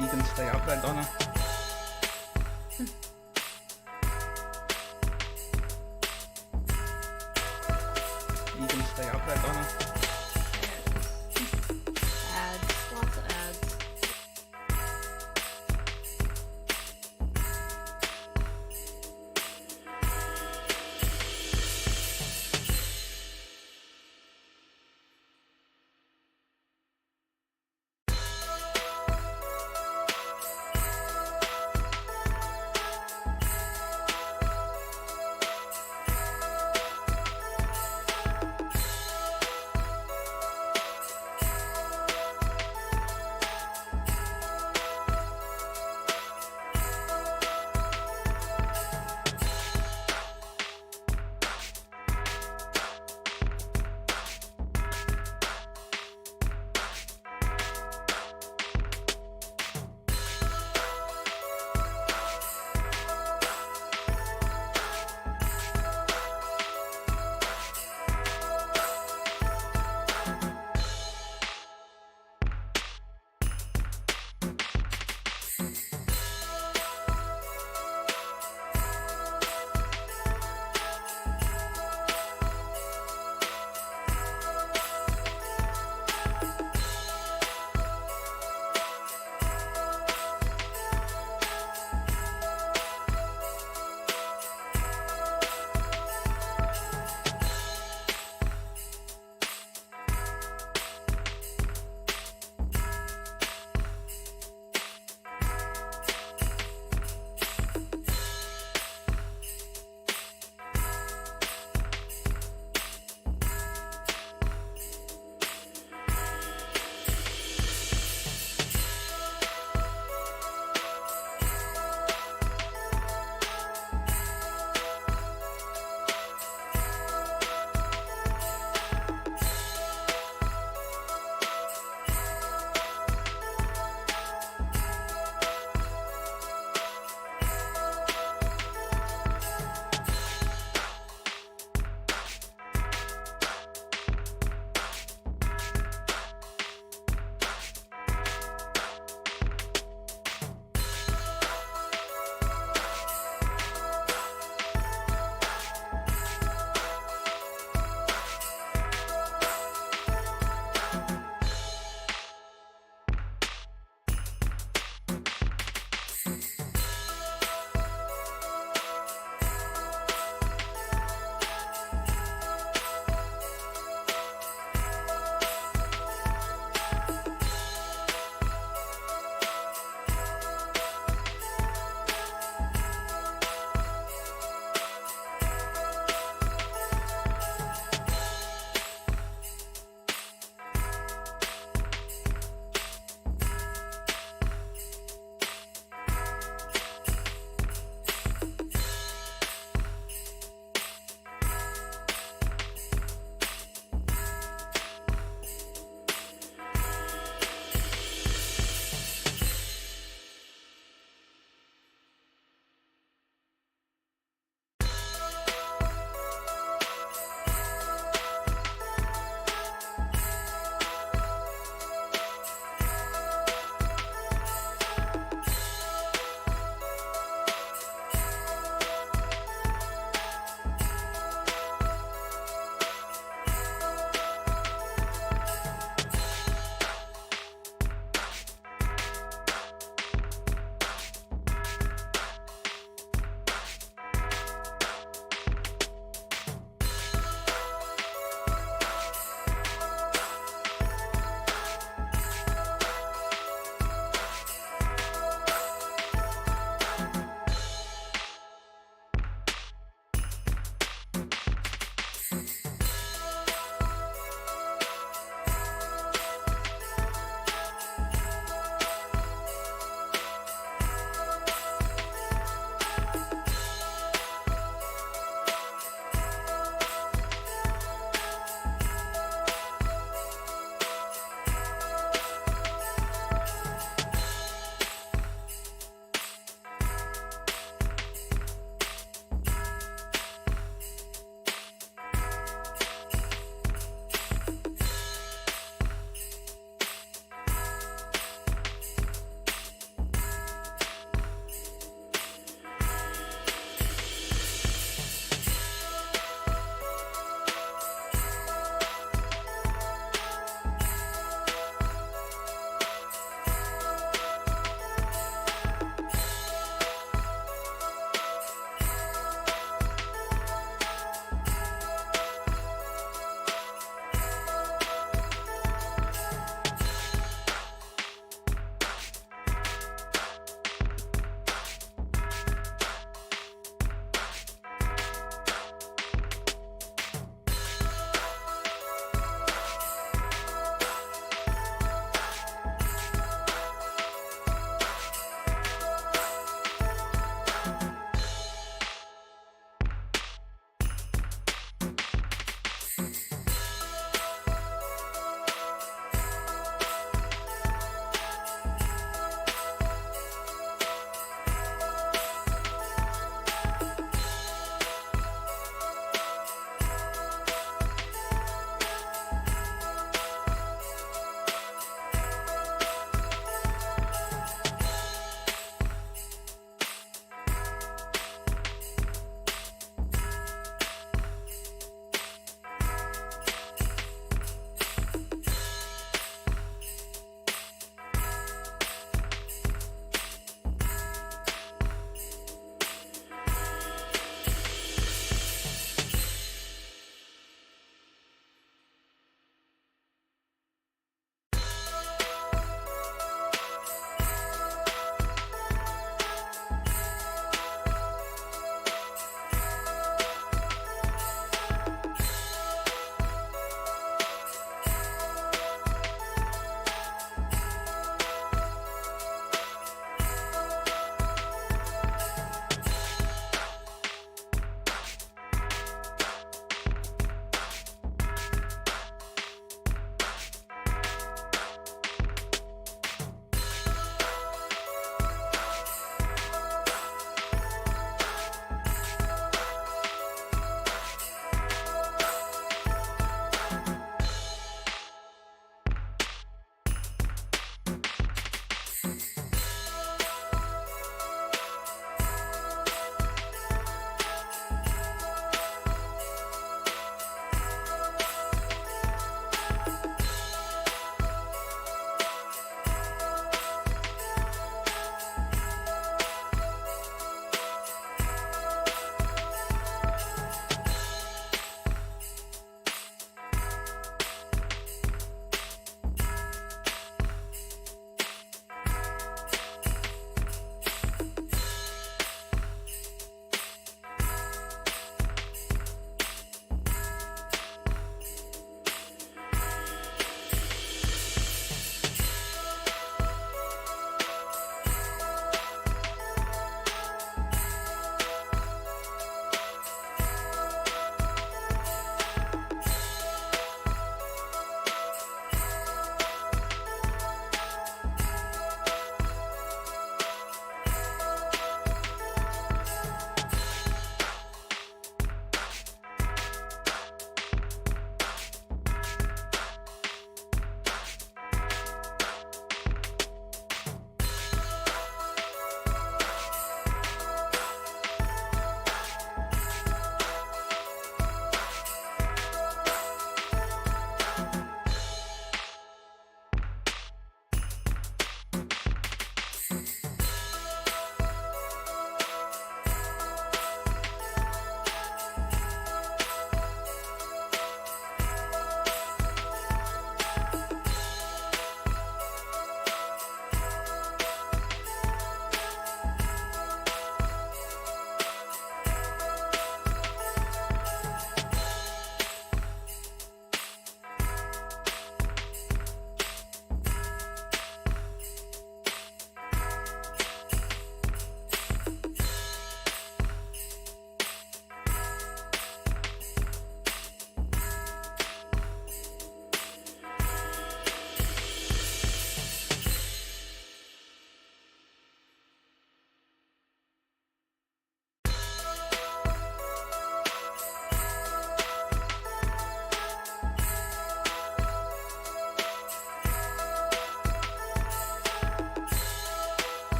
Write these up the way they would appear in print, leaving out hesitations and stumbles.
You can stay up there, Donna. You can stay up there, Donna. Ads, lots of ads.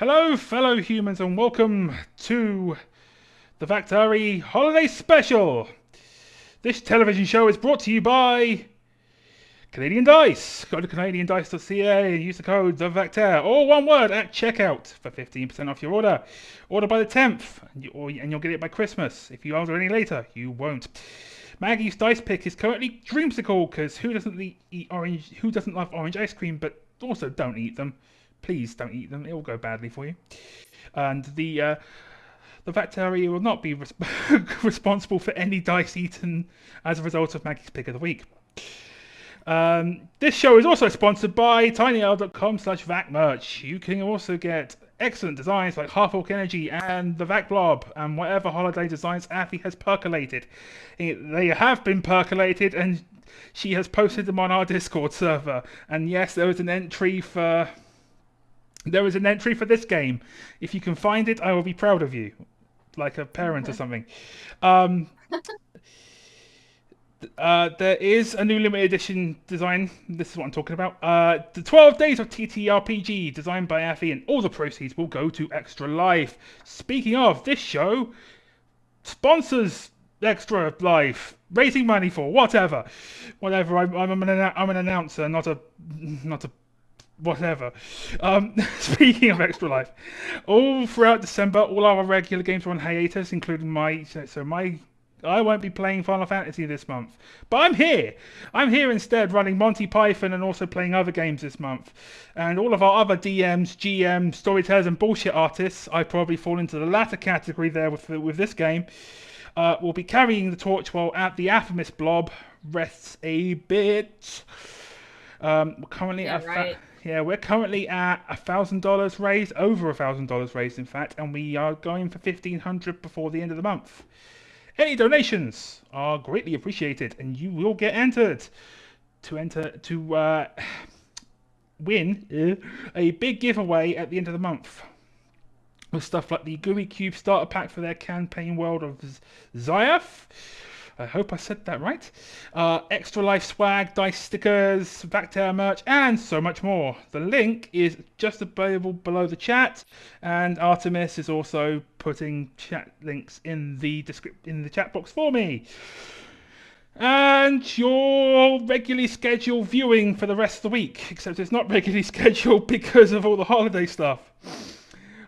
Hello, fellow humans, and welcome to the Vak-Tar-Ee Holiday Special. This television show is brought to you by Canadian Dice. Go to canadiandice.ca and use the code the Vak-Tar, all one word, at checkout for 15% off your order. Order by the 10th, and you'll get it by Christmas. If you order any later, you won't. Maggie's dice pick is currently Dreamsicle, because who doesn't eat orange? Who doesn't love orange ice cream? But also don't eat them. Please don't eat them. It will go badly for you. And the Vak-Tar-Ee will not be responsible for any dice eaten as a result of Maggie's pick of the week. This show is also sponsored by tinyl.com/VacMerch. You can also get excellent designs like Half-Orc Energy and the Vac Blob and whatever holiday designs Afi has percolated. They have been percolated and she has posted them on our Discord server. And yes, there is an entry for this game. If you can find it, I will be proud of you, like a parent or something. There is a new limited edition design. This is what I'm talking about. The 12 Days of TTRPG, designed by Afi, and all the proceeds will go to Extra Life. Speaking of, this show sponsors Extra Life, raising money for whatever. I'm an announcer, not a whatever. Speaking of Extra Life, all throughout December, all our regular games are on hiatus, including I won't be playing Final Fantasy this month, but I'm here. I'm here instead running Monty Python and also playing other games this month. And all of our other DMs, GMs, storytellers, and bullshit artists, I probably fall into the latter category there with this game, will be carrying the torch while at the Aphemis Blob rests a bit. We're currently we're currently at $1,000 raised, over $1,000 raised, in fact, and we are going for 1,500 before the end of the month. Any donations are greatly appreciated, and you will get entered to win a big giveaway at the end of the month with stuff like the GUI Cube starter pack for their campaign world of Zayaf. I hope I said that right. Extra Life swag, dice stickers, Vak-Tar merch, and so much more. The link is just available below the chat, and Artemis is also putting chat links in the chat box for me. And your regularly scheduled viewing for the rest of the week, except it's not regularly scheduled because of all the holiday stuff.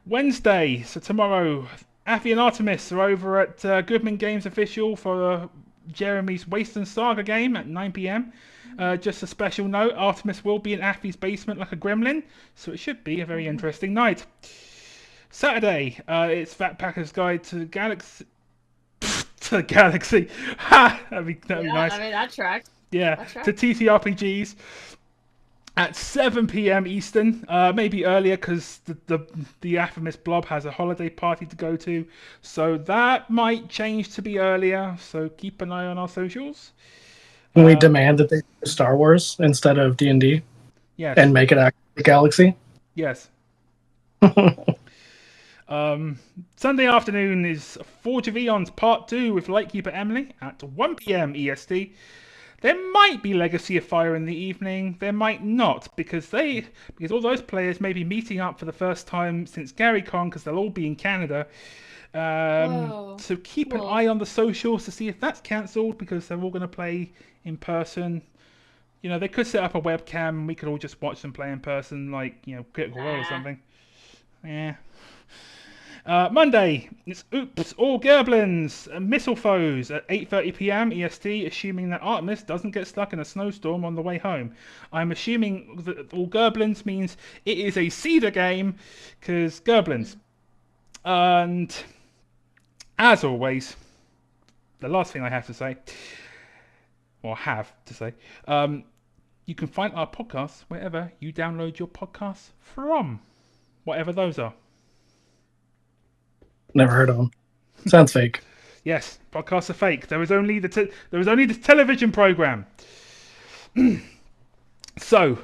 Wednesday, so tomorrow, Afi and Artemis are over at Goodman Games Official for Jeremy's Wasteland Saga game at 9 PM. Just a special note, Artemis will be in Afi's basement like a gremlin, so it should be a very interesting night. Saturday, it's Fat Packer's Guide to the Galaxy. To the Galaxy. Ha! That'd be nice. I mean, that tracks. Yeah, to TTRPGs. At 7 PM Eastern, maybe earlier because the Aphemis Blob has a holiday party to go to, so that might change to be earlier. So keep an eye on our socials. Can we demand that they do Star Wars instead of D&D? Yes. And make it actually Galaxy? Yes. Sunday afternoon is Forge of Eons Part 2 with Lightkeeper Emily at 1 PM EST. There might be Legacy of Fire in the evening. There might not, because all those players may be meeting up for the first time since GaryCon, because they'll all be in Canada. So keep an eye on the socials to see if that's cancelled, because they're all going to play in person. You know, they could set up a webcam and we could all just watch them play in person, like, you know, Critical Role or something. Yeah. Monday, it's Oops, All Gerblins, Missile Foes at 8:30 PM EST, assuming that Artemis doesn't get stuck in a snowstorm on the way home. I'm assuming that All Gerblins means it is a Cedar game, because Gerblins. And as always, the last thing I have to say, you can find our podcasts wherever you download your podcasts from, whatever those are. Never heard of them. Sounds fake. Yes, podcasts are fake. There was only the television program. So,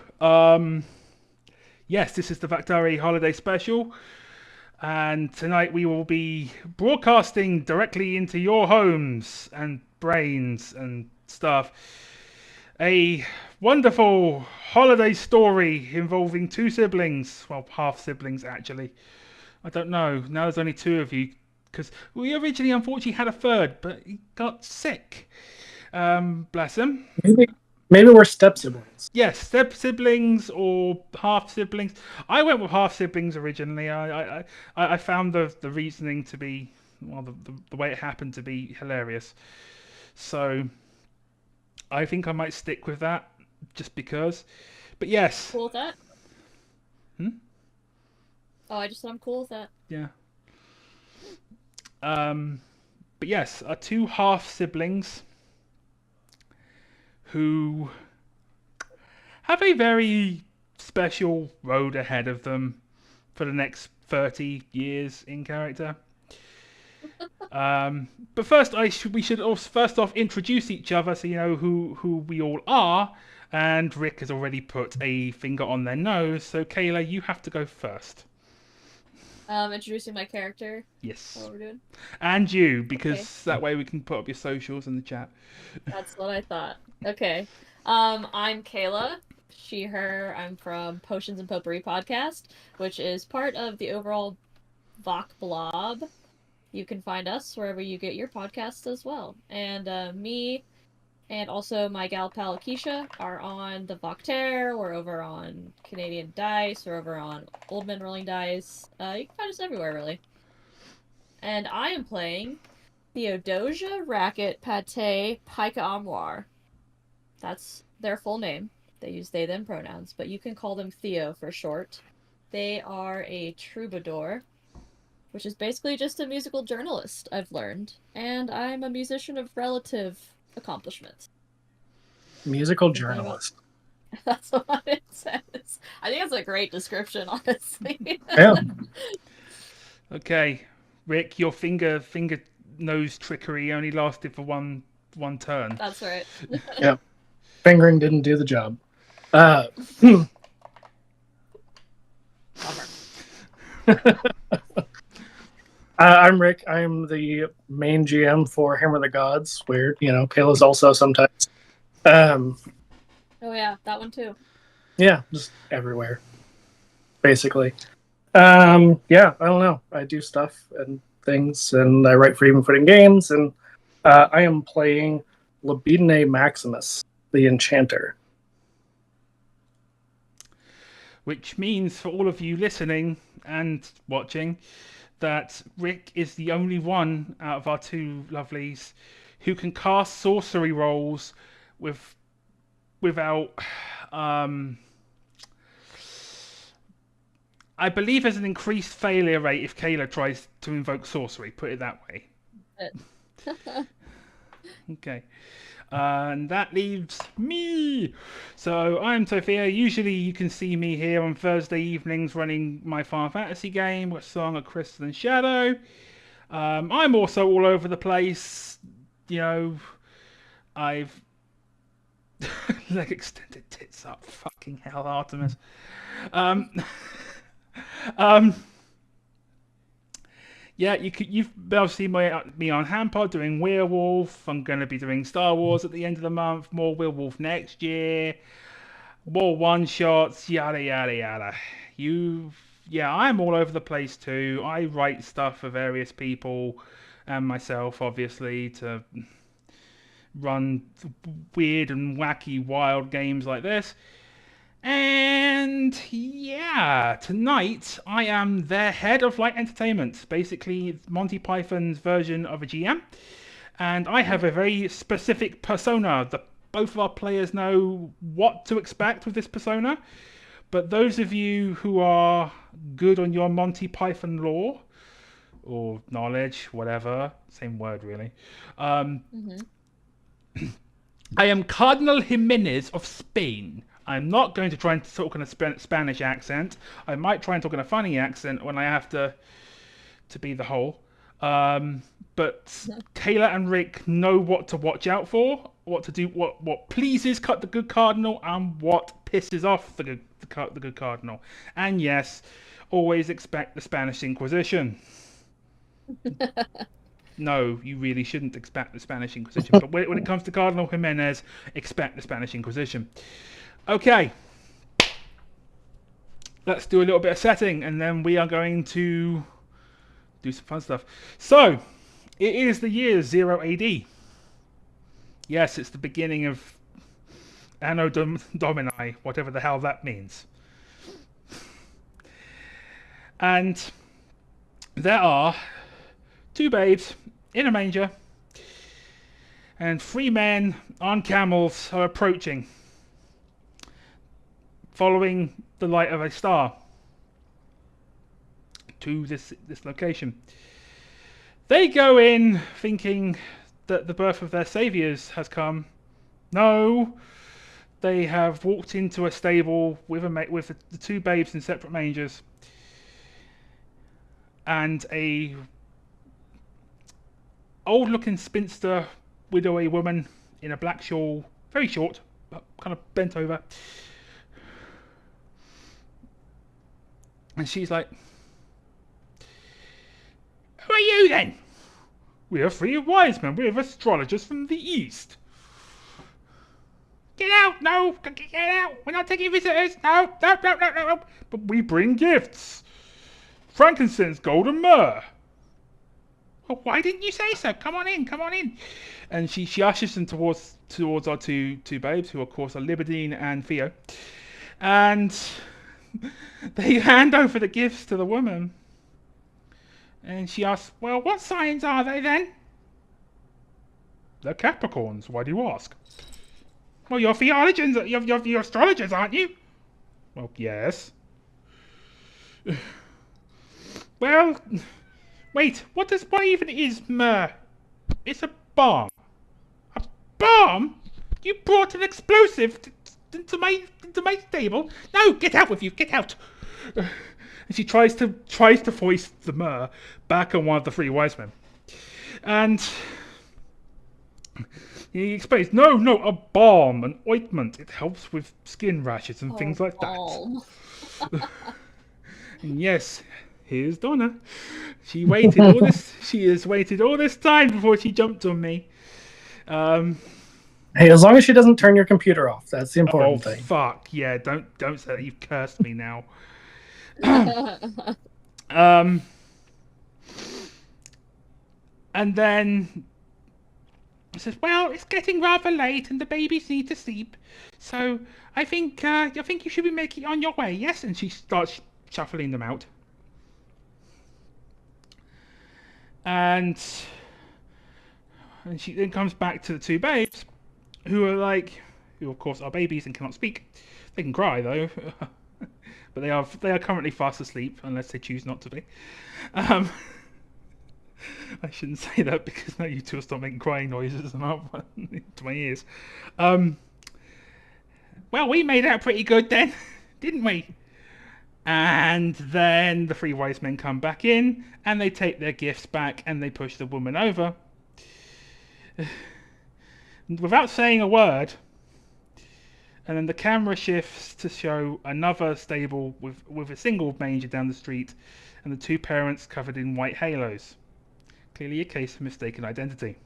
yes, this is the Vak-Tar-Ee holiday special, and tonight we will be broadcasting directly into your homes and brains and stuff. A wonderful holiday story involving two siblings. Well, half siblings, actually. I don't know. Now there's only two of you. Because we originally, unfortunately, had a third, but he got sick. Bless him. Maybe we're step siblings. Yes, step siblings or half siblings. I went with half siblings originally. I found the reasoning to be, well, the way it happened to be hilarious. So I think I might stick with that just because. But yes. Cool with that? Hmm? Oh, I just said I'm cool with that. Yeah. But yes, are two half siblings who have a very special road ahead of them for the next 30 years in character. But first, we should also first off introduce each other so you know who we all are. And Rick has already put a finger on their nose, so Kayla, you have to go first. Introducing my character. Yes. What we're doing? And you, because Okay. that way we can put up your socials in the chat. That's what I thought. Okay. I'm Kayla. She, her. I'm from Potions and Potpourri podcast, which is part of the overall Vak blob. You can find us wherever you get your podcasts as well. And me and also my gal pal Keisha are on the Vak-Tar-Ee. We're over on Canadian Dice. We're over on Old Men Rolling Dice. You can find us everywhere, really. And I am playing Theodosia Racket Pate Pika Amwar. That's their full name. They use they them pronouns, but you can call them Theo for short. They are a troubadour, which is basically just a musical journalist, I've learned. And I'm a musician of relative accomplishment. Musical Is that about- journalist. That's what it says. I think that's a great description, honestly. Yeah. Okay, Rick, your finger nose trickery only lasted for one turn. That's right. Yeah. Fingering didn't do the job. I'm Rick. I'm the main GM for Hammer of the Gods, where, Kayla's also sometimes. Oh yeah, that one too. Yeah, just everywhere, basically. Yeah, I don't know. I do stuff and things, and I write for Even Footing Games, and I am playing Libidine Maximus, the Enchanter. Which means for all of you listening and watching that Rick is the only one out of our two lovelies who can cast sorcery rolls without I believe there's an increased failure rate if Kayla tries to invoke sorcery, put it that way. Okay. And that leaves me. So I'm Sophia. Usually you can see me here on Thursday evenings running my Final Fantasy game, A Song of Crystal and Shadow. I'm also all over the place. I've leg extended tits up. Fucking hell, Artemis. Yeah, you've seen me on Handpod doing Werewolf. I'm going to be doing Star Wars at the end of the month. More Werewolf next year. More one-shots, yada, yada, yada. Yeah, I'm all over the place too. I write stuff for various people and myself, obviously, to run weird and wacky, wild games like this. And yeah, tonight I am their head of light entertainment, basically Monty Python's version of a GM. And I have a very specific persona that both of our players know what to expect with this persona. But those of you who are good on your Monty Python lore or knowledge, whatever, same word really. I am Cardinal Jimenez of Spain. I'm not going to try and talk in a Spanish accent. I might try and talk in a funny accent when I have to be the whole. But Kayla and Rick know what to watch out for, what to do, what pleases cut the good cardinal, and what pisses off the good cardinal. And yes, always expect the Spanish Inquisition. no, you really shouldn't expect the Spanish Inquisition. But when it comes to Cardinal Jimenez, expect the Spanish Inquisition. Okay. Let's do a little bit of setting, and then we are going to do some fun stuff. So, it is the year 0 AD. Yes, it's the beginning of Anno Domini, whatever the hell that means. And there are 2 babes in a manger, and 3 men on camels are approaching, following the light of a star to this location. They go in thinking that the birth of their saviors has come. No, they have walked into a stable with the 2 babes in separate mangers, and a old-looking spinster widowy woman in a black shawl, very short, but kind of bent over. And she's like, "Who are you then?" "We are 3 wise men. We're astrologers from the east." "Get out! No! Get out! We're not taking visitors! No! No! No! No! No! No. But we bring gifts. Frankincense, gold and myrrh." "Well, why didn't you say so? Come on in, come on in." And she ushers them towards our two babes, who of course are Libidine and Theo. And they hand over the gifts to the woman. And she asks, "Well, what signs are they then?" "They're Capricorns. Why do you ask?" "Well, you're theologians, you're astrologers, aren't you?" "Well, yes." "Well, wait, what even is myrrh?" "It's a bomb." "A bomb? You brought an explosive into my stable? No, get out with you, get out." And she tries to foist the myrrh back on one of the 3 wise men. And he explains, no, a balm, an ointment. It helps with skin rashes and things like balm. that. And yes, here's Donna. She waited all this. She has waited all this time before she jumped on me. Hey, as long as she doesn't turn your computer off, that's the important thing. Fuck yeah! Don't say that. You've cursed me now. And then he says, "Well, it's getting rather late, and the babies need to sleep. So I think you should be making on your way. Yes." And she starts shuffling them out. And she then comes back to the 2 babes, who of course are babies and cannot speak. They can cry though, but they are currently fast asleep unless they choose not to be. I shouldn't say that because now you 2 will start making crying noises and up into my ears. Well, we made out pretty good then, didn't we? And then the 3 wise men come back in, and they take their gifts back, and they push the woman over. Without saying a word. And then the camera shifts to show another stable with a single manger down the street, and the 2 parents covered in white halos. Clearly a case of mistaken identity.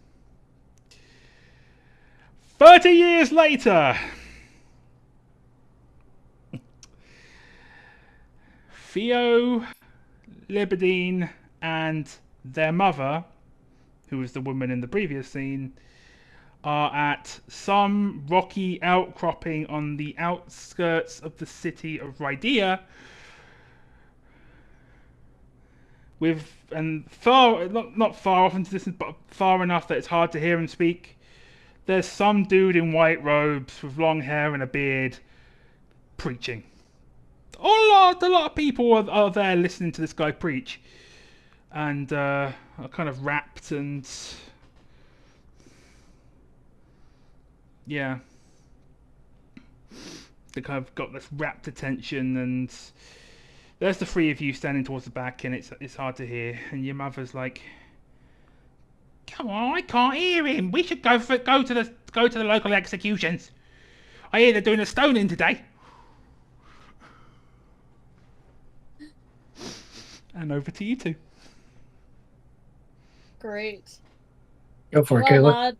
30 years later! Theo, Libidine, and their mother, who was the woman in the previous scene, are at some rocky outcropping on the outskirts of the city of Rhydea, not far off into distance, but far enough that it's hard to hear him speak. There's some dude in white robes with long hair and a beard preaching. A lot of people are there listening to this guy preach, and are kind of rapt and yeah, they kind of got this rapt attention. And there's the 3 of you standing towards the back, and it's hard to hear. And your mother's like, "Come on, I can't hear him. We should go to the local executions. I hear they're doing a stoning today." And over to you 2. Great. Go for it, Well, Kayla.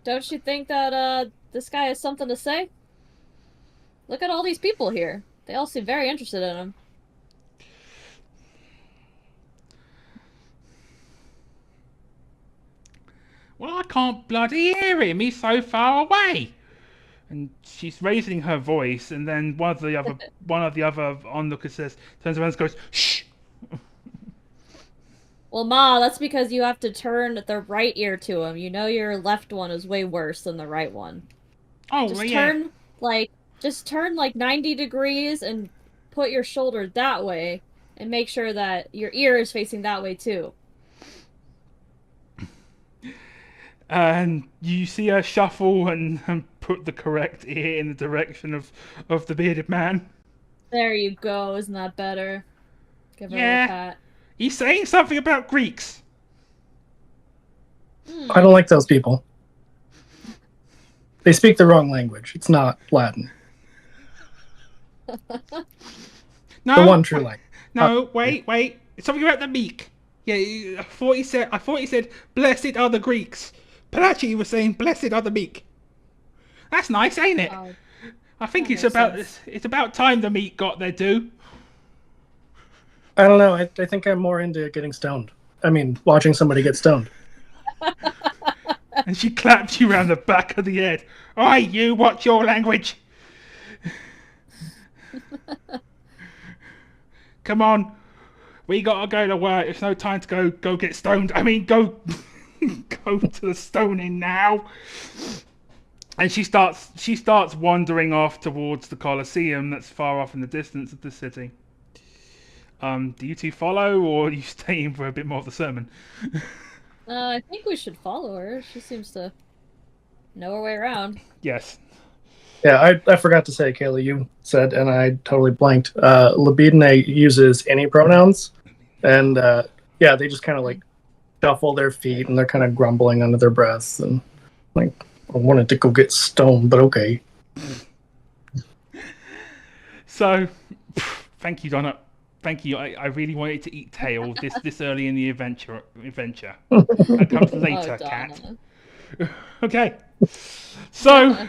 don't you think that this guy has something to say? Look at all these people here. They all seem very interested in him. Well, I can't bloody hear him. He's so far away. And she's raising her voice, and then one of the other onlookers turns around and goes, "Shh." Well, Ma, that's because you have to turn the right ear to him. You know your left one is way worse than the right one. Oh, Just yeah. turn like 90 degrees and put your shoulder that way and make sure that your ear is facing that way too. And you see her shuffle and put the correct ear in the direction of the bearded man. There you go. Isn't that better? Give her a Yeah. little pat. He's saying something about Greeks. I don't like those people. They speak the wrong language. It's not Latin. No, The one true language. No, wait. It's something about the meek. Yeah, I thought he said, "Blessed are the Greeks," but actually he was saying, "Blessed are the meek." That's nice, ain't it? Oh, I think that it's makes sense. about time the meek got their due. I don't know. I think I'm more into getting stoned. I mean, watching somebody get stoned. And she clapped you round the back of the head. "Oi, you! What's your language?" Come on, we gotta go to work. There's no time to go get stoned. I mean, go go to the stoning now. And she starts wandering off towards the Colosseum that's far off in the distance of the city. Do you two follow, or are you staying for a bit more of the sermon? I think we should follow her. She seems to know her way around. Yes. Yeah, I forgot to say, Kayla, you said, and I totally blanked. Libidine uses any pronouns, and yeah, they just kind of like shuffle their feet, and they're kind of grumbling under their breaths, and like, I wanted to go get stoned, but okay. So, thank you, Donna. Thank you. I really wanted to eat tail this early in the adventure. That comes later, Oh, cat. Donna. Okay. So,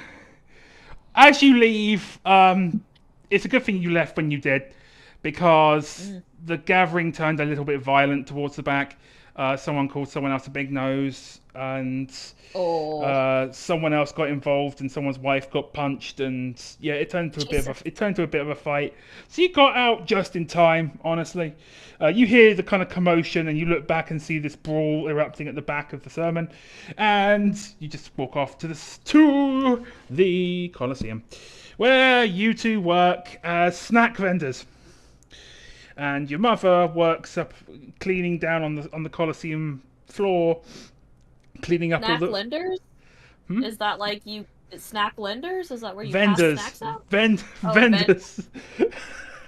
as you leave, it's a good thing you left when you did, because the gathering turned a little bit violent towards the back. Someone called someone else a big nose, and someone else got involved, and someone's wife got punched, and yeah, it turned to a bit of a fight. So you got out just in time, honestly. You hear the kind of commotion, and you look back and see this brawl erupting at the back of the sermon, and you just walk off to the Colosseum, where you two work as snack vendors. And your mother works up cleaning down on the Colosseum floor, cleaning up Snack all the lenders? Is that like snack lenders? Is that where you vendors. pass snacks out? Vendors.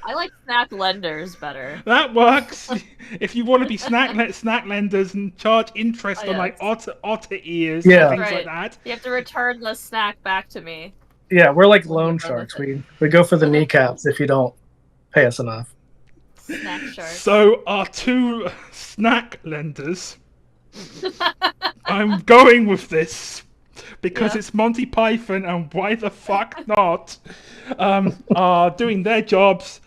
I like snack lenders better. That works. If you want to be snack lenders and charge interest on like otter ears Yeah. and things Right. like that. You have to return the snack back to me. Yeah, we're like When loan you're done with sharks. it. We go for the kneecaps if you don't pay us enough. Snack shark. So our two snack lenders. I'm going with this because Yeah. it's Monty Python, and why the fuck not? Are doing their jobs,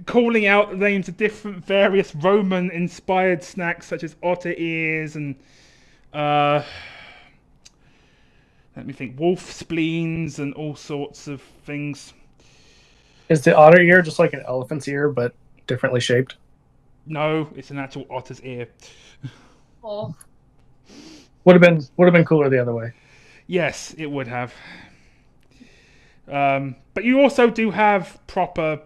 calling out the names of different various Roman-inspired snacks such as otter ears and let me think, wolf spleens and all sorts of things. Is the otter ear just like an elephant's ear, but differently shaped? No, it's an actual otter's ear. Oh. Would have been cooler the other way. Yes, it would have. But you also do have proper.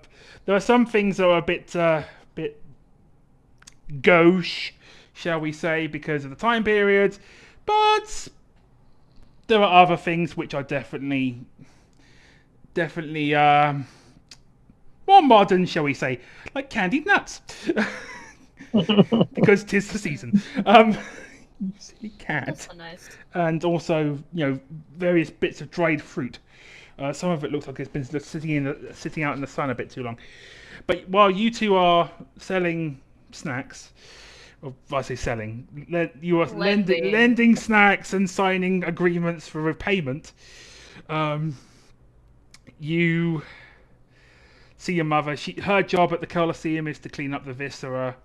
There are some things that are a bit gauche, shall we say, because of the time period. But there are other things which are definitely more modern, shall we say, like candied nuts, because 'tis the season. You silly cat. That's so nice. And also, various bits of dried fruit. Some of it looks like it's been sitting out in the sun a bit too long. But while you two are selling snacks, or I say selling. You are Lending. lending snacks and signing agreements for repayment. Um, you see your mother. Her job at the Colosseum is to clean up the viscera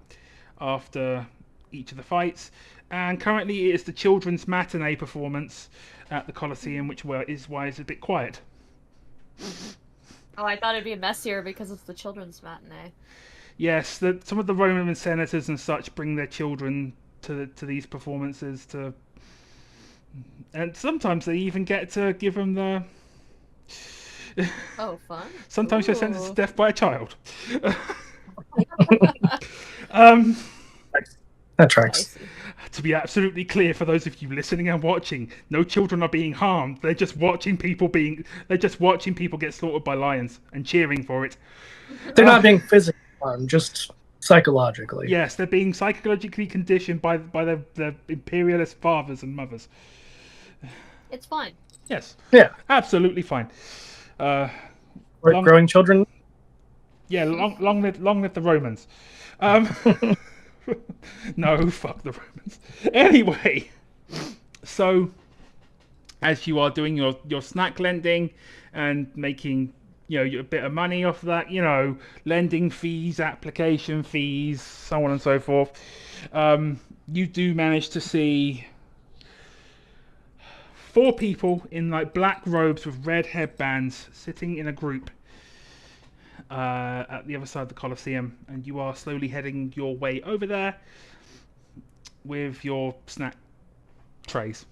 after each of the fights, and currently it is the children's matinee performance at the Colosseum, which is why it's a bit quiet. Oh, I thought it'd be messier because it's the children's matinee. Yes, some of the Roman senators and such bring their children to these performances and sometimes they even get to give them the. Oh, fun. Sometimes you're sentenced to Ooh. death by a child. um, That tracks. Spicy. to be absolutely clear, for those of you listening and watching, no children are being harmed. They're just watching people get slaughtered by lions and cheering for it. They're not being physically harmed, just psychologically. Yes, they're being psychologically conditioned by their imperialist fathers and mothers. It's fine. Yes. Yeah. Absolutely fine. Growing children. Yeah, long live the Romans. No, fuck the Romans. Anyway, so as you are doing your snack lending and making a bit of money off that, lending fees, application fees, so on and so forth, you do manage to see 4 people in like black robes with red headbands sitting in a group at the other side of the Colosseum, and you are slowly heading your way over there with your snack trays.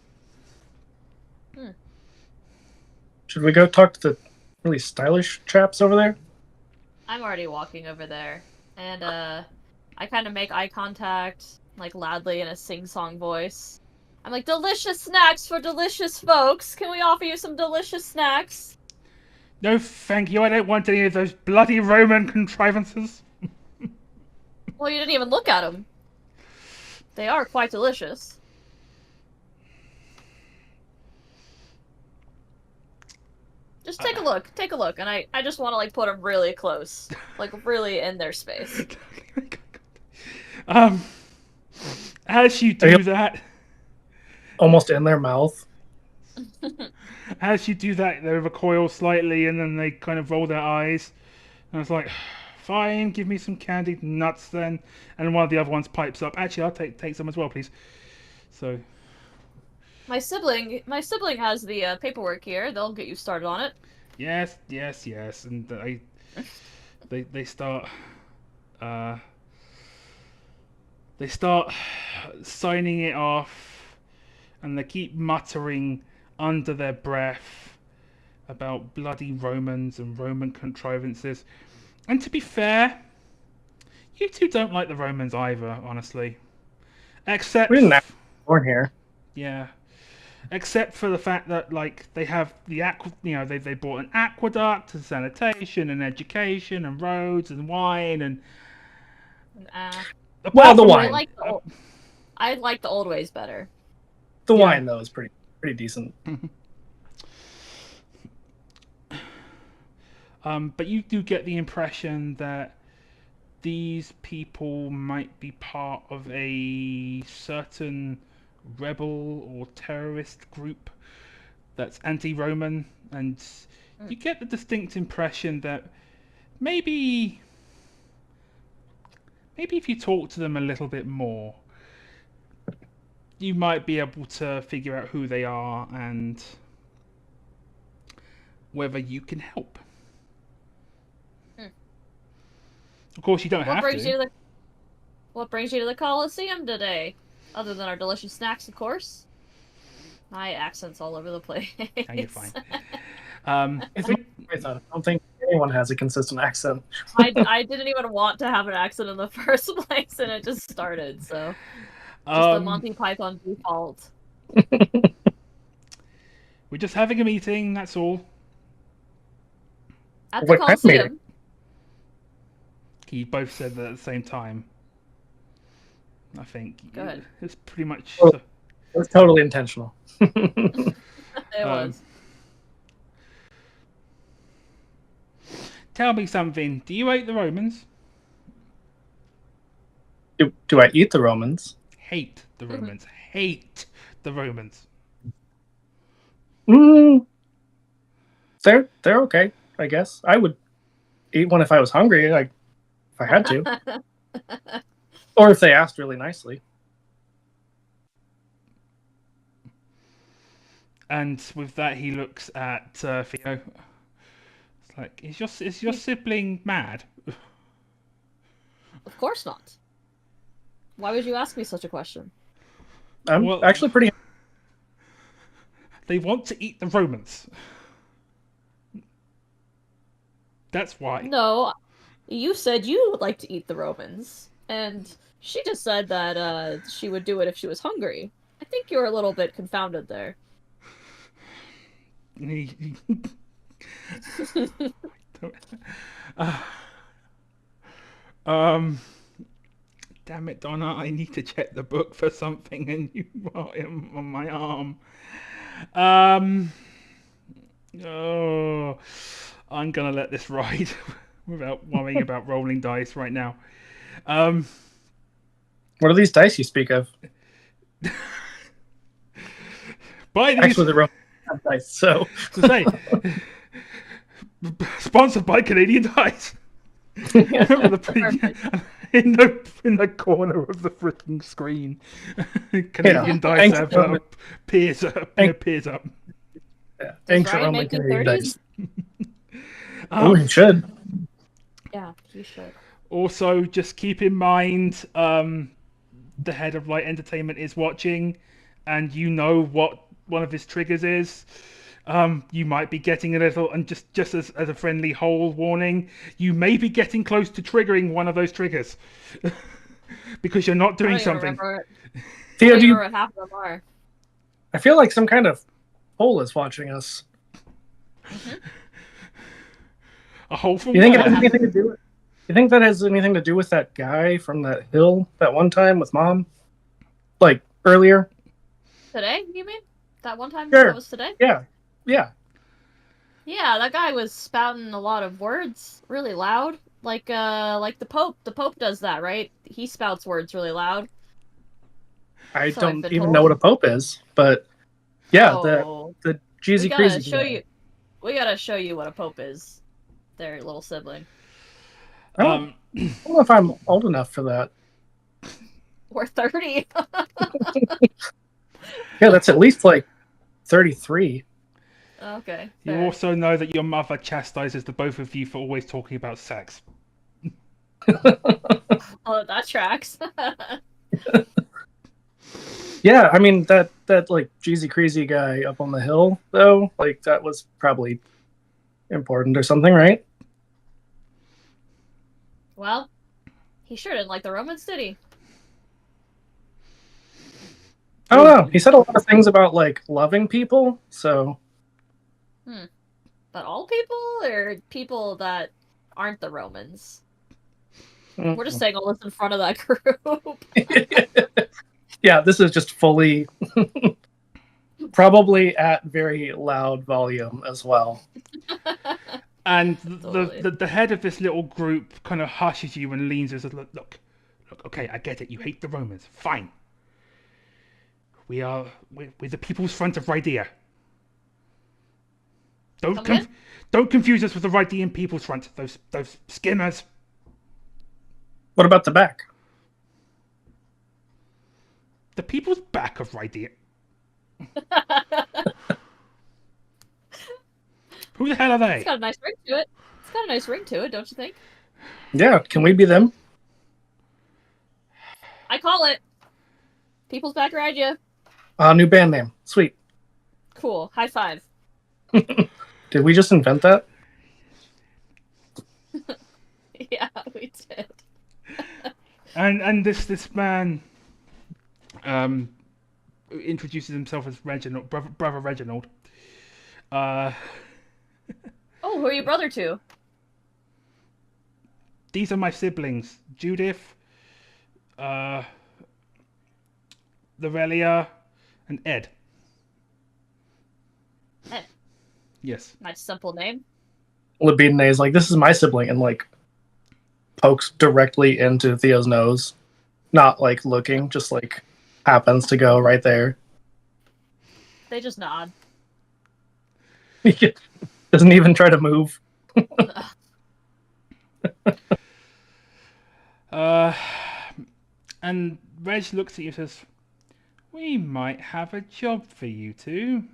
Should we go talk to the really stylish chaps over there? I'm already walking over there, and I kind of make eye contact, like loudly in a sing-song voice. I'm like, delicious snacks for delicious folks. Can we offer you some delicious snacks? No, thank you. I don't want any of those bloody Roman contrivances. Well, you didn't even look at them. They are quite delicious. Just take a look, and I just want to like put them really close, like really in their space. As you do that, Almost in their mouth. as you do that, they recoil slightly, and then they kind of roll their eyes. And it's like, fine, give me some candied nuts then. And one of the other ones pipes up. Actually, I'll take some as well, please. So. My sibling has the paperwork here. They'll get you started on it. Yes, and they start signing it off, and they keep muttering under their breath about bloody Romans and Roman contrivances. And to be fair, you two don't like the Romans either, honestly. Except We didn't have born here. yeah. Except for the fact that like they have the they bought an aqueduct and sanitation and education and roads and wine and Well, the apart wine. I like the old ways better. The Yeah. wine though is pretty decent. But you do get the impression that these people might be part of a certain rebel or terrorist group that's anti-Roman, and you get the distinct impression that maybe if you talk to them a little bit more, you might be able to figure out who they are and whether you can help. Of course, you don't have to. What brings you to the Colosseum today? Other than our delicious snacks, of course. My accent's all over the place. Yeah, you're fine. I don't think anyone has a consistent accent. I didn't even want to have an accent in the first place, and it just started, so. Just the Monty Python default. We're just having a meeting, that's all. At the What kind of meeting? Colosseum. You both said that at the same time. I think. Go ahead. It's pretty much. Oh. It was totally intentional. It was. Tell me something. Do you hate the Romans? Do I eat the Romans? Hate the Romans. Hate the Romans. Mm, they're okay, I guess. I would eat one if I was hungry, like if I had to, or if they asked really nicely. And with that, he looks at Theo. It's like, is your sibling mad? Of course not. Why would you ask me such a question? I'm Well- actually pretty. They want to eat the Romans. That's why. No, you said you would like to eat the Romans, and she just said that she would do it if she was hungry. I think you're a little bit confounded there. Uh, um, damn it, Donna! I need to check the book for something, and you are on my arm. Oh, I'm gonna let this ride without worrying about rolling dice right now. What are these dice you speak of? Buy these. Actually, the Roman dice. So To say, sponsored by Canadian Dice. Remember the in the corner of the freaking screen, Canadian Dice have peers up. Peers up. yeah, thanks Ryan Roman make good Canadian 30s? dice. Oh, you should. Yeah, you should. Also, just keep in mind, the head of Light Entertainment is watching, and you know what one of his triggers is. You might be getting a little, and just as a friendly whole warning, you may be getting close to triggering one of those triggers because you're not doing something. Theo, do you? What half of them are. I feel like some kind of hole is watching us. A hole from You think it where? has anything to do with? You think that has anything to do with that guy from that hill that one time with Mom, like earlier? Today, you mean? That one time Sure. that was today? Yeah, yeah. Yeah, that guy was spouting a lot of words really loud. Like the Pope. The Pope does that, right? He spouts words really loud. I So I've don't been even told. know what a pope is, but yeah, Oh, the we Jeezy gotta Crazy. show guy. you. We gotta show you what a Pope is. Their little sibling. I don't know if I'm old enough for that. We're 30. Yeah, that's at least like 33. Okay. You fair. also know that your mother chastises the both of you for always talking about sex. Oh, that tracks. Yeah, I mean that like Jeezy Crazy guy up on the hill though, like that was probably important or something, right? Well, he sure didn't like the Romans, did he? I don't know. He said a lot of things about like loving people, so But all people, or people that aren't the Romans? We're just saying all this in front of that group. yeah, this is just fully probably at very loud volume as well. And Totally. the head of this little group kind of hushes you and leans and says, look, okay, I get it. You hate the Romans. Fine. We're the People's Front of Rhydea. Don't confuse us with the Rhydean People's Front. Those skimmers. What about the back? The People's Back of Rhydea. Who the hell are they? It's got a nice ring to it. It's got a nice ring to it, don't you think? Yeah, can we be them? I call it. People's Back Ride Ya. New band name. Sweet. Cool. High five. Did we just invent that? Yeah, we did. And this man introduces himself as Reginald, brother Reginald. Oh, who are you brother to? These are my siblings, Judith, Lorelia, and Ed. Ed. Yes. Nice simple name. Labine is like, this is my sibling, and like pokes directly into Theo's nose. not like looking, just like happens to go right there. They just nod. He doesn't even try to move. And Reg looks at you and says, "We might have a job for you two."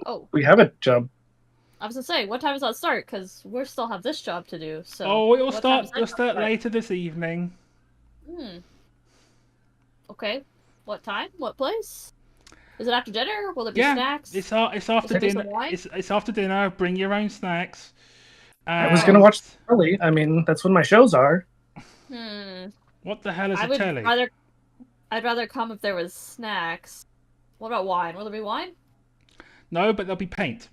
Oh, We have a job. I was gonna say, what time does that start? Because we still have this job to do. So. Oh, it'll what time start. does that It'll job start later this evening. Hmm. Okay. What time? What place? Is it after dinner? Will there be Yeah, snacks? it's after there some dinner. wine? It's after dinner. Bring your own snacks. I was gonna And watch early. I mean, that's when my shows are. Hmm. what the hell is I a would telly? rather. I'd rather come if there was snacks. What about wine? Will there be wine? No, but there'll be paint.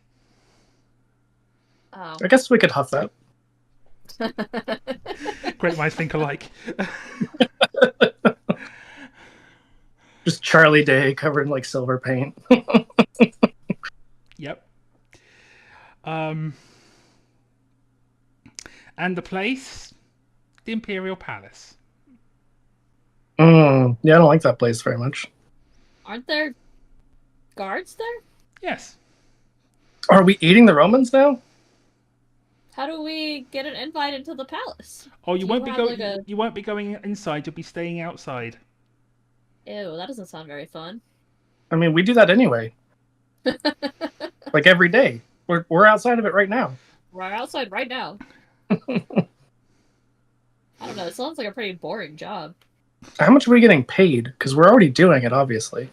Oh. I guess we could huff that. Great minds think alike. Just Charlie Day covered in like silver paint. Yep. And the place, the Imperial Palace. Yeah, I don't like that place very much. Aren't there guards there? Yes. Are we eating the Romans now? How do we get an invite into the palace? Oh, you Do won't you be have, going. like, a- You won't be going inside. You'll be staying outside. Ew, that doesn't sound very fun. I mean, we do that anyway. Like every day. We're outside of it right now. We're outside right now. I don't know. It sounds like a pretty boring job. How much are we getting paid? Because we're already doing it, obviously.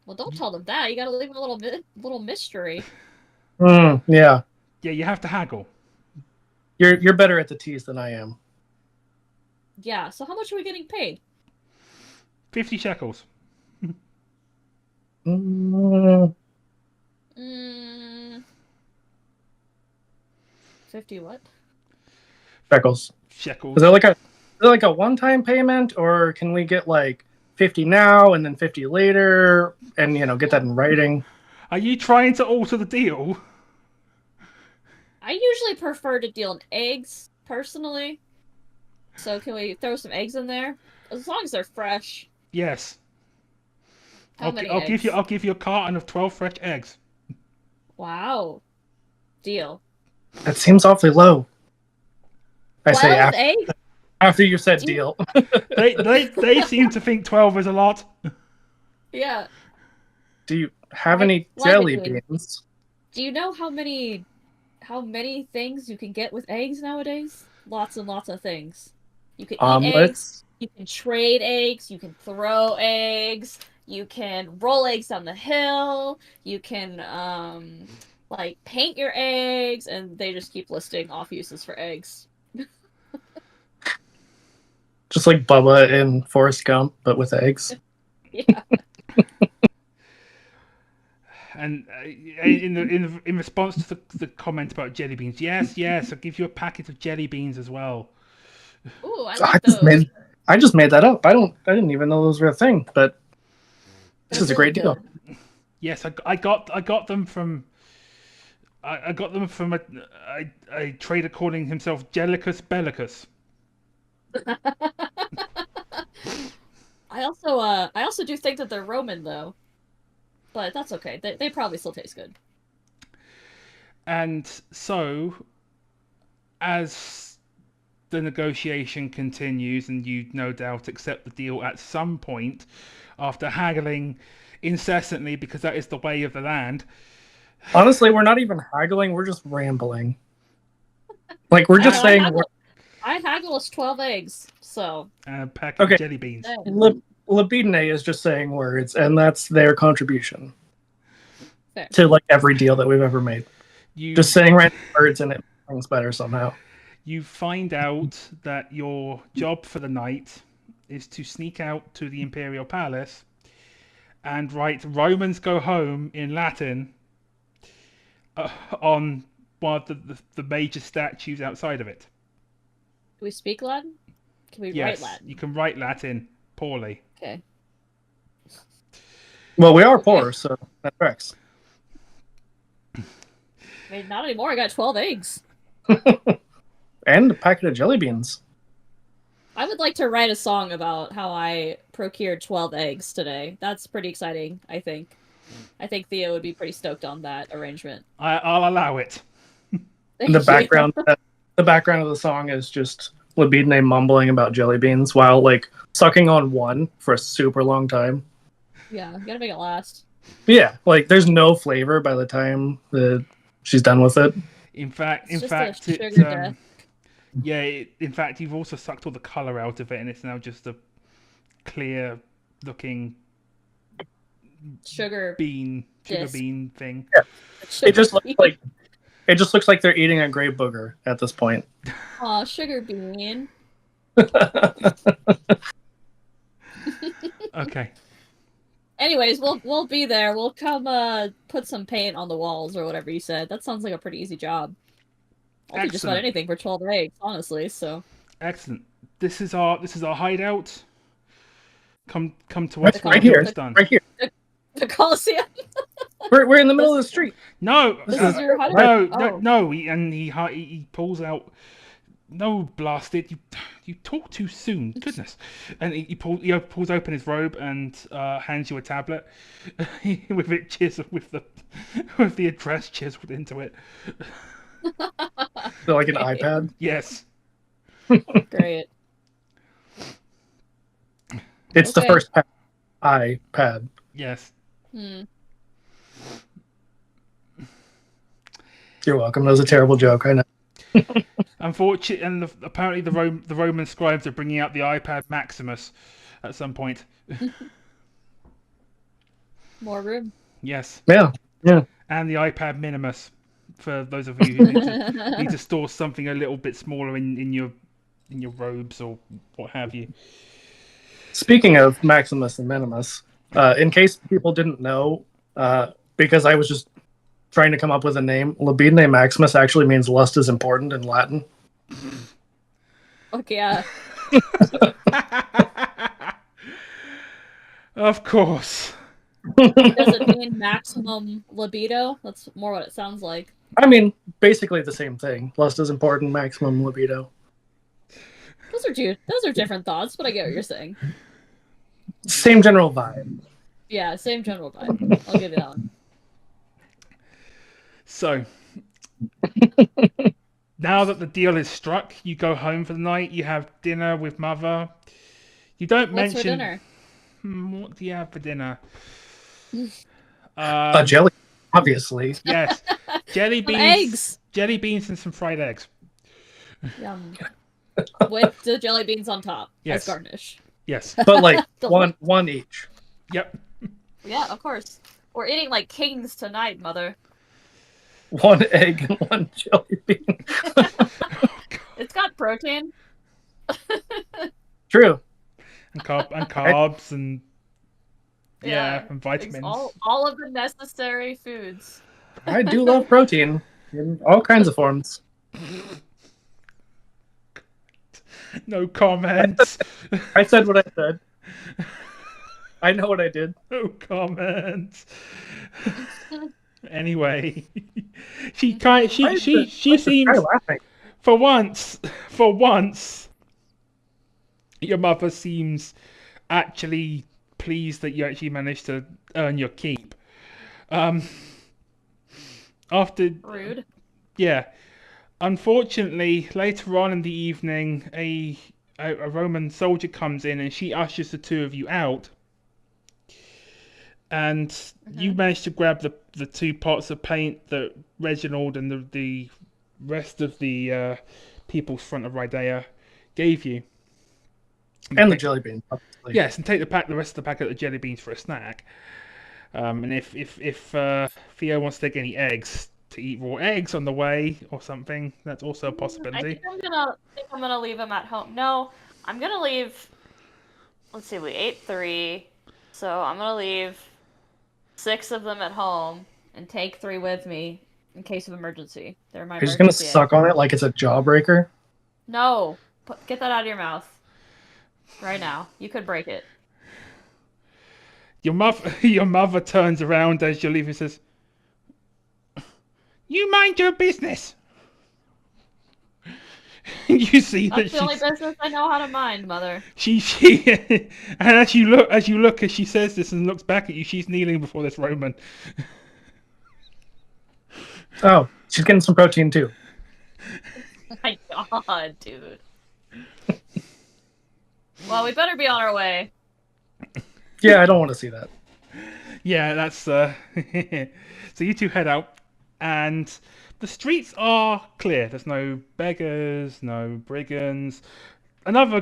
Well, don't tell them that. You gotta leave them a little mystery. Yeah. Yeah, you have to haggle. You're better at the teas than I am. Yeah. So how much are we getting paid? 50 shekels. Mm, 50 what? shekels. Shekels. Is there like a one-time payment, or can we get like 50 now and then 50 later, and get that in writing? Are you trying to alter the deal? I usually prefer to deal in eggs, personally. So can we throw some eggs in there? As long as they're fresh. Yes. How many I'll eggs? I'll give you a carton of 12 fresh eggs. Wow. Deal. That seems awfully low. I say 12 eggs? after you said deal. They seem to think 12 is a lot. Yeah. Do you have Like- any like jelly between- beans? Do you know how many things you can get with eggs nowadays? Lots and lots of things. You can eat eggs, Omelets? you can trade eggs, you can throw eggs, you can roll eggs down the hill, you can like paint your eggs, and they just keep listing off uses for eggs. Just like Bubba in Forrest Gump, but with eggs. Yeah. And in response to the comment about jelly beans, yes, I'll give you a packet of jelly beans as well. Ooh, I I like just those. made that up. I didn't even know those were a thing, but this They're is a really great deal. good. Yes, I got them from. I got them from a trader calling himself Jellicus Bellicus. I also do think that they're Roman though. But that's okay. They probably still taste good. And so, as the negotiation continues, and you no doubt accept the deal at some point, after haggling incessantly because that is the way of the land. Honestly, we're not even haggling. We're just rambling. Like we're just saying. I haggle us 12 eggs, so. And a pack Okay. of jelly beans. Libidine is just saying words, and that's their contribution Fair. to like every deal that we've ever made. You Just saying random words, and it makes things better somehow. you find out that your job for the night is to sneak out to the Imperial Palace and write "Romans go home" in Latin on one of the major statues outside of it. Do we speak Latin? Can we Yes, write Latin? you can write Latin poorly. Okay. Well, we are poor, so that tracks. I mean, not anymore. I got 12 eggs. And a packet of jelly beans. I would like to write a song about how I procured 12 eggs today. That's pretty exciting, I think. I think Theo would be pretty stoked on that arrangement. I'll allow it. Thank The you. background, the background of the song is just Labidne mumbling about jelly beans while like sucking on one for a super long time. Yeah, you gotta make it last. Yeah, like there's no flavor by the time that she's done with it. In fact, It's in just a fact, sugar it's death. yeah. In fact, you've also sucked all the color out of it, and it's now just a clear-looking Sugar sugar disc. bean thing. It just looks like they're eating a gray booger at this point. Aw, sugar bean. Okay. Anyways, we'll be there. We'll come put some paint on the walls or whatever you said. That sounds like a pretty easy job. I'll do just about Excellent. anything for 12 eggs, honestly, so. Excellent. This is our hideout. Come to us when Right the here, job's done. right here. The Coliseum? We're in the middle of the street. No, This is your hideout? no. He pulls out. No, blasted! You talk too soon. Goodness! And he pulls open his robe and hands you a tablet with it chiseled with the address chiseled into it. So like an iPad. Yes. Great. It's the Okay. first iPad. Yes. You're welcome. That was a terrible joke. I know. Unfortunately, and apparently the Roman scribes are bringing out the iPad Maximus at some point. More room. Yes. Yeah. And the iPad Minimus for those of you who need to store something a little bit smaller in your robes or what have you. Speaking of Maximus and Minimus, in case people didn't know, because I was just trying to come up with a name, Labidne Maximus actually means lust is important in Latin. Fuck yeah. Of course. Does it mean maximum libido? That's more what it sounds like. I mean, basically the same thing. Lust is important, maximum libido. Those are different thoughts, but I get what you're saying. Same general vibe. Yeah, same general vibe. I'll give you that one. So, now that the deal is struck, you go home for the night. You have dinner with mother. You don't What's mention for dinner? What do you have for dinner? A jelly, obviously. Yes, jelly beans, Eggs. jelly beans, and some fried eggs. Yum. With the jelly beans on top Yes. as garnish. Yes. But like one each. Yep. Yeah, of course. We're eating like kings tonight, mother. One egg and one jelly bean. It's got protein. True. And carbs and Yeah, and vitamins. All of the necessary foods. I do love protein in all kinds of forms. No comments. I said what I said. I know what I did. No comments. Anyway, she seems laughing. for once, your mother seems actually pleased that you actually managed to earn your keep. After Rude. yeah, unfortunately, later on in the evening, a Roman soldier comes in and she ushers the two of you out. And you managed to grab the 2 pots of paint that Reginald and the rest of the people's front of Rydea gave you. And the jelly bean, obviously. Yes, and take the rest of the packet of jelly beans for a snack. And if Theo wants to take any eggs to eat raw eggs on the way or something, that's also a I possibility. think I'm gonna leave them at home. No, I'm gonna leave. Let's see, we ate 3, so I'm gonna leave 6 of them at home and take 3 with me in case of emergency. They're my You're just gonna emergency suck on it like it's a jawbreaker. No, get that out of your mouth right now. You could break it. Your mother turns around as you're leaving and says, "You mind your business." You see that That's the only business I know how to mind, Mother. she and as she says this and looks back at you, she's kneeling before this Roman. Oh, she's getting some protein too. Oh my god, dude. Well, we better be on our way. Yeah, I don't want to see that. Yeah, that's so you two head out, and the streets are clear. There's no beggars, no brigands. Another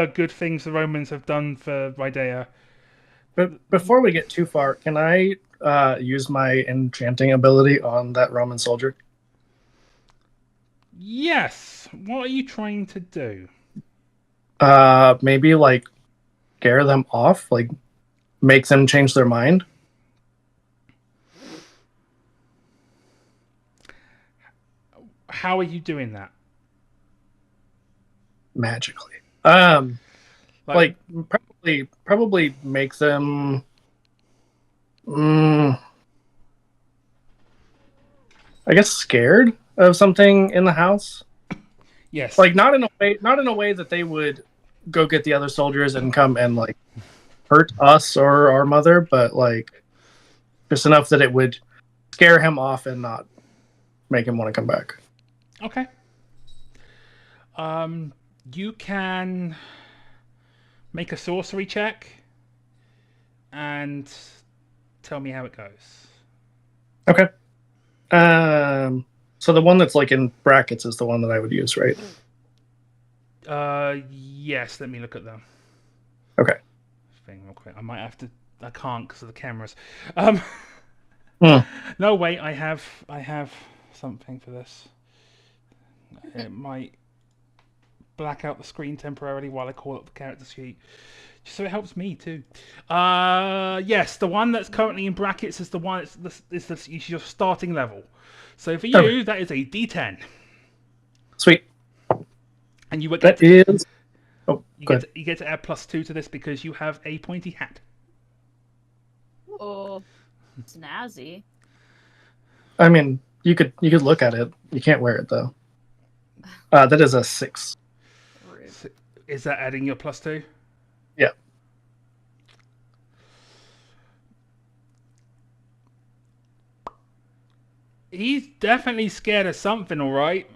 good things the Romans have done for Rydea. But before we get too far, can I use my enchanting ability on that Roman soldier? Yes. What are you trying to do? Maybe like scare them off, like make them change their mind. How are you doing that? Magically. Like probably make them. I guess scared of something in the house. Yes. Like not in a way that they would go get the other soldiers and come and like hurt us or our mother, but like just enough that it would scare him off and not make him want to come back. Okay. You can make a sorcery check and tell me how it goes. Okay. So the one that's like in brackets is the one that I would use, right? Yes. Let me look at them. Okay. Thing real quick. I might have to. I can't because of the cameras. No, wait. I have something for this. It might black out the screen temporarily while I call up the character sheet, just so it helps me too. Yes, the one that's currently in brackets is the one. Is your starting level. So for you, that is a D10. Sweet. And you would get you get to add +2 to this because you have a pointy hat. Oh, snazzy. I mean, you could look at it. You can't wear it though. That is a 6. Is that adding your +2? Yeah. He's definitely scared of something, all right.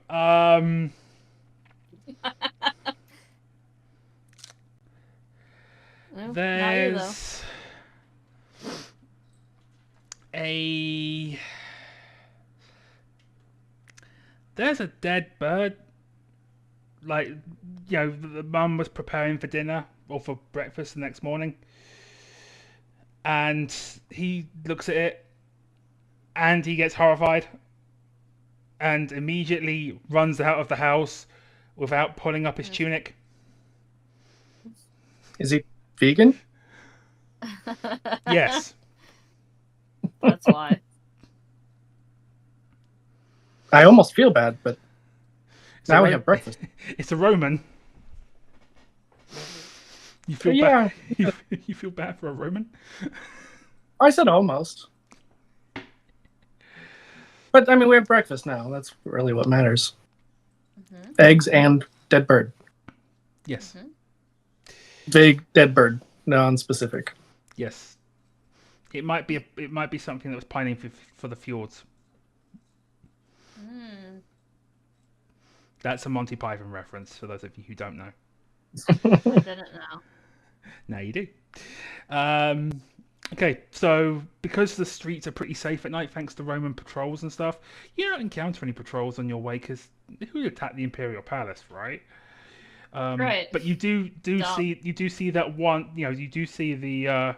There's a dead bird. Like, you know, the mum was preparing for dinner or for breakfast the next morning, and he looks at it, and he gets horrified, and immediately runs out of the house without pulling up his tunic. Is he vegan? Yes. That's why. I almost feel bad, but now we have breakfast. It's a Roman. You feel bad? You feel bad for a Roman? I said almost. But I mean, we have breakfast now. That's really what matters. Mm-hmm. Eggs and dead bird. Yes. Mm-hmm. Vague dead bird, non-specific. Yes. It might be something that was pining for the fjords. Mm. That's a Monty Python reference for those of you who don't know. I didn't know. Now you do. Okay, so because the streets are pretty safe at night thanks to Roman patrols and stuff, you don't encounter any patrols on your way because who attacked the Imperial Palace, right? Right. But you do see that one. You know, you do see the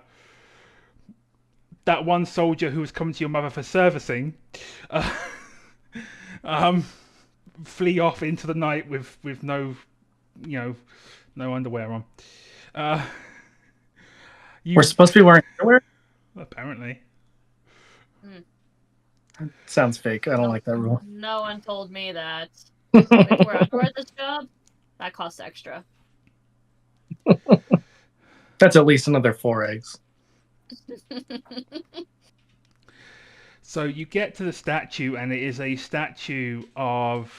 that one soldier who was coming to your mother for servicing, flee off into the night with no, no underwear on. We're supposed to be wearing underwear? Apparently. That sounds fake. I don't like that rule. No one told me that. We have to wear underwear at this job? That costs extra. That's at least another 4 eggs. So you get to the statue, and it is a statue of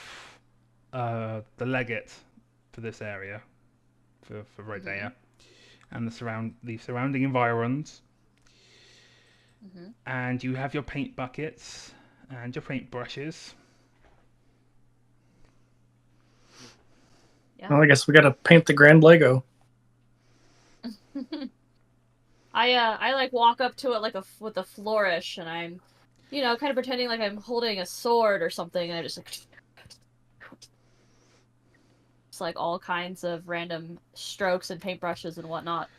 the legate for this area, for Rodea, and the surrounding environs. And you have your paint buckets and your paint brushes. Yeah. Well, I guess we gotta paint the grand Lego. I like walk up to it like with a flourish, and I'm, kind of pretending like I'm holding a sword or something, and I just like, it's like all kinds of random strokes and paintbrushes and whatnot.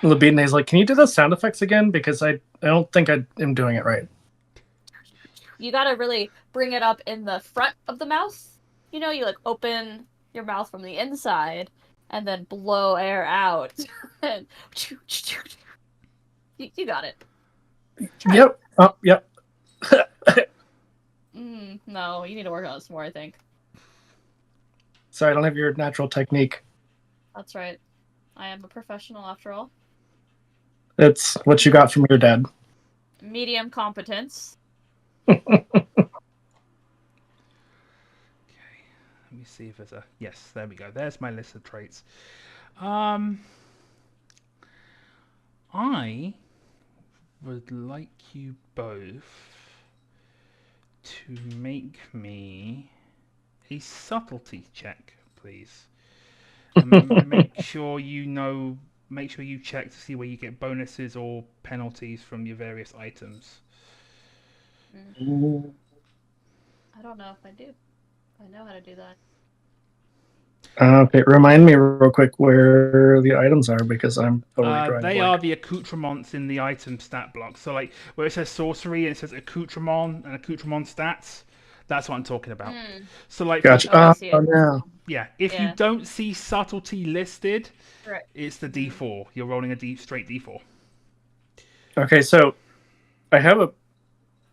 Labine's like, can you do those sound effects again? Because I don't think I am doing it right. You gotta really bring it up in the front of the mouth. You like open your mouth from the inside and then blow air out. And you got it. Try Yep. Oh, yep. No, you need to work on it some more, I think. Sorry, I don't have your natural technique. That's right. I am a professional after all. It's what you got from your dad. Medium competence. Let me see if there's a... Yes, there we go. There's my list of traits. I would like you both to make me a subtlety check, please. Make sure you check to see where you get bonuses or penalties from your various items. I don't know if I do. I know how to do that. Okay, remind me real quick where the items are, because I'm totally drawing They a blank. are the accoutrements in the item stat block. So, like, where it says sorcery and it says accoutrement and accoutrement stats, that's what I'm talking about. So, like, Gotcha. Oh, I see it. Yeah. yeah, if you don't see subtlety listed, Right. it's the D4. You're rolling a straight D4. Okay, so I have a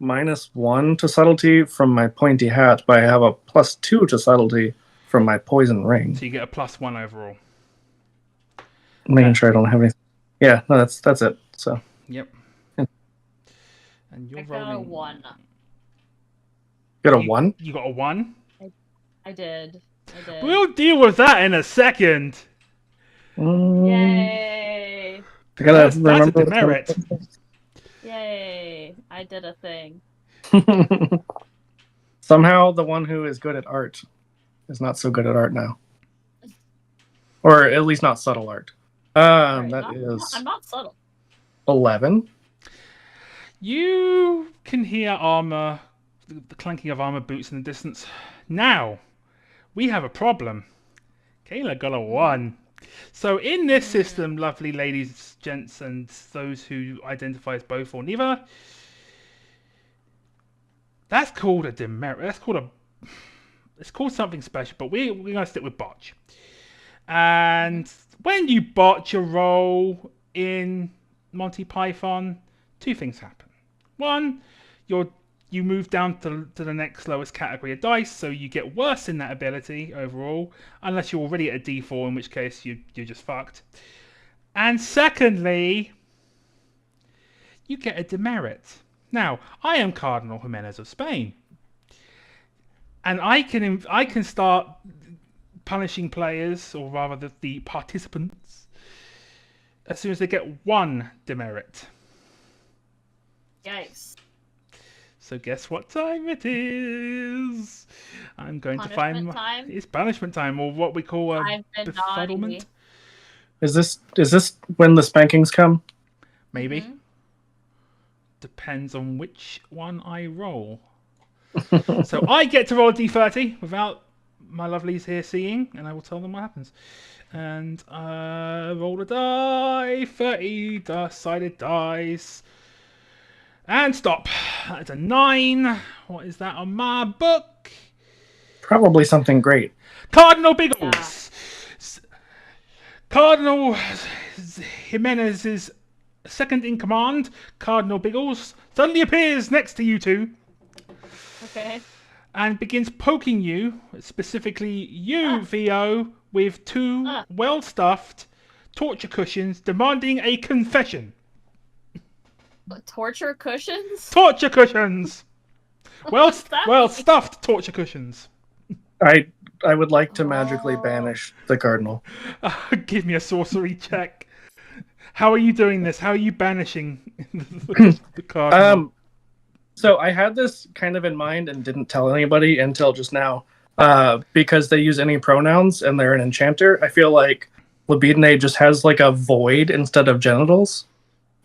-1 to subtlety from my pointy hat, but I have a +2 to subtlety from my poison ring. So you get a +1 overall. Making sure I don't have anything. Yeah, no, that's it. So. Yep. And you're I got rolling a 1. You got a 1? You got a 1? I did. We'll deal with that in a second. Yay! I gotta That's a remember. demerit. Yay! I did a thing. Somehow the one who is good at art is not so good at art now. Or at least not subtle art. Right. That is I'm not subtle. 11. You can hear armor, the clanking of armor boots in the distance. Now, we have a problem. Kayla got a 1. So in this system, lovely ladies, gents, and those who identify as both or neither, that's called a demerit. It's called something special, but we're going to stick with botch. And when you botch a roll in Monty Python, 2 things happen. 1, you move down to the next lowest category of dice, so you get worse in that ability overall, unless you're already at a D4, in which case you're just fucked. And secondly, you get a demerit. Now, I am Cardinal Jimenez of Spain, and I can start punishing players, or rather the participants, as soon as they get 1 demerit. Yikes. So guess what time it is? I'm going to find time? It's punishment time, or what we call befuddlement. Is this when the spankings come? Maybe. Depends on which one I roll. So I get to roll a d30 without my lovelies here seeing, and I will tell them what happens. And roll a die, 30 sided dice. And stop. That's a 9. What is that on my book? Probably something great. Cardinal Biggles. Yeah. Cardinal Jimenez's second in command, Cardinal Biggles, suddenly appears next to you two. Okay. And begins poking you, specifically you, Theo, with 2 well-stuffed torture cushions, demanding a confession. Torture cushions? Torture cushions! Well, What's that well, mean? stuffed torture cushions. I would like to magically Oh. banish the cardinal. Give me a sorcery check. How are you doing this? How are you banishing the cardinal? So I had this kind of in mind and didn't tell anybody until just now. Because they use any pronouns and they're an enchanter, I feel like Libidine just has like a void instead of genitals.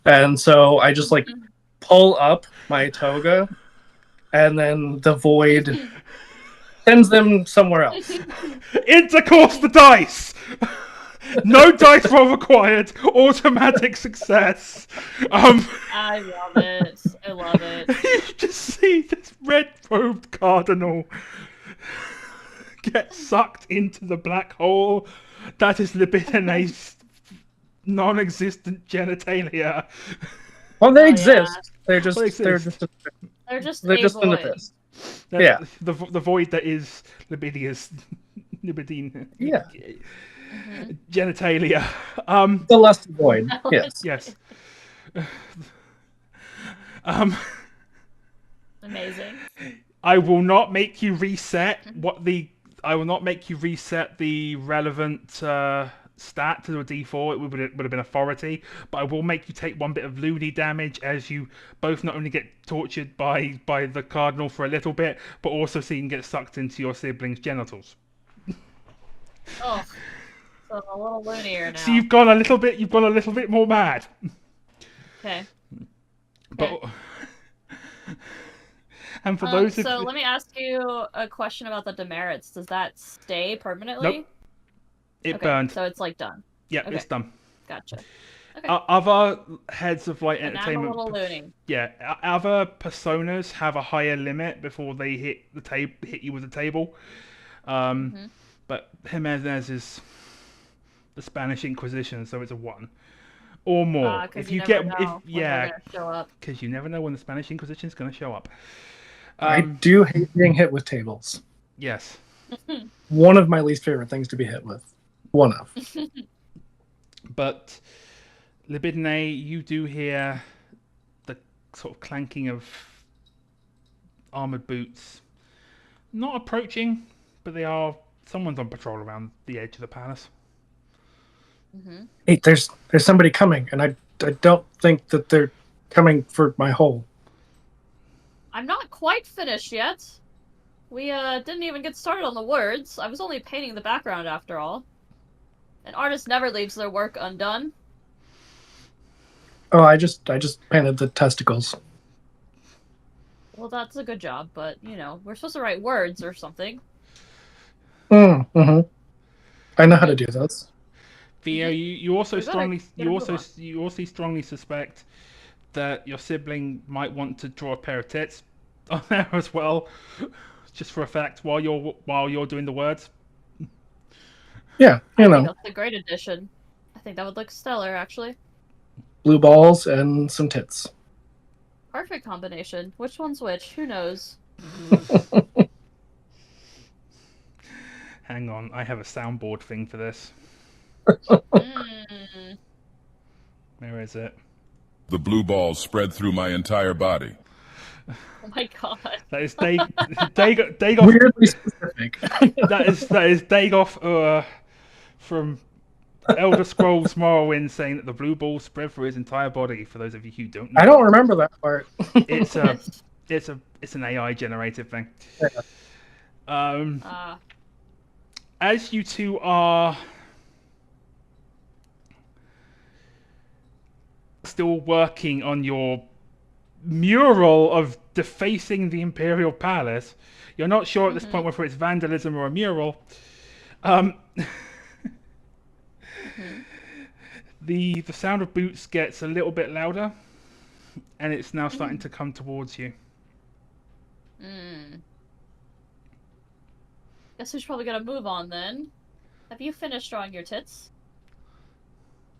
And so I just like pull up my toga and then the void sends them somewhere else. Intercourse the dice! No dice roll required. Automatic success. I love it. I love it. You just see this red-robed cardinal get sucked into the black hole that is Libidine's non-existent genitalia. Well, they Oh, exist. They're Well, just they they're exist. just They're just they're a just in the void. piss. Yeah. The void that is Libidia's Libidine Yeah. genitalia. The lusty void. Yes. Yes. Amazing. I will not make you reset I will not make you reset the relevant stat to a D4. It would have been authority, but I will make you take one bit of loony damage as you both not only get tortured by the cardinal for a little bit, but also see him get sucked into your siblings' genitals. Oh, so I'm a little loonier now. So you've gone a little bit more mad. Okay. But and for those of So let me ask you a question about the demerits. Does that stay permanently? Nope. It Okay, burned. so it's like done. Yep, Okay. it's done. Gotcha. Okay. Other heads of like And I'm a entertainment, little loony. yeah, other personas have a higher limit before they hit the table, hit you with the table. But Jimenez is the Spanish Inquisition, so it's a 1 or more. Because you never know when they're yeah, gonna show up. because you never know when the Spanish Inquisition is going to show up. I do hate being hit with tables. Yes. One of my least favorite things to be hit with. One of. But Libidine, you do hear the sort of clanking of armored boots. Not approaching, but they are. Someone's on patrol around the edge of the palace. Hey, there's somebody coming, and I don't think that they're coming for my hole. I'm not quite finished yet. We didn't even get started on the words. I was only painting the background after all. An artist never leaves their work undone. Oh, I just painted the testicles. Well, that's a good job, but you know, we're supposed to write words or something. Mm-hmm. I know how to do those. Theo, you also We better strongly get a move on. you also strongly suspect that your sibling might want to draw a pair of tits on there as well, just for a fact while you're doing the words. Yeah, I you think know, that's a great addition. I think that would look stellar, actually. blue balls and some tits. Perfect combination. Which one's which? Who knows? Hang on, I have a soundboard thing for this. Where is it? The blue balls spread through my entire body. Oh my god. That is Dagoff. Weirdly specific. That is Dagoff from Elder Scrolls Morrowind saying that the blue balls spread through his entire body. For those of you who don't know, I don't remember that part. It's an AI generated thing. As you two are still working on your mural of defacing the Imperial Palace, you're not sure at this point whether it's vandalism or a mural. The sound of boots gets a little bit louder, and it's now starting to come towards you. Guess we should probably gotta move on then. Have you finished drawing your tits?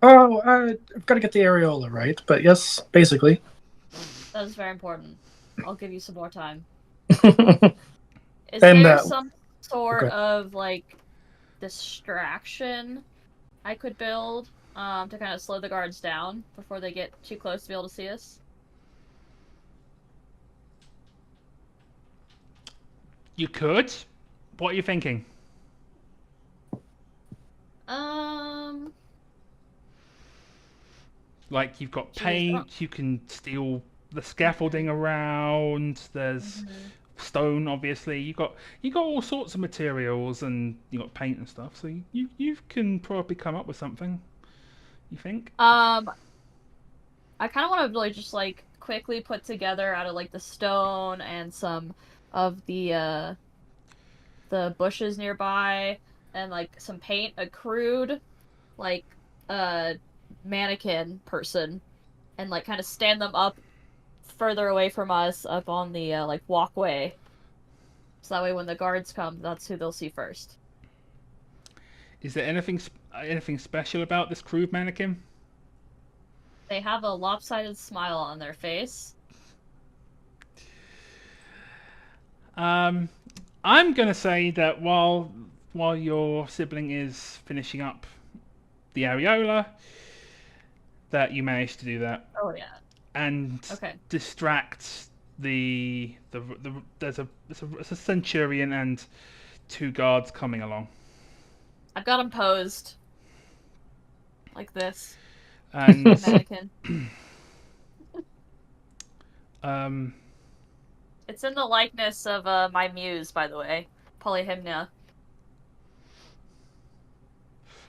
Oh, I've got to get the areola right, but yes, basically. That is very important. I'll give you some more time. And, Is there some sort okay. of like distraction I could build to kind of slow the guards down before they get too close to be able to see us? You could. What are you thinking? Like, you've got paint, you can steal the scaffolding around, there's stone, obviously. You got all sorts of materials, and you got paint and stuff, so you can probably come up with something, you think? I kind of want to like just like quickly put together out of like the stone and some of the bushes nearby and like some paint, a crude like mannequin person, and like kind of stand them up further away from us up on the like walkway, so that way when the guards come, that's who they'll see first. Is there anything special about this crude mannequin? They have a lopsided smile on their face. I'm gonna say that while your sibling is finishing up the areola, that you managed to do that Oh yeah. and Okay. distract there's a centurion and 2 guards coming along, I've got them posed like this. and Mannequin. It's in the likeness of my muse, by the way, Polyhymnia.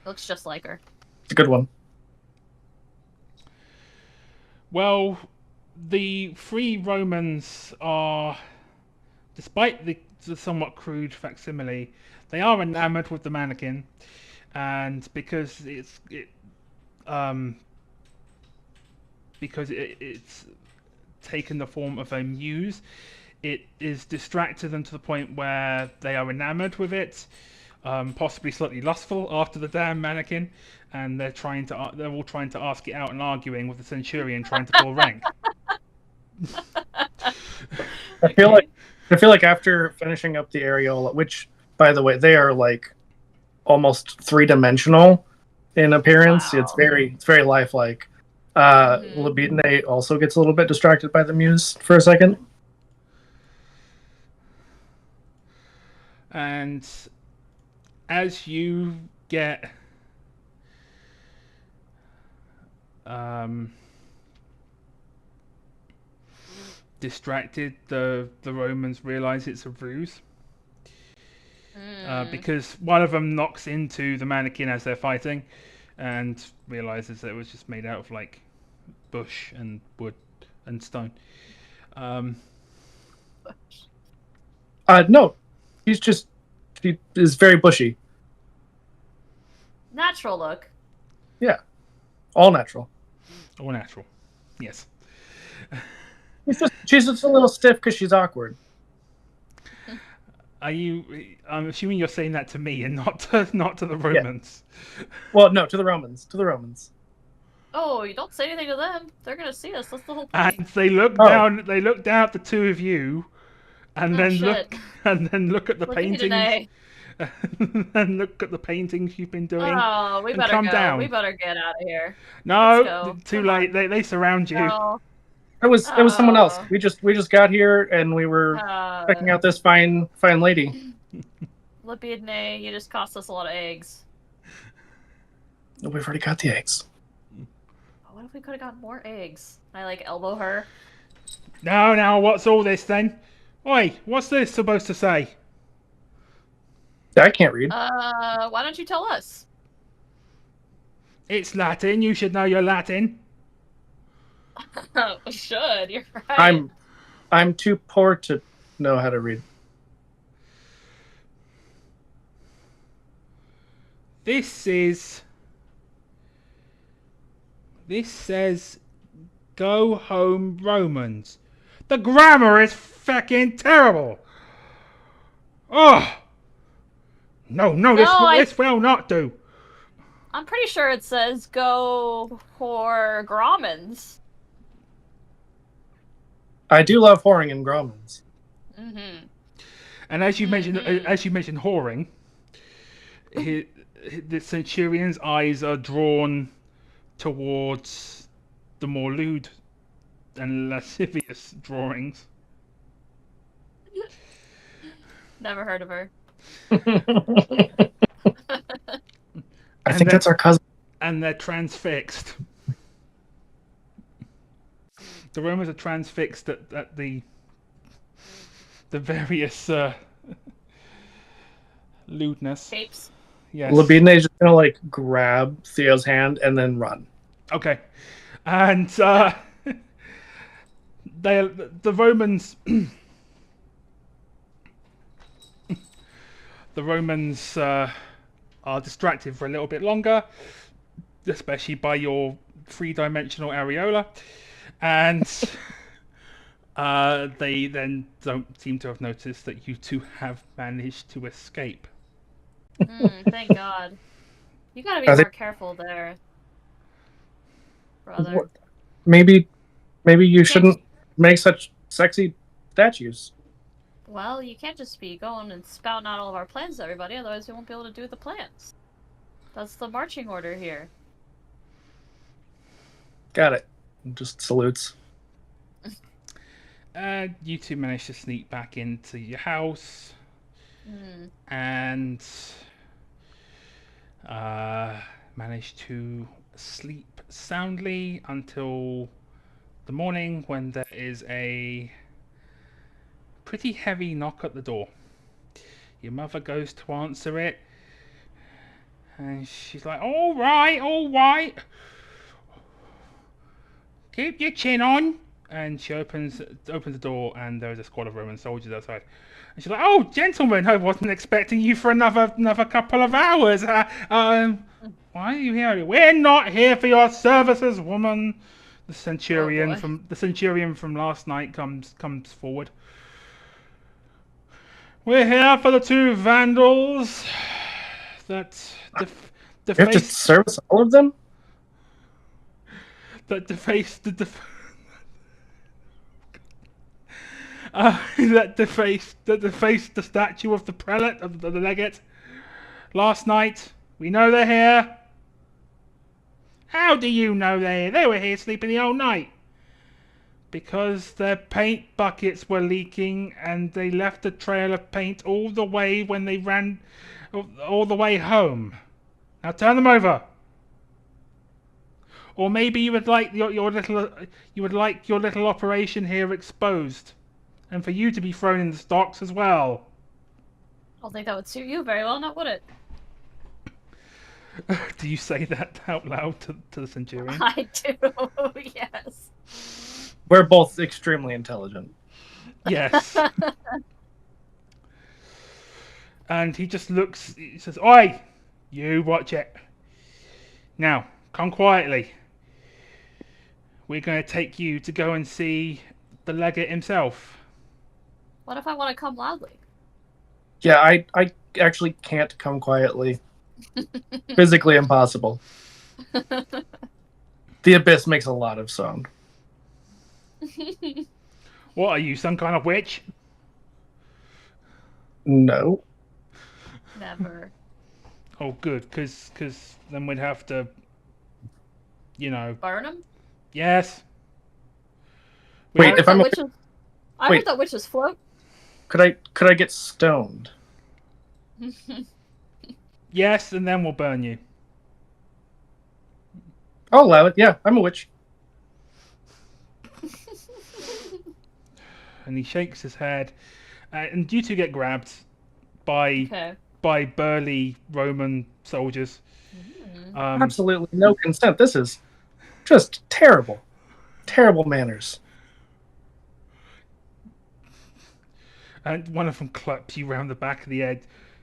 Looks just like her. It's a good one. well, the 3 Romans are, despite the somewhat crude facsimile, they are enamored with the mannequin, and because it's taken the form of a muse, it is distracted them to the point where they are enamored with it, possibly slightly lustful after the damn mannequin, and they're all trying to ask it out and arguing with the centurion trying to pull rank. I feel like after finishing up the areola, which by the way they are like almost 3-dimensional in appearance. Wow. It's very lifelike. Libidine also gets a little bit distracted by the muse for a second. And as you get distracted, the Romans realize it's a ruse. Because one of them knocks into the mannequin as they're fighting and realizes that it was just made out of like bush and wood and stone. No, he is very bushy. Natural look. Yeah, all natural. All natural. Yes. She's just a little stiff because she's awkward. I'm assuming you're saying that to me and not to the Romans. Yeah. Well, no, to the Romans. To the Romans. Oh, you don't say anything to them. They're gonna see us. That's the whole point. And they look down. They look down at the 2 of you, and then shit. look at the Look at me paintings. today. And look at the paintings you've been doing. Oh, we and better come go. down. We better get out of here. No, Let's go. too Come late. They surround you. No. It was someone else. Oh. We just got here and we were checking out this fine lady. Libidine, you just cost us a lot of eggs. No, we've already got the eggs. What if we could have got more eggs? I like elbow her. Now, what's all this then? Oi, what's this supposed to say? I can't read. Why don't you tell us? It's Latin. You should know your Latin. We should. You're right. I'm too poor to know how to read. This says, "Go home, Romans." The grammar is fucking terrible. Oh, no, this will not do. I'm pretty sure it says go for Gromans. I do love whoring and gromans. Mm-hmm. And as you mentioned whoring, the centurion's eyes are drawn towards the more lewd and lascivious drawings. Never heard of her. I think that's our cousin. And they're transfixed. The Romans are transfixed at the various lewdness. Capes. Yes. Labine is just gonna like grab Theo's hand and then run. Okay. And the Romans the Romans are distracted for a little bit longer, especially by your three-dimensional areola, and they then don't seem to have noticed that you two have managed to escape. Thank God. You gotta be Are more they- careful there, brother. What- Maybe you shouldn't make such sexy statues. Well, you can't just be going and spouting out all of our plans to everybody, otherwise we won't be able to do the plans. That's the marching order here. Got it. Just salutes. You two managed to sneak back into your house Hmm. and managed to sleep soundly until the morning, when there is a pretty heavy knock at the door. Your mother goes to answer it, and she's like, all right, keep your chin on. And she opens the door, and there's a squad of Roman soldiers outside. And she's like, "Oh, gentlemen, I wasn't expecting you for another couple of hours. Why are you here? We're not here for your services, woman." The centurion from last night comes forward. "We're here for the two vandals that You have to defaced service all of them? that defaced the statue of the prelate of the legate last night. We know they're here." "How do you know they're here? They were here sleeping the whole night." "Because their paint buckets were leaking, and they left a trail of paint all the way when they ran all the way home. Now turn them over. Or maybe you would like your little operation here exposed, and for you to be thrown in the stocks as well." I don't think that would suit you very well, now would it? Do you say that out loud to the centurion? I do, yes. We're both extremely intelligent. Yes. And he just looks, he says, "Oi, you watch it. Now, come quietly. We're going to take you to go and see the legate himself." What if I want to come loudly? Yeah, I actually can't come quietly. Physically impossible. The abyss makes a lot of sound. "What are you, some kind of witch?" No. Never. "Oh, good, because then we'd have to, Burn him? yes." Wait, if I'm I Wait. heard that witches float. could I get stoned? Yes, and then we'll burn you. I'll allow it. Yeah, I'm a witch. And he shakes his head, and you two get grabbed by Okay. burly Roman soldiers. Absolutely no consent. This is just terrible. Terrible manners. And one of them claps you round the back of the head.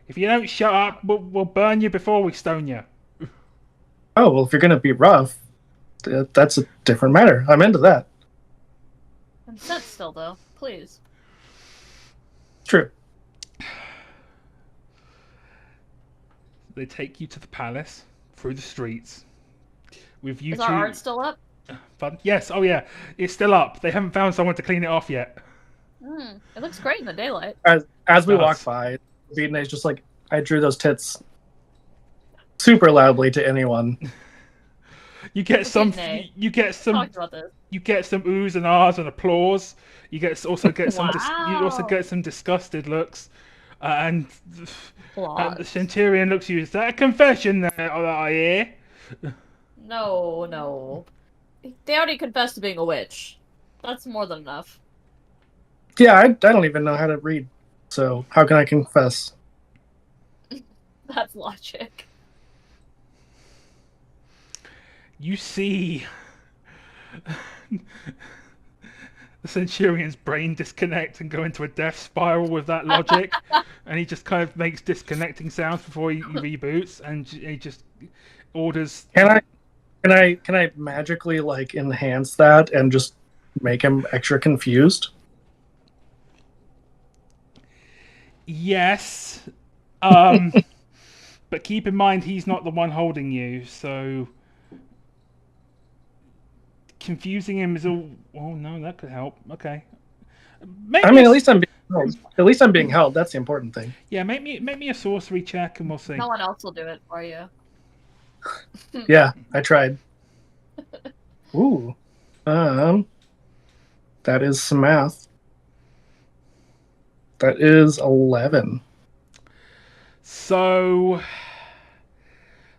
"If you don't shut up, we'll burn you before we stone you." Oh, well, if you're going to be rough, that's a different matter. I'm into that. Consent still, though. Please. True. They take you to the palace, through the streets, with you Is two. our art still up? Pardon? Yes, oh yeah, it's still up. They haven't found someone to clean it off yet. It looks great in the daylight. As we Does. walk by, Vietnamese just like, I drew those tits super loudly to anyone. You get some. Nay. You get some. Talked about this. You get some oohs and ahs and applause. You also get some. You also Wow. get some disgusted looks. And Plot. the Centurion looks at you. Is that a confession that I hear? No, no. They already confessed to being a witch. That's more than enough. Yeah, I don't even know how to read. So how can I confess? That's logic. You see the Centurion's brain disconnect and go into a death spiral with that logic, and he just kind of makes disconnecting sounds before he reboots, and he just orders. Can I magically like enhance that and just make him extra confused? Yes, but keep in mind he's not the one holding you, so confusing him is all. Oh no, that could help. Okay, I mean, at least I'm being held. At least I'm being held. That's the important thing. yeah. Make me a sorcery check, and we'll see. No one else will do it for you. Yeah, I tried. Ooh, that is some math. That is 11. So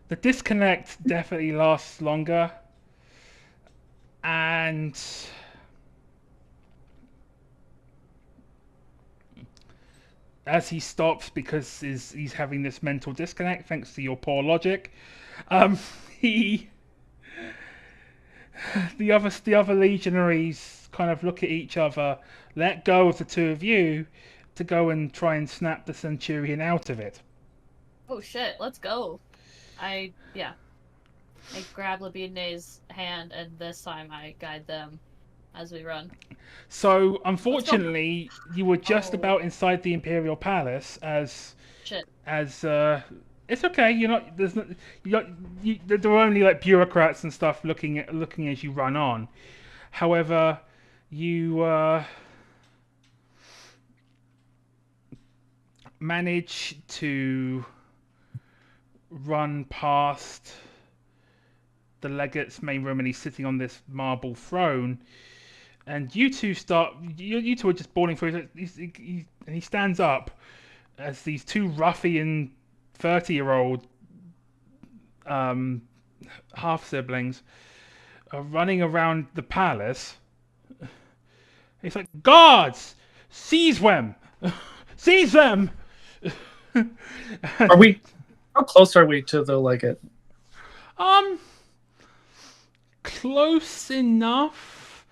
the disconnect definitely lasts longer, and as he stops because he's having this mental disconnect thanks to your poor logic, he the other legionaries kind of look at each other, let go of the two of you to go and try and snap the Centurion out of it. Oh shit, let's go. I grab Labine's hand, and this time I guide them as we run. So unfortunately, you were just Oh. about inside the Imperial Palace as Shit. it's okay. You're not. There's not. There are only like bureaucrats and stuff looking as you run on. However, you manage to run past the legate's main room, and he's sitting on this marble throne. And you two start. You two are just bawling through. And he stands up as these two ruffian 30-year-old half siblings are running around the palace. He's like, guards, seize them, seize them. Are we? How close are we to the legate? Close enough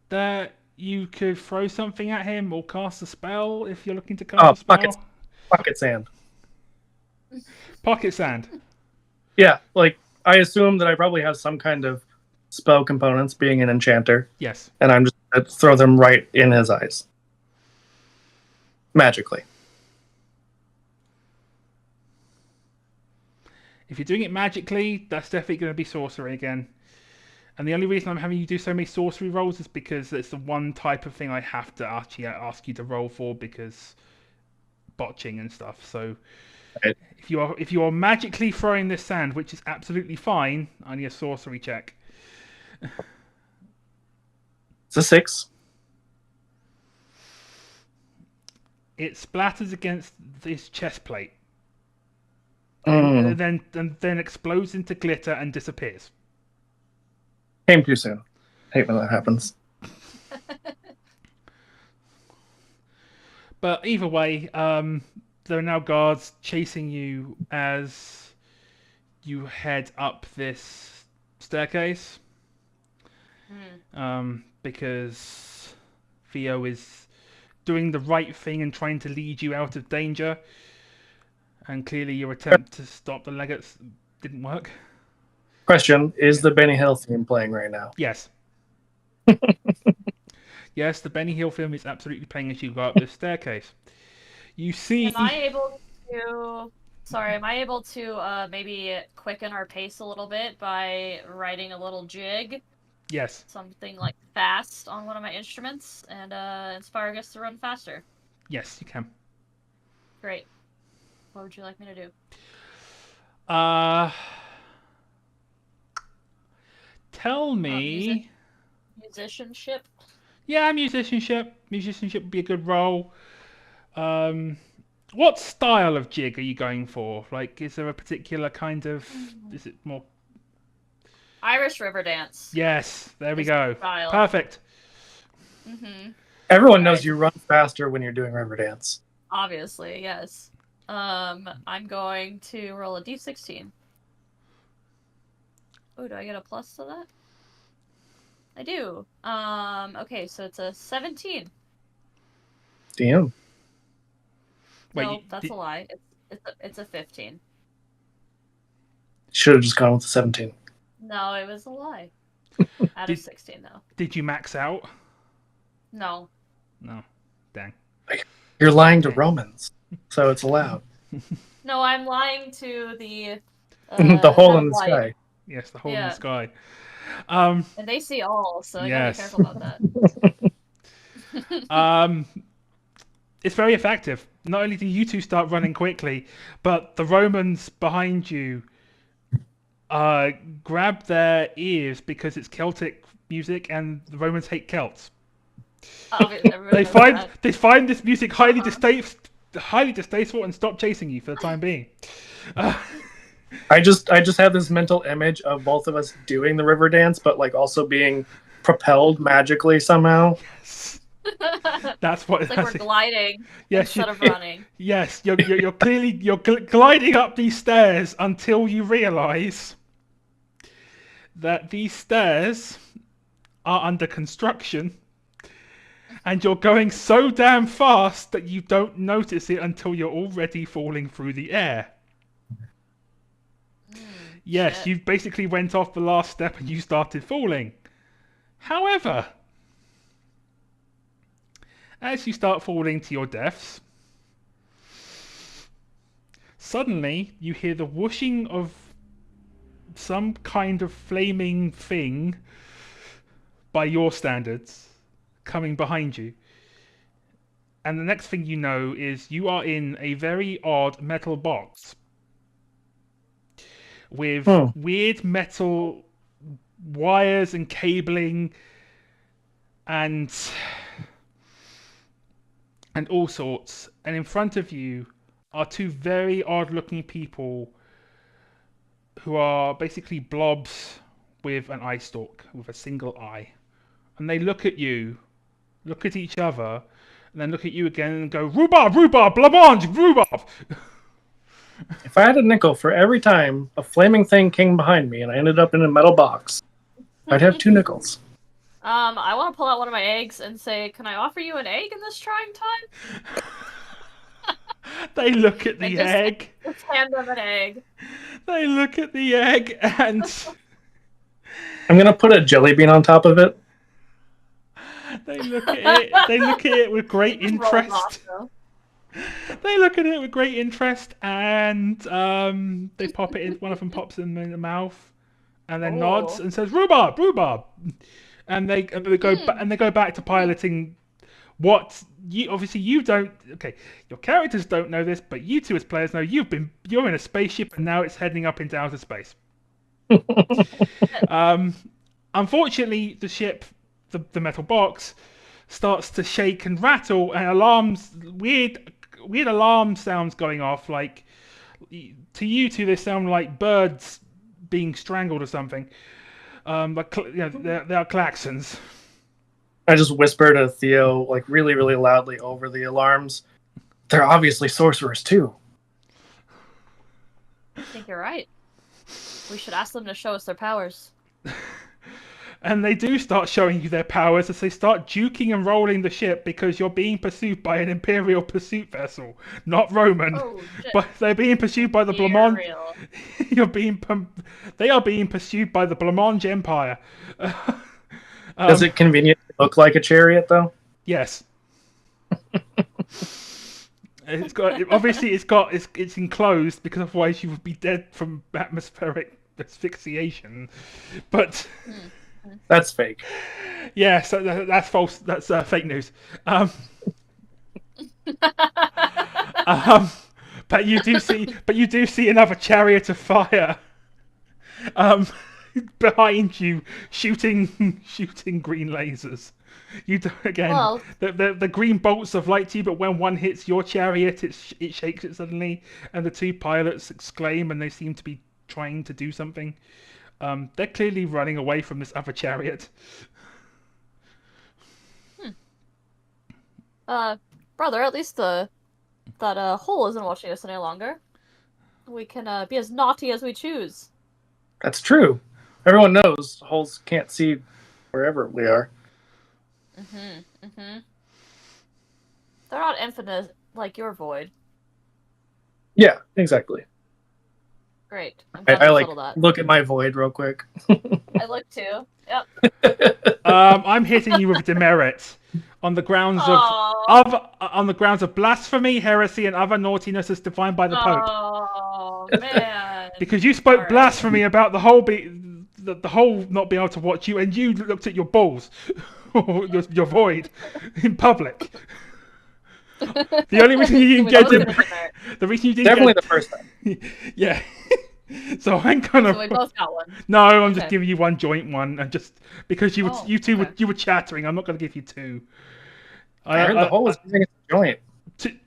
that you could throw something at him or cast a spell if you're looking to cast a spell. Pocket sand. Pocket sand. Yeah, like I assume that I probably have some kind of spell components, being an enchanter, Yes. and I'm just gonna throw them right in his eyes, magically. If you're doing it magically, that's definitely going to be sorcery again. And the only reason I'm having you do so many sorcery rolls is because it's the one type of thing I have to actually ask you to roll for because botching and stuff. So Right. if you are magically throwing this sand, which is absolutely fine, I need a sorcery check. It's a 6. It splatters against this chest plate, Mm. and then explodes into glitter and disappears. Came too soon. Hate when that happens. But either way, there are now guards chasing you as you head up this staircase. Because Theo is doing the right thing and trying to lead you out of danger. And clearly your attempt to stop the legates didn't work. Question: is the Benny Hill theme playing right now? Yes. Yes, the Benny Hill film is absolutely playing as you go up this staircase. You see... Am I able to maybe quicken our pace a little bit by writing a little jig? Yes. Something like fast on one of my instruments and inspire us to run faster. Yes, you can. Great. What would you like me to do? Tell me... Musicianship? Yeah, musicianship. Musicianship would be a good role. What style of jig are you going for? Like, is there a particular kind of? Is it more? Irish river dance. Yes, there we Is go. style. Perfect. Everyone knows Right. you run faster when you're doing Riverdance. Obviously, yes. I'm going to roll a d16. Oh, do I get a plus to that? I do. Okay, so it's a 17. Damn. Wait, No, that's a lie. It's a 15. Should have just gone with the 17. No, it was a lie. Out Did- of 16, though. Did you max out? No. No. Dang. You're lying to Okay. Romans, so it's allowed. No, I'm lying to the The hole head in of the light. sky. Yes, the hole in Yeah. the sky. And they see all, so I gotta be Yes. careful about that. It's very effective. Not only do you two start running quickly, but the Romans behind you grab their ears because it's Celtic music, and the Romans hate Celts. Obviously, everybody They knows find that. they find this music highly distasteful and stop chasing you for the time being. I just have this mental image of both of us doing the river dance, but like also being propelled magically somehow. That's what It's like we're gliding Yes, instead of running. Yes, you're clearly gliding up these stairs until you realise that these stairs are under construction, and you're going so damn fast that you don't notice it until you're already falling through the air. Yes, shit. you basically went off the last step and you started falling. However, as you start falling to your deaths, suddenly you hear the whooshing of some kind of flaming thing, by your standards, coming behind you. And the next thing you know is you are in a very odd metal box with weird metal wires and cabling and all sorts. And in front of you are two very odd looking people who are basically blobs with an eye stalk, with a single eye. And they look at you, look at each other, and then look at you again and go, "Rhubarb, rhubarb, blancmange, rhubarb." If I had a nickel for every time a flaming thing came behind me and I ended up in a metal box, I'd have 2 nickels. I want to pull out one of my eggs and say, "Can I offer you an egg in this trying time?" They look at the And just- egg. Just hand them an egg. They look at the egg and I'm gonna put a jelly bean on top of it. they look at it. They look at it with great Rolled interest. off, though. They look at it with great interest, and they pop it in. One of them pops them in the mouth, and then nods Oh. and says, "Rhubarb, rhubarb," and they go back to piloting. What you obviously you don't. Okay, your characters don't know this, but you two as players know you're in a spaceship, and now it's heading up into outer space. Unfortunately, the ship, the metal box, starts to shake and rattle, and weird alarm sounds going off. Like to you two, they sound like birds being strangled or something. They are klaxons. I just whisper to Theo, like really, really loudly over the alarms. They're obviously sorcerers too. I think you're right. We should ask them to show us their powers. And they do start showing you their powers as they start juking and rolling the ship because you're being pursued by an Imperial pursuit vessel, not Roman. Oh, shit. But they're being pursued by the Blancmange. They are being pursued by the Blancmange Empire. Does it conveniently look like a chariot, though? Yes. It's enclosed because otherwise you would be dead from atmospheric asphyxiation. But That's fake. yeah, so that's false. That's fake news. But you do see another chariot of fire behind you, shooting green lasers. You do, again, Well- the green bolts of light to you, but when one hits your chariot, it shakes it suddenly, and the two pilots exclaim, and they seem to be trying to do something. They're clearly running away from this other chariot. Brother, at least that hole isn't watching us any longer. We can be as naughty as we choose. That's true. Everyone knows holes can't see wherever we are. They're not infinite like your void. Yeah, exactly. Great. I'm I glad we like settled that. look at my void real quick. I look too. Yep. I'm hitting you with demerit on the grounds on the grounds of blasphemy, heresy, and other naughtiness as defined by the Pope. Oh man. Because you spoke Alright. blasphemy about the whole the whole not being able to watch you, and you looked at your balls, or your void, in public. The only reason you didn't get the reason you didn't Definitely get, the first time. yeah. So I'm kind of So we both got one. no, I'm just Okay. giving you one joint one, and just because you Oh, you two okay. you were chattering, I'm not going to give you two. I heard the hole was using its joint.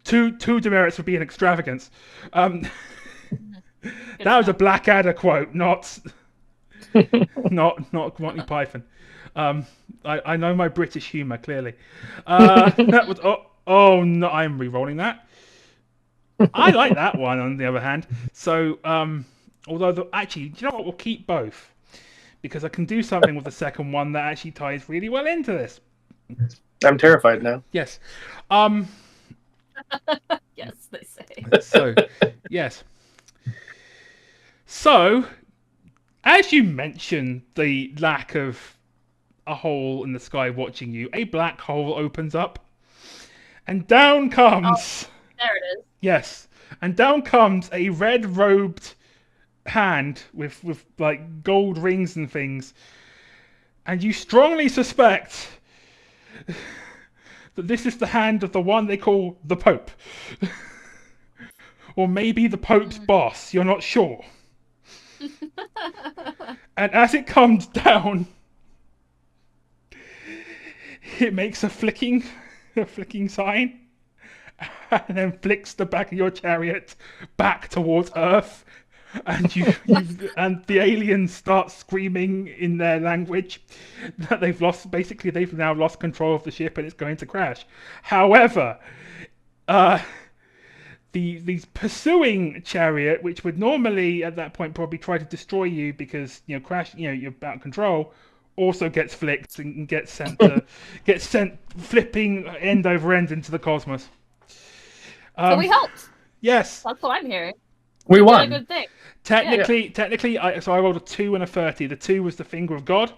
Two demerits would be an extravagance. Good That was a enough. Blackadder quote, not Monty Python. I know my British humour clearly. That was oh no, I'm re-rolling that. I like that one. On the other hand, so although actually, do you know what? We'll keep both because I can do something with the second one that actually ties really well into this. I'm terrified now. Yes. Yes, they say. So, yes. So, as you mentioned the lack of a hole in the sky watching you, a black hole opens up, and down comes. There it is. Yes, and down comes a red-robed hand with like gold rings and things, and you strongly suspect that this is the hand of the one they call the Pope. Or maybe the Pope's boss, you're not sure. And as it comes down, it makes a flicking sign, and then flicks the back of your chariot back towards Earth. And and the aliens start screaming in their language that they've now lost control of the ship and it's going to crash. However, the pursuing chariot, which would normally at that point probably try to destroy you because you're out of control, also gets flicked and gets sent flipping end over end into the cosmos. So we helped. Yes. That's what I'm hearing. We Did a won. good thing. Technically, I rolled a 2 and a 30. The 2 was the finger of God,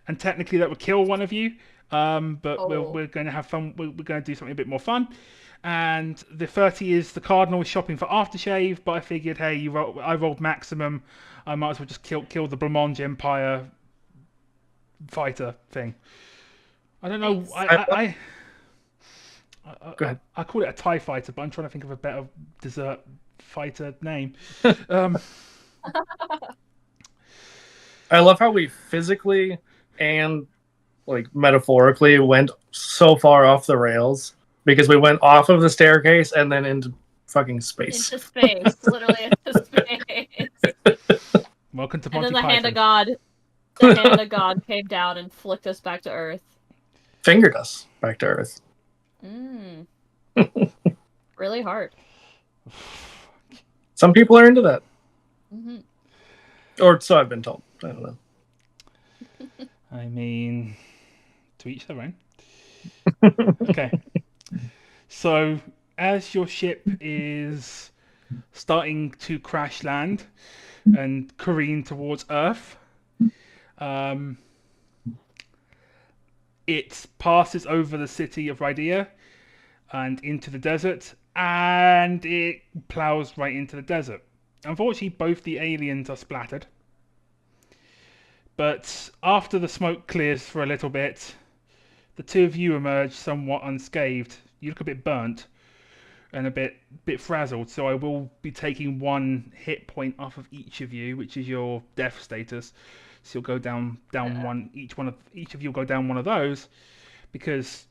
and technically that would kill one of you. But we're going to have fun. We're going to do something a bit more fun. And the 30 is the Cardinal is shopping for aftershave. But I figured, hey, I rolled maximum. I might as well just kill the Blancmange Empire fighter thing. I don't know. Thanks. Go ahead. I call it a TIE fighter, but I'm trying to think of a better dessert fighter name. I love how we physically and like metaphorically went so far off the rails because we went off of the staircase and then into fucking space. Into space. Literally into space. Welcome to And Monty then Python. the hand of God came down and flicked us back to Earth. Fingered us back to Earth. Really hard. Some people are into that. Mm-hmm. Or so I've been told. I don't know. I mean, to each their own. Okay. So, as your ship is starting to crash land and careen towards Earth, it passes over the city of Rydea and into the desert, and it plows right into the desert. Unfortunately, both the aliens are splattered. But after the smoke clears for a little bit, the two of you emerge somewhat unscathed. You look a bit burnt and a bit frazzled, so I will be taking 1 hit point off of each of you, which is your death status. So you'll go down one. Each of you will go down one of those. because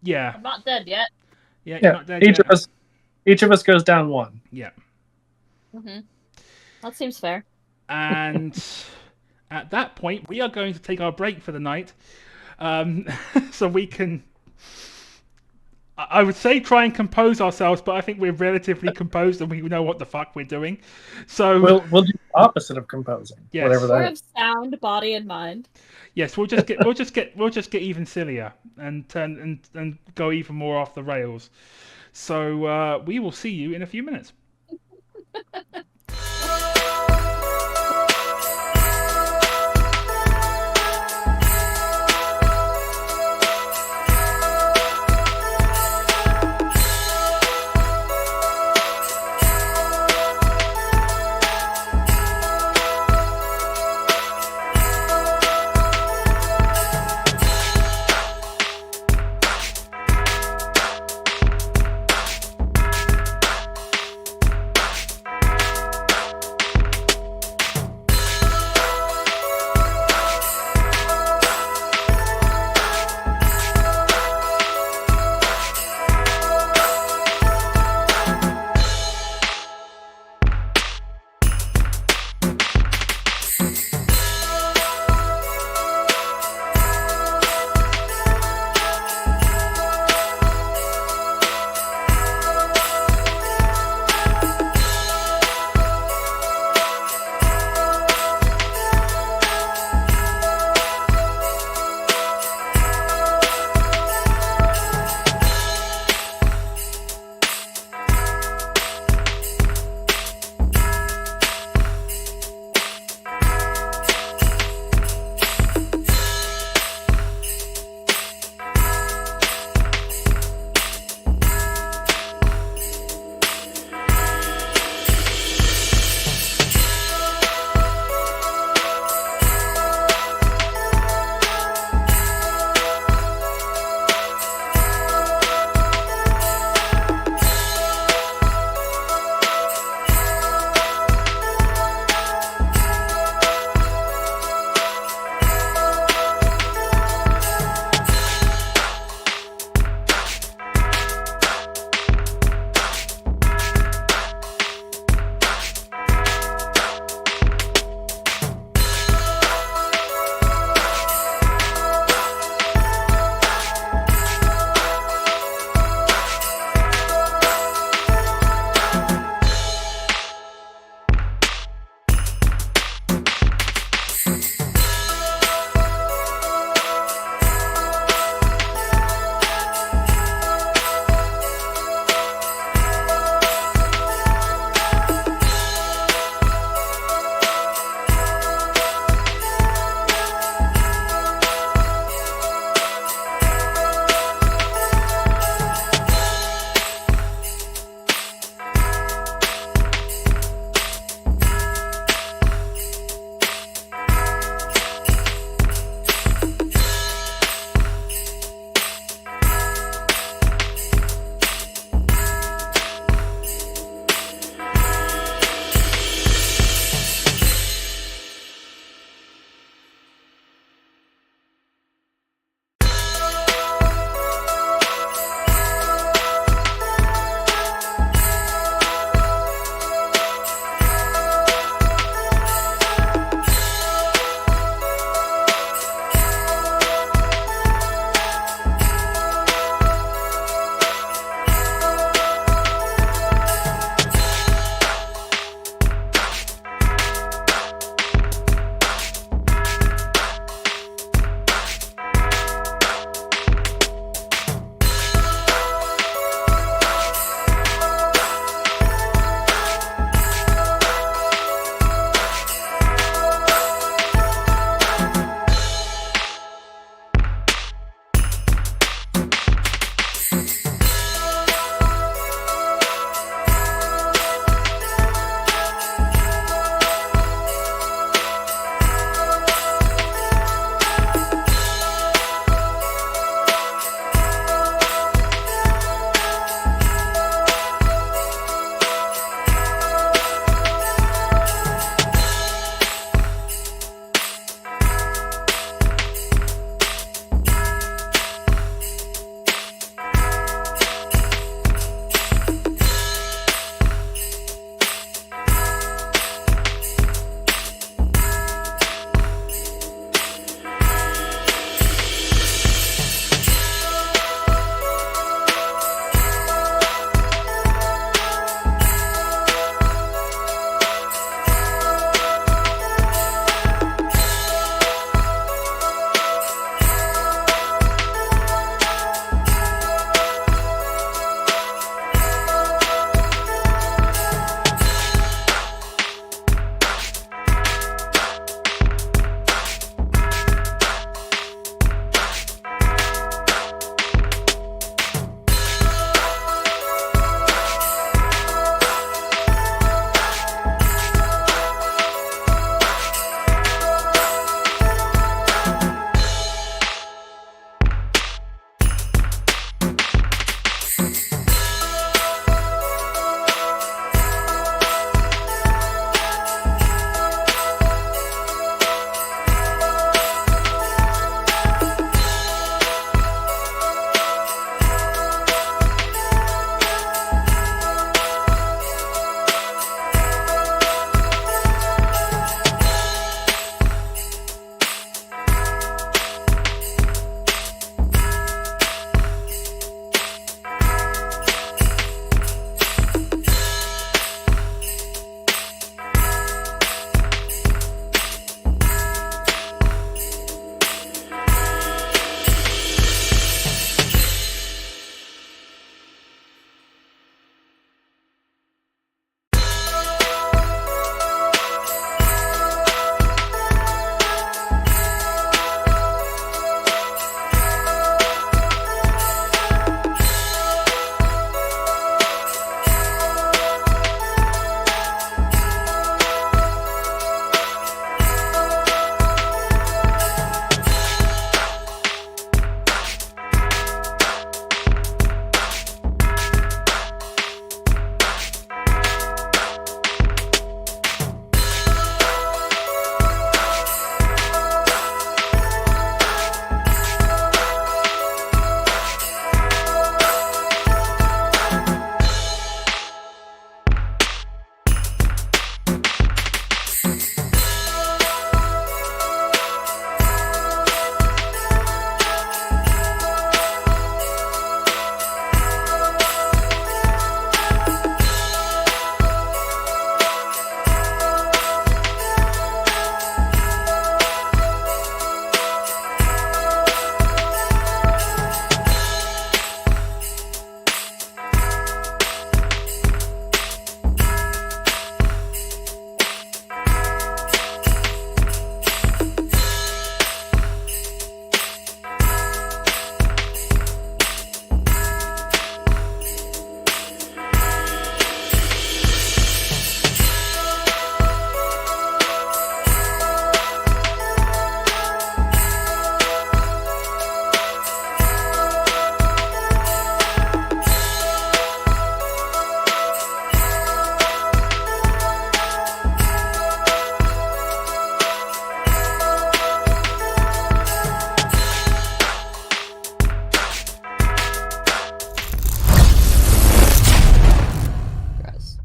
yeah, I'm not dead yet. you're Yeah, not dead each yet. of us goes down one. Yeah, That seems fair. and at that point, we are going to take our break for the night, so we can. I would say try and compose ourselves, but I think we're relatively composed and we know what the fuck we're doing. So We'll do the opposite of composing, Yes. whatever We're that of is. sound body and mind. yes, we'll just get even sillier and turn and go even more off the rails. So we will see you in a few minutes.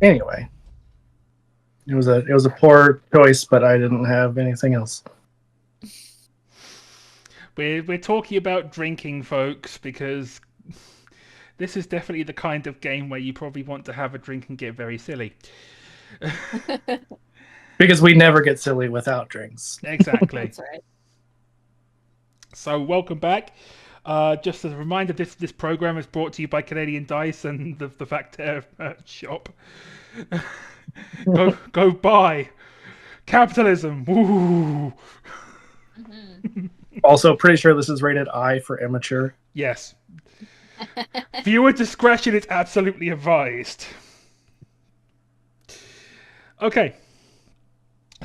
Anyway, it was a poor choice, but I didn't have anything else. We're talking about drinking, folks, because this is definitely the kind of game where you probably want to have a drink and get very silly. Because we never get silly without drinks. Exactly. That's right. So welcome back. Just as a reminder, this program is brought to you by Canadian Dice and the Vak-Tar-Ee shop. Go buy capitalism. Woo! Also, pretty sure this is rated I for immature. Yes. Viewer discretion is absolutely advised. Okay.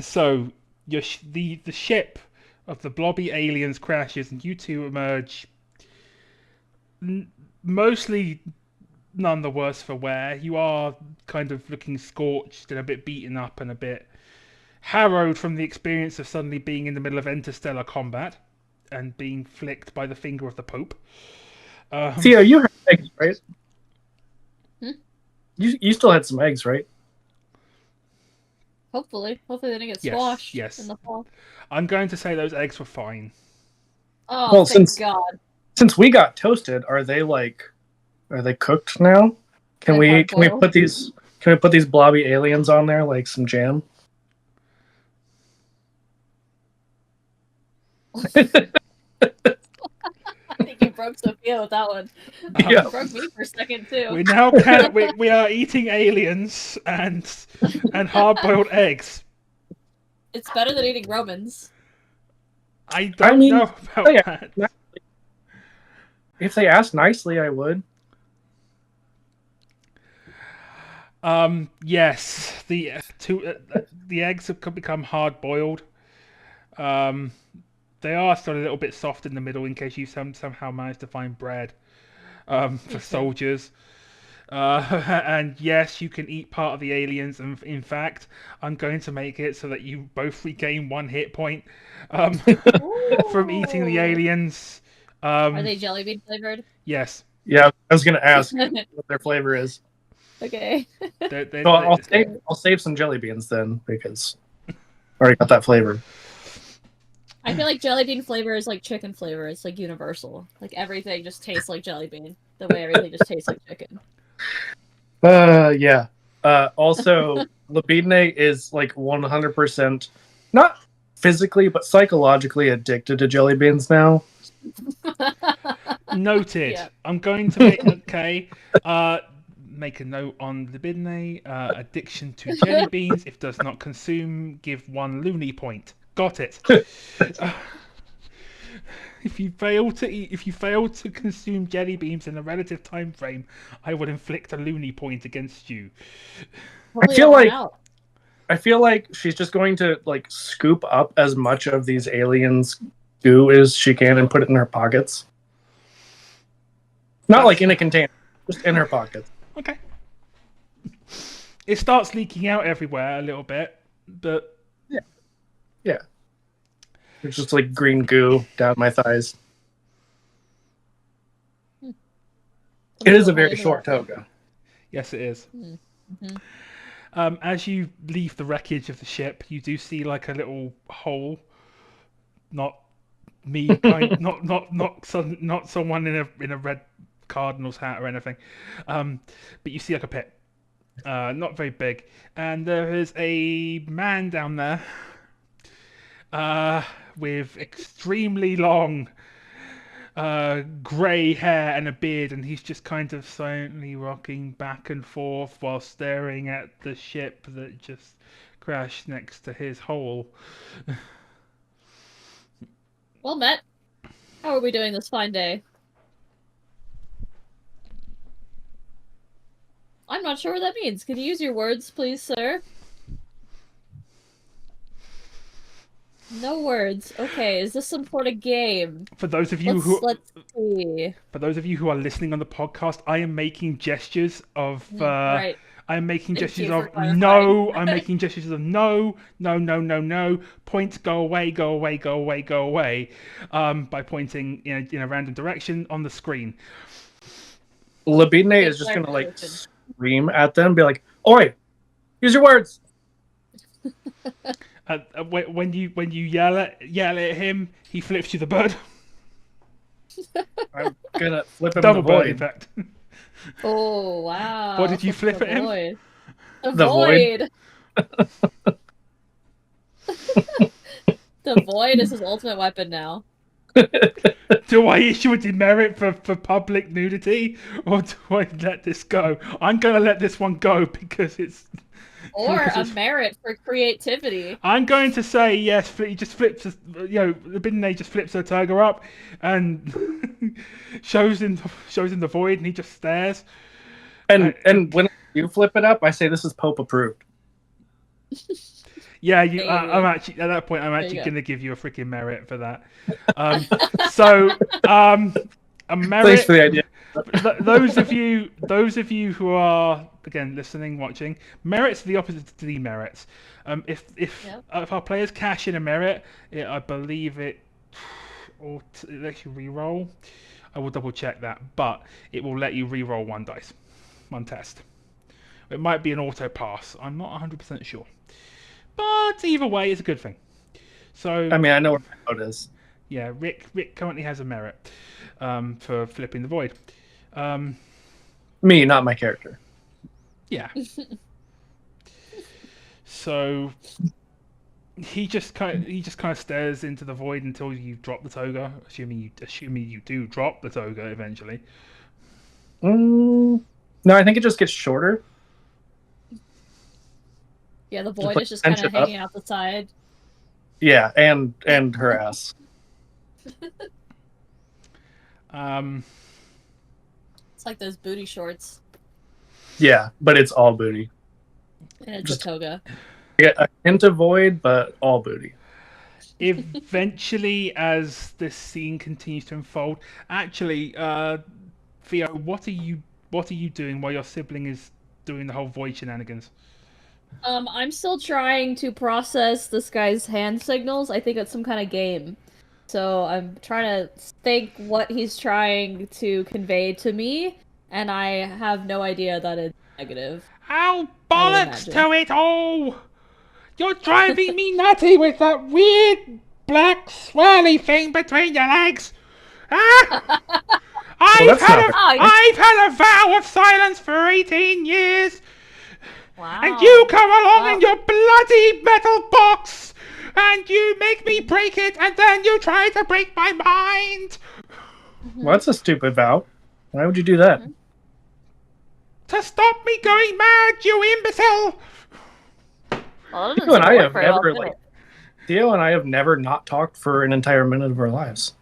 So the ship of the blobby aliens crashes, and you two emerge. Mostly none the worse for wear. You are kind of looking scorched and a bit beaten up and a bit harrowed from the experience of suddenly being in the middle of interstellar combat and being flicked by the finger of the Pope. Theo, you had eggs, right? Hmm? You still had some eggs, right? Hopefully they didn't get Yes, squashed yes. in the fall. I'm going to say those eggs were fine. Oh, Well, thank God. Since we got toasted, are they cooked now? Can And we hard-boiled. put these blobby aliens on there like some jam? I think you broke Sophia with that one. Yeah. You broke me for a second too. We now we are eating aliens and hard-boiled eggs. It's better than eating Romans. I don't mean, know about yeah. that. If they asked nicely, I would. Yes, the eggs have become hard-boiled. They are still a little bit soft in the middle in case you somehow manage to find bread for soldiers. And yes, you can eat part of the aliens. And in fact, I'm going to make it so that you both regain 1 hit point from eating the aliens. Are they jelly bean flavored? Yes. Yeah, I was gonna ask what their flavor is. Okay. They're, So I'll save some jelly beans then because I already got that flavor. I feel like jelly bean flavor is like chicken flavor. It's like universal. Like everything just tastes like jelly bean. The way everything just tastes like chicken. Yeah. Also, Libidine is like 100% not physically but psychologically addicted to jelly beans now. Noted. Yeah. I'm going to make make a note on Libidine. Addiction to jelly beans. If does not consume, give 1 loony point. Got it. If you fail to consume jelly beans in a relative time frame, I will inflict a loony point against you. Hopefully feel it'll run like- out. I feel like she's just going to like scoop up as much of these aliens goo as she can and put it in her pockets. Not like in a container, just in her pockets. Okay. It starts leaking out everywhere a little bit, but Yeah. It's just like green goo down my thighs. It is a very short toga. yes, it is. Mhm. As you leave the wreckage of the ship, you do see like a little hole. Not me, not someone in a red Cardinals hat or anything. But you see like a pit. Not very big, and there is a man down there with extremely long grey hair and a beard, and he's just kind of silently rocking back and forth while staring at the ship that just crashed next to his hole. Well met. How are we doing this fine day? I'm not sure what that means. Can you use your words, please, sir? No words. Okay, is this some sort of game? For those of you Let's see. For those of you who are listening on the podcast, I am making gestures of Right. I'm making Thank gestures you for of clarifying. no. I'm making gestures of no. Points, go away, go away, go away, go away. By pointing in a random direction on the screen. Libidine is just gonna like scream at them, be like, "Oi, Use your words. When you yell at him, he flips you the bird. I'm gonna flip him Double the bird, in void. fact. Oh wow! What did you flip the at him? void. The The void. void. The void is his ultimate weapon now. Do I issue a demerit for public nudity, or do I let this go? I'm gonna let this one go because it's. Or because a it's- merit for creativity. I'm going to say yes. He just flips, the Bidney just flips her tiger up, and shows him the void, and he just stares. And when you flip it up, I say this is Pope approved. Yeah, Hey. I'm actually at that point. I'm actually go. going to give you a freaking merit for that. A merit. Thanks for the idea. Those of you who are again listening, watching, merits are the opposite to demerits. If Yep. our players cash in a merit, I believe it lets you re-roll. I will double check that, but it will let you re-roll one dice, one test. It might be an auto pass. I'm not 100% sure, but either way, it's a good thing. So I mean, I know what my note is. yeah, Rick currently has a merit for flipping the void. Me, not my character. Yeah. So he just kind of stares into the void until you drop the toga, assuming you do drop the toga eventually. No, I think it just gets shorter. Yeah, the void like is just kind of tension up. hanging out the side. Yeah, and her ass. It's like those booty shorts Yeah, but it's all booty. and it's Just- a toga. Yeah, a hint of void, but all booty. Eventually, as this scene continues to unfold, actually, Theo, what are you doing while your sibling is doing the whole void shenanigans? I'm still trying to process this guy's hand signals. I think it's some kind of game. So I'm trying to think what he's trying to convey to me, and I have no idea that it's negative. Oh, I would bollocks imagine. to it all! You're driving me nutty with that weird black swirly thing between your legs! Ah! I've that's not I've had a vow of silence for 18 years! Wow. And you come along Wow. in your bloody metal box! And you make me break it, and then you try to break my mind! Well, that's a stupid vow. Why would you do that? To stop me going mad, you imbecile! Well, Theo and I have never Theo and I have never not talked for an entire minute of our lives.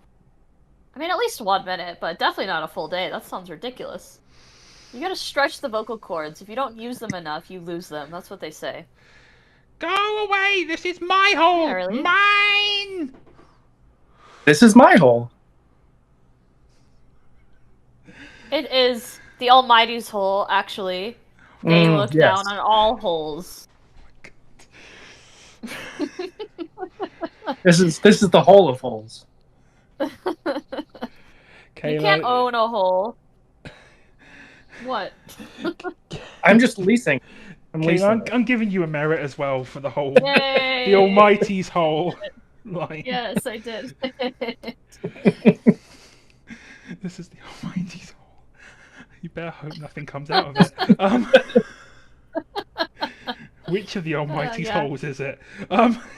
I mean, at least 1 minute, but definitely not a full day. That sounds ridiculous. You gotta stretch the vocal cords. If you don't use them enough, you lose them. That's what they say. Go away! This is my hole! Yeah, really? Mine! This is my hole. It is the Almighty's hole, actually. They look yes. down on all holes. This is the hole of holes. You Kayla, can't own a hole. What? I'm just leasing. I'm Kayla, leasing. it. I'm giving you a merit as well for the whole, Yay! the Almighty's hole line. Yes, I did. This is the Almighty's hole. You better hope nothing comes out of it. Which of the Almighty's yeah. holes is it?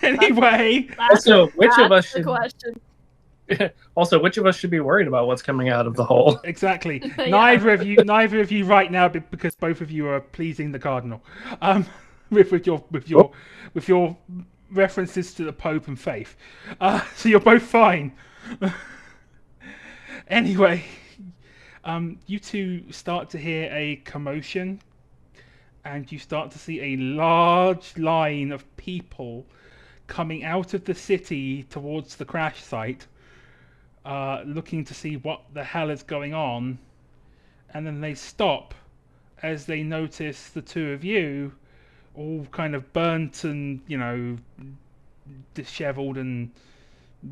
Anyway, Also, which of us That's the should question. which of us should be worried about what's coming out of the hole? exactly. Yeah. Neither of you right now, because both of you are pleasing the cardinal. With your references to the Pope and faith. So you're both fine. Anyway, you two start to hear a commotion, and you start to see a large line of people coming out of the city towards the crash site, looking to see what the hell is going on, and then they stop as they notice the two of you all kind of burnt and, disheveled and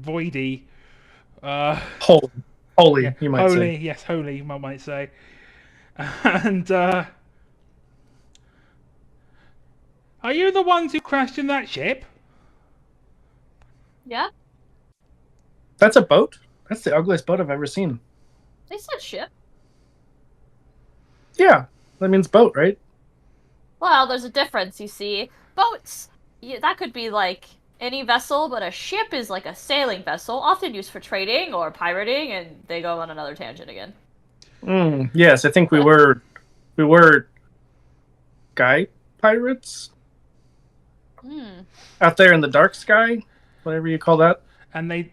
voidy. Holy, Yeah, you might holy, say. yes, holy, one might say. And Are you the ones who crashed in that ship? Yeah, That's a boat? That's the ugliest boat I've ever seen. they said ship. Yeah, that means boat, right? Well, there's a difference, you see. Boats, that could be like any vessel, but a ship is like a sailing vessel, often used for trading or pirating, and they go on another tangent again. Yes, I think we were sky pirates Hmm. out there in the dark sky, whatever you call that. And they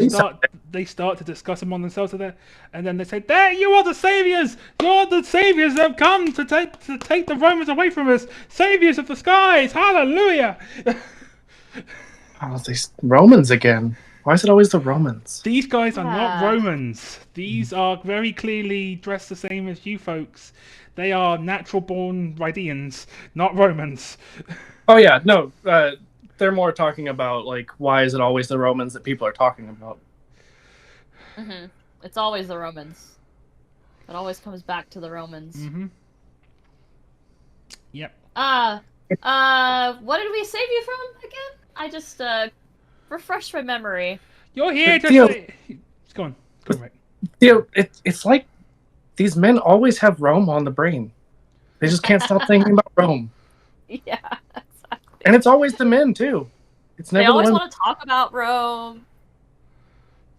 start to discuss among themselves there, and then they say, "There, you are the saviors! You're the saviors that have come to take the Romans away from us! Saviors of the skies! Hallelujah!" Oh, these Romans again. Why is it always the Romans? These guys are not Yeah. Romans. These are very clearly dressed the same as you folks. They are natural-born Rydians, not Romans. Oh yeah, no. They're more talking about like why is it always the Romans that people are talking about? Mm-hmm. It's always the Romans. It always comes back to the Romans. Mm-hmm. Yep. What did we save you from again? I just refreshed my memory. You're here to Theo- say. Go on, Rick. It's like these men always have Rome on the brain. They just can't stop thinking about Rome, Yeah, exactly. and it's always the men too. It's They never the always women want to talk about Rome,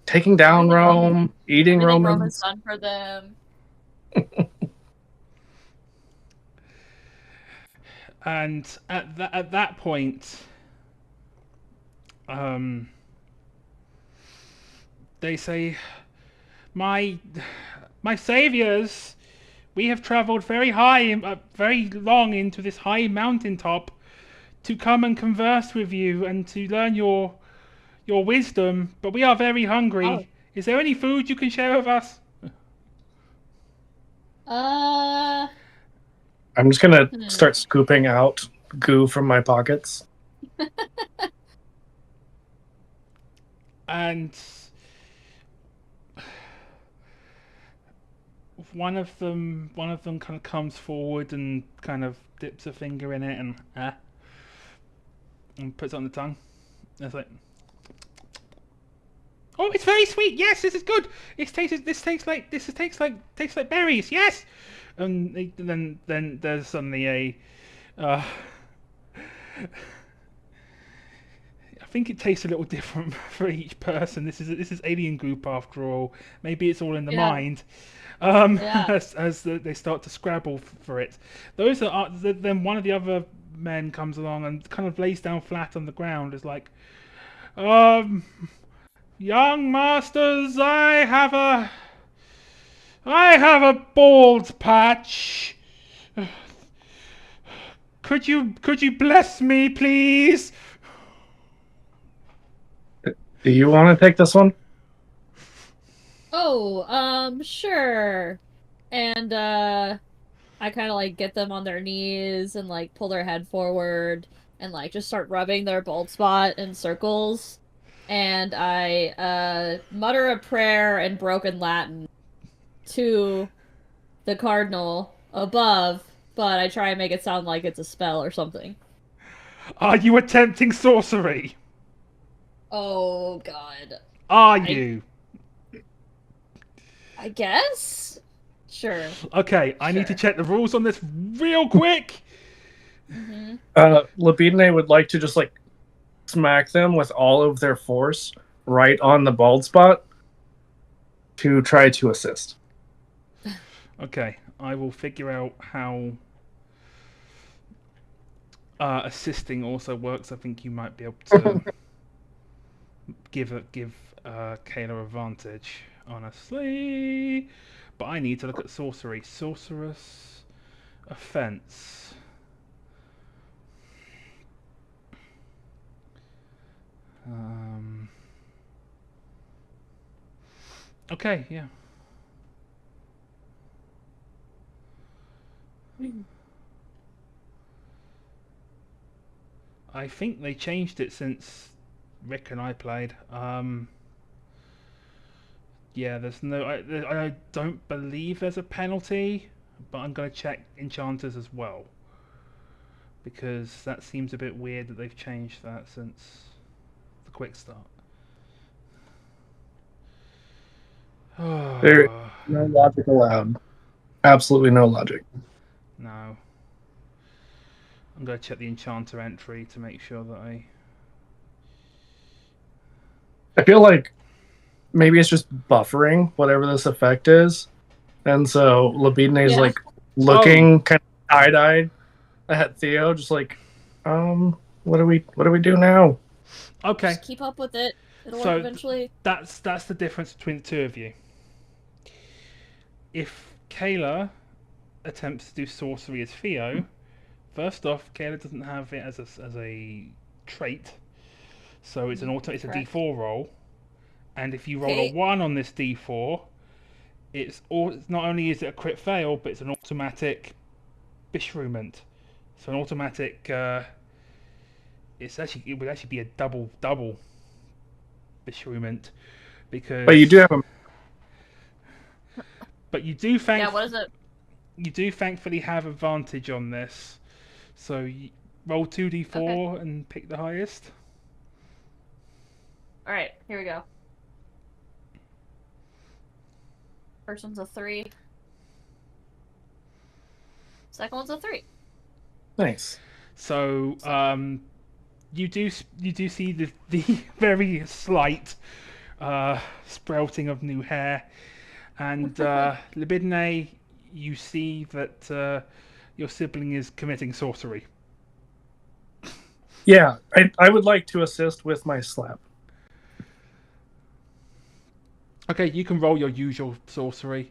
taking down Rome, eating everything Romans. Rome's done for them. And at that point, they say, "My saviors, we have traveled very high, very long into this high mountaintop to come and converse with you and to learn your wisdom. But we are very hungry. Oh. Is there any food you can share with us?" I'm just gonna start scooping out goo from my pockets. And one of them kind of comes forward and kind of dips a finger in it and puts it on the tongue. And it's like, "Oh, it's very sweet. Yes, this is good. This tastes like berries. Yes." And then there's suddenly a I think it tastes a little different for each person. This is alien goop after all. Maybe it's all in the mind. Yeah. As they start to scrabble for it. Then one of the other men comes along and kind of lays down flat on the ground. Is like, "Young masters, I have a bald patch. Could you bless me, please?" Do you want to take this one? Oh, sure. And I kind of like get them on their knees and like pull their head forward and like just start rubbing their bald spot in circles. And I mutter a prayer in broken Latin to the cardinal above, but I try and make it sound like it's a spell or something. Are you attempting sorcery? Oh god. Are you? I guess? Sure. Okay, I need to check the rules on this real quick. Labidne would like to just like smack them with all of their force right on the bald spot to try to assist. Okay, I will figure out how assisting also works. I think you might be able to give Kayla advantage, honestly. But I need to look at sorcery. Sorceress offense. Okay, yeah. I think they changed it since Rick and I played. Yeah, there's no. I don't believe there's a penalty, but I'm gonna check enchanters as well. because that seems a bit weird that they've changed that since the quick start. There is no logic allowed. Absolutely no logic. No. I'm going to check the Enchanter entry to make sure that I feel like maybe it's just buffering whatever this effect is, and so Labidne is Yeah. like looking kind of eye-eyed at Theo, just like, what do we do now? Okay. Just keep up with it. It'll So work eventually. That's the difference between the two of you. If Kayla attempts to do sorcery as Theo, first off, Kayla doesn't have it as a trait, so it's it's a Correct. D4 roll, and if you roll Okay. a 1 on this D4, it's not only is it a crit fail, but it's an automatic beshrew. So an automatic. It would actually be a double beshrew, because. But you do have a But you do Yeah, what is it? You do thankfully have advantage on this, so roll 2d4 and pick the highest. Alright, here we go. First one's a 3. Second one's a 3. nice. So you do see the very slight sprouting of new hair, and Libidine, you see that your sibling is committing sorcery. Yeah, I would like to assist with my slap. Okay, you can roll your usual sorcery.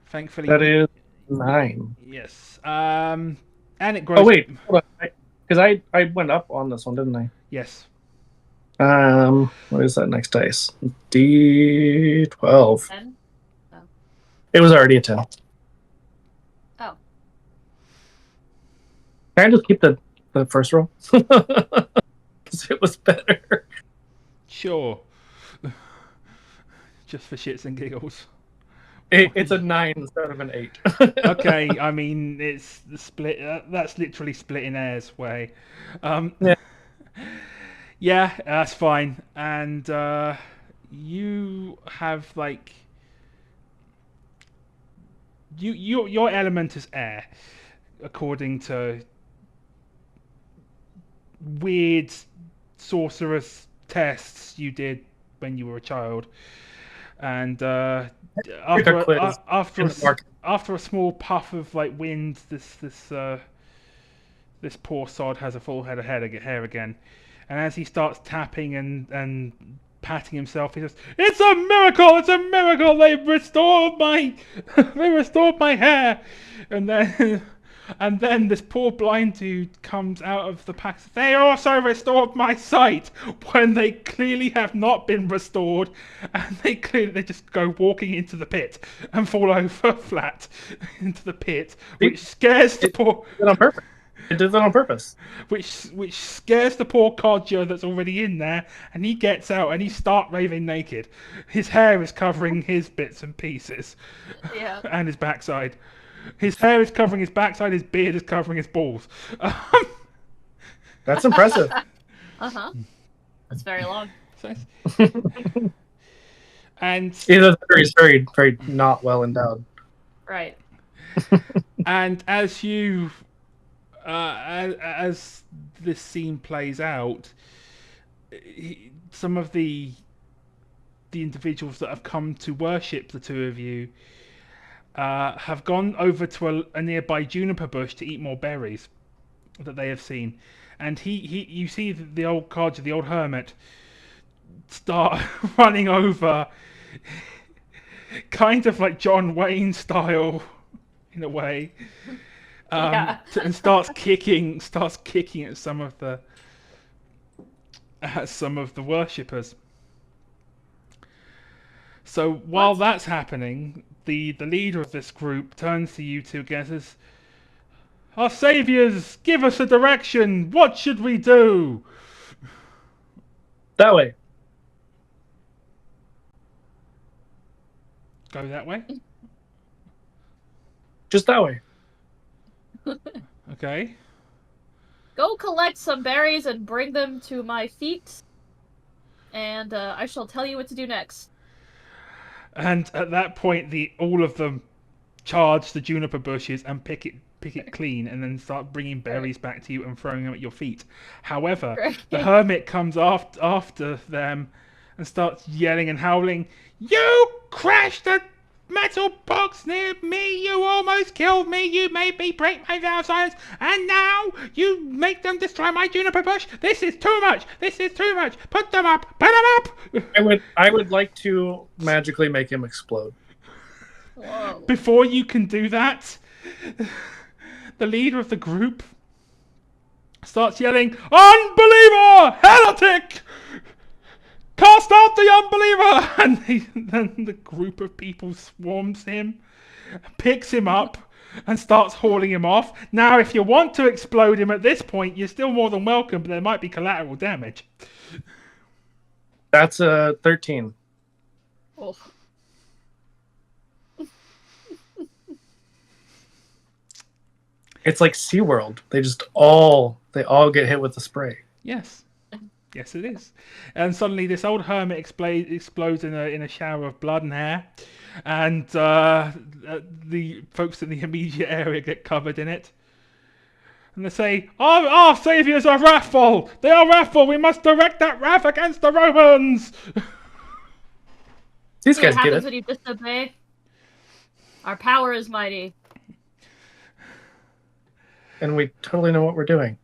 Thankfully, That is 9. yes. And it grows. Oh wait, hold on, because I went up on this one, didn't I? Yes. What is that next dice? D12. 10? Oh. It was already a 10. Oh. Can I just keep the first roll? Because it was better. Sure. Just for shits and giggles. It's a 9 instead of an 8. Okay, I mean it's the split. That's literally splitting hairs way. Yeah. Yeah, that's fine. And you have like your element is air, according to weird sorceress tests you did when you were a child. And after quiz after a small puff of like wind, this poor sod has a full head of hair again. And as he starts tapping and patting himself, he says, "It's a miracle! It's a miracle! They restored my hair!" And then this poor blind dude comes out of the pack. "They also restored my sight," when they clearly have not been restored, and they just go walking into the pit and fall over flat into the pit, which scares the poor. on purpose. It did that on purpose. Which scares the poor codger that's already in there, and he gets out and he starts raving naked. His hair is covering his bits and pieces, Yeah. and his backside. His hair is covering his backside. His beard is covering his balls. That's impressive. Uh-huh. That's very long. And He's very, very not well endowed. Right. and as you as this scene plays out, some of the individuals that have come to worship the two of you have gone over to a nearby juniper bush to eat more berries that they have seen. And you see the old codger, the old hermit, start running over, kind of like John Wayne style, in a way. And starts kicking at some of the worshippers. So while that's happening, the leader of this group turns to you two again and says, "Our saviors, give us a direction. What should we do?" That way. Go that way. Just that way. Okay. Go collect some berries and bring them to my feet, and I shall tell you what to do next. And at that point, all of them charge the juniper bushes and pick it clean, and then start bringing berries back to you and throwing them at your feet. However, Great. the hermit comes after them and starts yelling and howling. You crashed the metal box near me. You almost killed me. You made me break my vow of silence, and now you make them destroy my juniper bush. This is too much. This is too much. Put them up. Put them up. I would like to magically make him explode. Whoa. Before you can do that, the leader of the group starts yelling, "Unbeliever! Heretic! Cast out the unbeliever!" And then the group of people swarms him, picks him up, and starts hauling him off. Now, if you want to explode him at this point, you're still more than welcome, but there might be collateral damage. That's a 13. Oh. It's like SeaWorld. They all get hit with the spray. Yes. Yes, it is. And suddenly this old hermit explodes in a shower of blood and hair. And the folks in the immediate area get covered in it. And they say, our saviors are wrathful! They are wrathful! We must direct that wrath against the Romans! These See guys what get happens it. when you disobey? Our power is mighty. And we totally know what we're doing.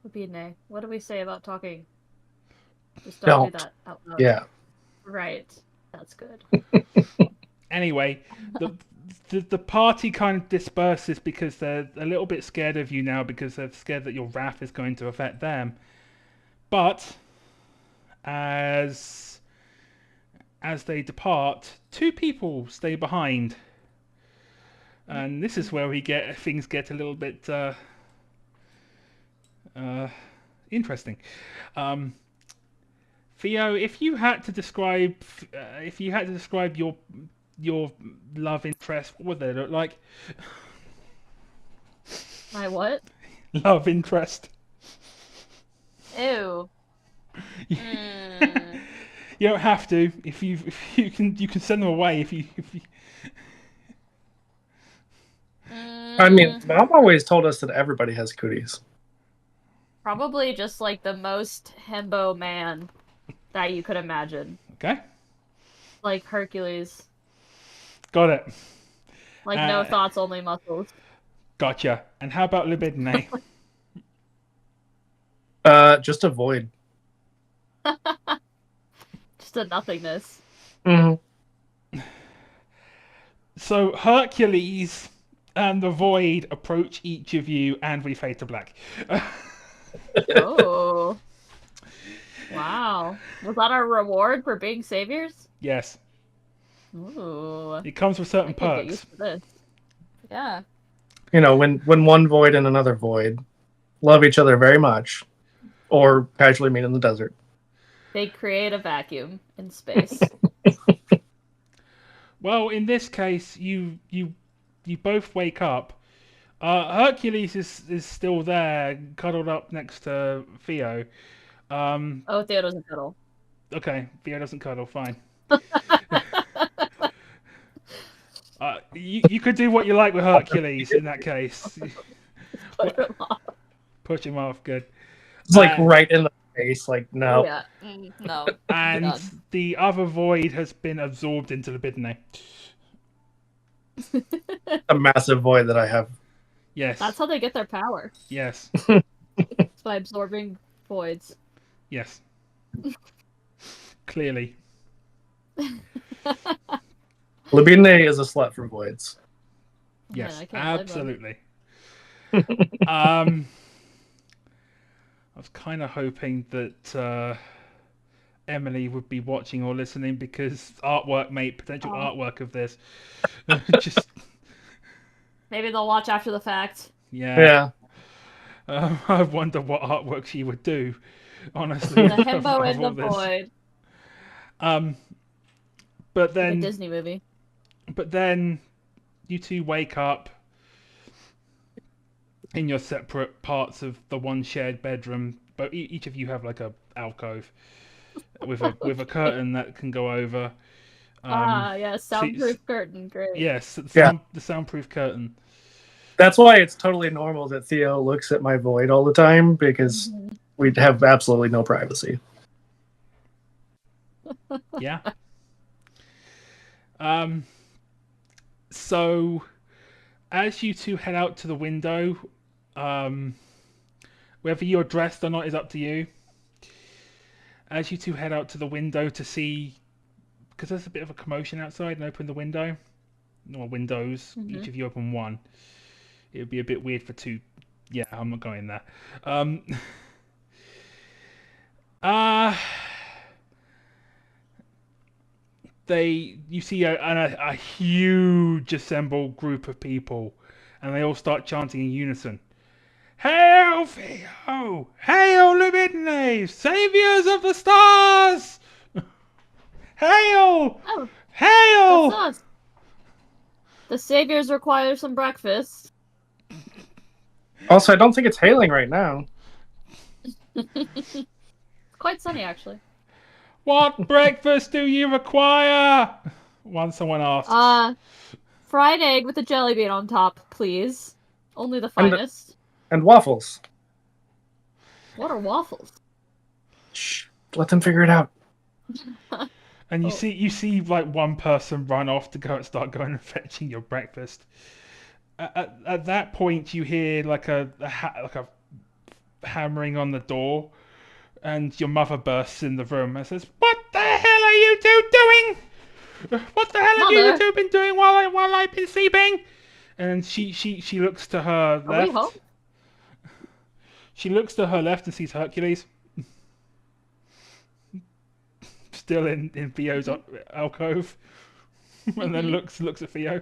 Would be a nay. What do we say about talking? Just don't do that out loud. Yeah. Right. That's good. Anyway, the party kind of disperses because they're a little bit scared of you now because they're scared that your wrath is going to affect them. But as they depart, two people stay behind. And this is where things get a little bit interesting. Theo, if you had to describe your love interest, what would they look like? My what? Love interest. Ew. You don't have to. If you can send them away if you. I mean, Mom always told us that everybody has cooties. Probably just like the most himbo man that you could imagine. Okay. Like Hercules. Got it. Like no thoughts, only muscles. Gotcha. And how about libidine? Just a void. Just a nothingness. Mm-hmm. So Hercules and the Void approach each of you, and we fade to black. Oh. Wow. Was that our reward for being saviors? Yes. Ooh. It comes with certain I could get perks. used to this. Yeah. You know, when one void and another void love each other very much, or casually meet in the desert. They create a vacuum in space. Well, in this case, you both wake up. Hercules is still there, cuddled up next to Theo. Oh, Theo doesn't cuddle. Okay, Theo doesn't cuddle. Fine. You could do what you like with Hercules in that case. Put him off. Push him off. Good. It's like right in the face, like, no. Oh, yeah. No. And Done. the other void has been absorbed into libidine. A massive void that I have. Yes. That's how they get their power. Yes. It's by absorbing voids. Yes. Clearly. Libidine is a slut for voids. Yes. Man, I can't Absolutely. I was kind of hoping that Emily would be watching or listening because potential artwork of this. Just Maybe they'll watch after the fact. yeah. I wonder what artwork she would do. Honestly, The himbo in the of all this. void. But A then, Disney movie. but then, you two wake up. in your separate parts of the one shared bedroom, but each of you have like a alcove with a curtain that can go over. Yeah, soundproof curtain, great. Yes, Yeah. the soundproof curtain. That's why it's totally normal that Theo looks at my void all the time, because we'd have absolutely no privacy. Yeah. So, as you two head out to the window, whether you're dressed or not is up to you. As you two head out to the window to see, because there's a bit of a commotion outside, and open the window, or windows. Each of you open one. It would be a bit weird for two. Yeah, I'm not going there. You see a huge assembled group of people, and they all start chanting in unison. Hail Theo! Hail Libidine! Saviors of the stars! Hail! Oh, Hail! that's us. The saviors require some breakfast. Also, I don't think it's hailing right now. It's quite sunny, actually. What breakfast do you require? Someone asks. Fried egg with a jelly bean on top, please. Only the And finest. And waffles. What are waffles? Shh. Let them figure it out. And you see like one person run off to go and start going and fetching your breakfast. At that point, you hear like a hammering on the door, and your mother bursts in the room and says, "What the hell are you two doing? What the hell have you two been doing while I've been sleeping?" And she looks to her left. Are we home? She looks to her left and sees Hercules. Still in Theo's alcove. And then looks at Theo.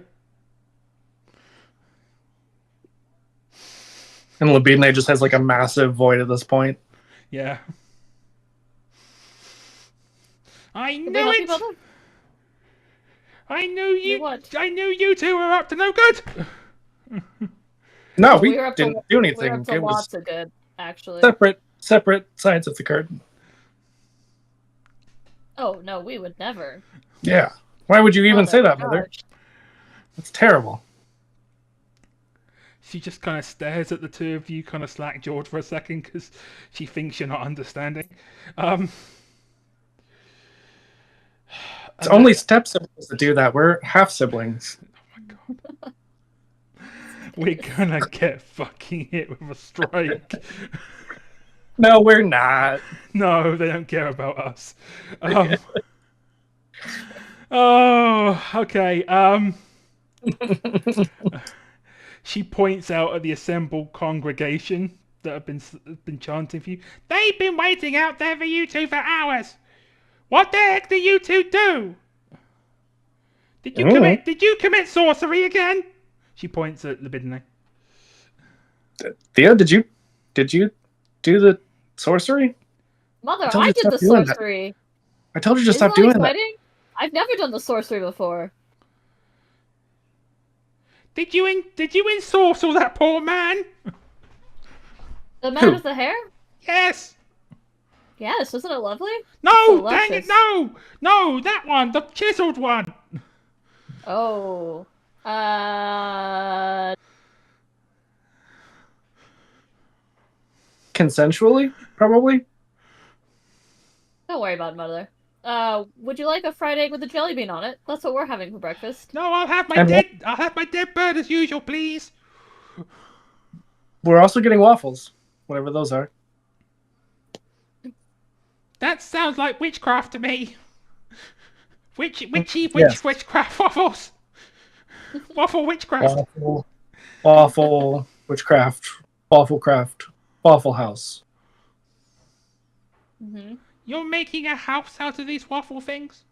And Libidine just has like a massive void at this point. Yeah. I knew it! I knew you two were up to no good! No, we were up didn't to, do anything. We were up to It was lots of good, actually. separate sides of the curtain. Oh, no, we would never. Yeah. Why would you even Mother, say that, Mother? gosh. It's terrible. She just kind of stares at the two of you, kind of slack-jawed for a second, because she thinks you're not understanding. It's only step siblings that do that. We're half siblings. Oh my god. We're gonna get fucking hit with a strike. No, we're not. No, they don't care about us. Oh, okay. She points out at the assembled congregation that have been chanting for you. They've been waiting out there for you two for hours. What the heck do you two do? Did you commit sorcery again? She points at Libidine. Theo, did you do the sorcery? Mother, I did the sorcery. I told you to stop doing that. I've never done the sorcery before. Did you ensorcel that poor man? The man with the hair? Yes. Yes, isn't it lovely? No, dang it, no, that one, the chiseled one. Oh, Consensually, probably. Don't worry about it, Mother. Would you like a fried egg with a jelly bean on it? That's what we're having for breakfast. No, I'll have my dead bird as usual, please. We're also getting waffles, whatever those are. That sounds like witchcraft to me. Yes. Witchcraft waffles. Waffle witchcraft. Waffle witchcraft. Waffle craft. Waffle house. Mm-hmm. You're making a house out of these waffle things?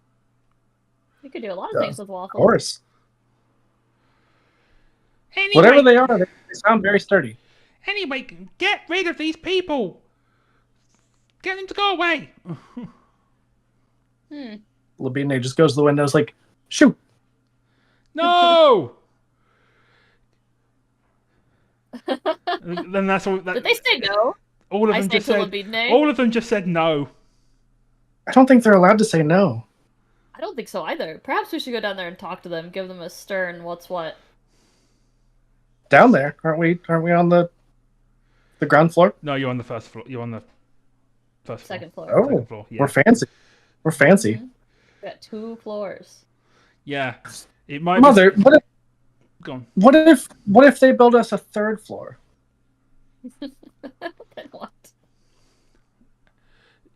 You could do a lot of things with waffles. Of course. Anyway, whatever they are, they sound very sturdy. Anyway, get rid of these people. Get them to go away. Libidine just goes to the windows like, shoot. No. Then that's all. Did they say no? All of I them say just said. Tulabidne. All of them just said no. I don't think they're allowed to say no. I don't think so either. Perhaps we should go down there and talk to them, give them a stern what's what. Down there, aren't we? Aren't we on the ground floor? No, you're on the first floor. You're on the first floor. Second floor. Oh, Second floor. Yeah. we're fancy. We're fancy. Mhm. We got 2 floors. Yeah. It might. Mother, Be... Go on. what if they build us a 3rd floor? Then what?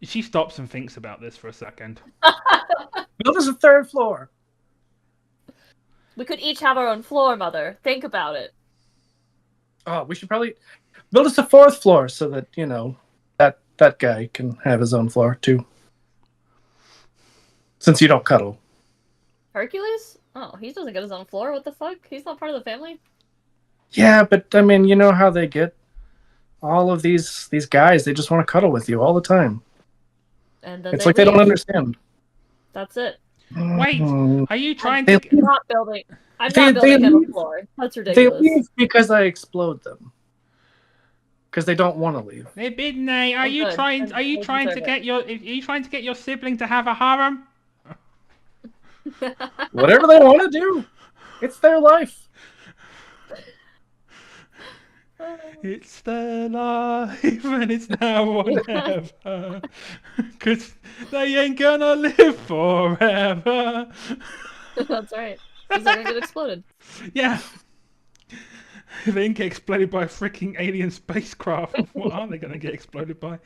She stops and thinks about this for a second. Build us a 3rd floor. We could each have our own floor, Mother. Think about it. Oh, we should probably build us a 4th floor so that that guy can have his own floor too. Since you don't cuddle. Hercules? Oh, he doesn't get his own floor. What the fuck? He's not part of the family? Yeah, but I mean, you know how they get all of these guys. They just want to cuddle with you all the time. And then It's like they don't understand. That's it. Wait, are you trying They- to? I'm not building They him a leave- floor. That's They ridiculous. leave because I explode them. Because they don't want to leave. Bidney, are Oh, you good. trying? And Are you they trying to deserve get your? Are you trying to get your sibling to have a harem? Whatever they want to do, it's their life. It's their life and it's now or never. Cause they ain't gonna live forever. That's right. Because they're gonna get exploded. Yeah. If they didn't get exploded by a freaking alien spacecraft, what are they gonna get exploded by?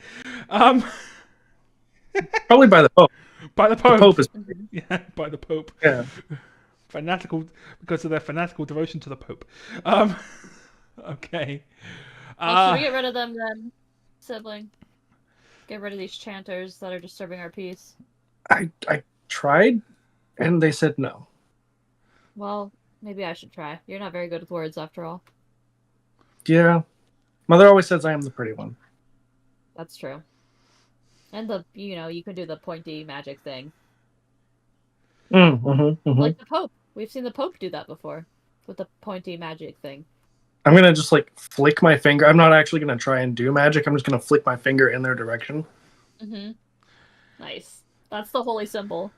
Probably by the Pope. By the The Pope. Pope is Yeah, by the Pope. yeah. Fanatical, because of their fanatical devotion to the Pope. Okay. Well, should we get rid of them then, sibling? Get rid of these chanters that are disturbing our peace. I tried, and they said no. Well, maybe I should try. You're not very good with words, after all. Yeah. Mother always says I am the pretty one. That's true. And you can do the pointy magic thing. Like the Pope. We've seen the Pope do that before. With the pointy magic thing. I'm gonna just like flick my finger. I'm not actually gonna try and do magic. I'm just gonna flick my finger in their direction. Nice. That's the holy symbol.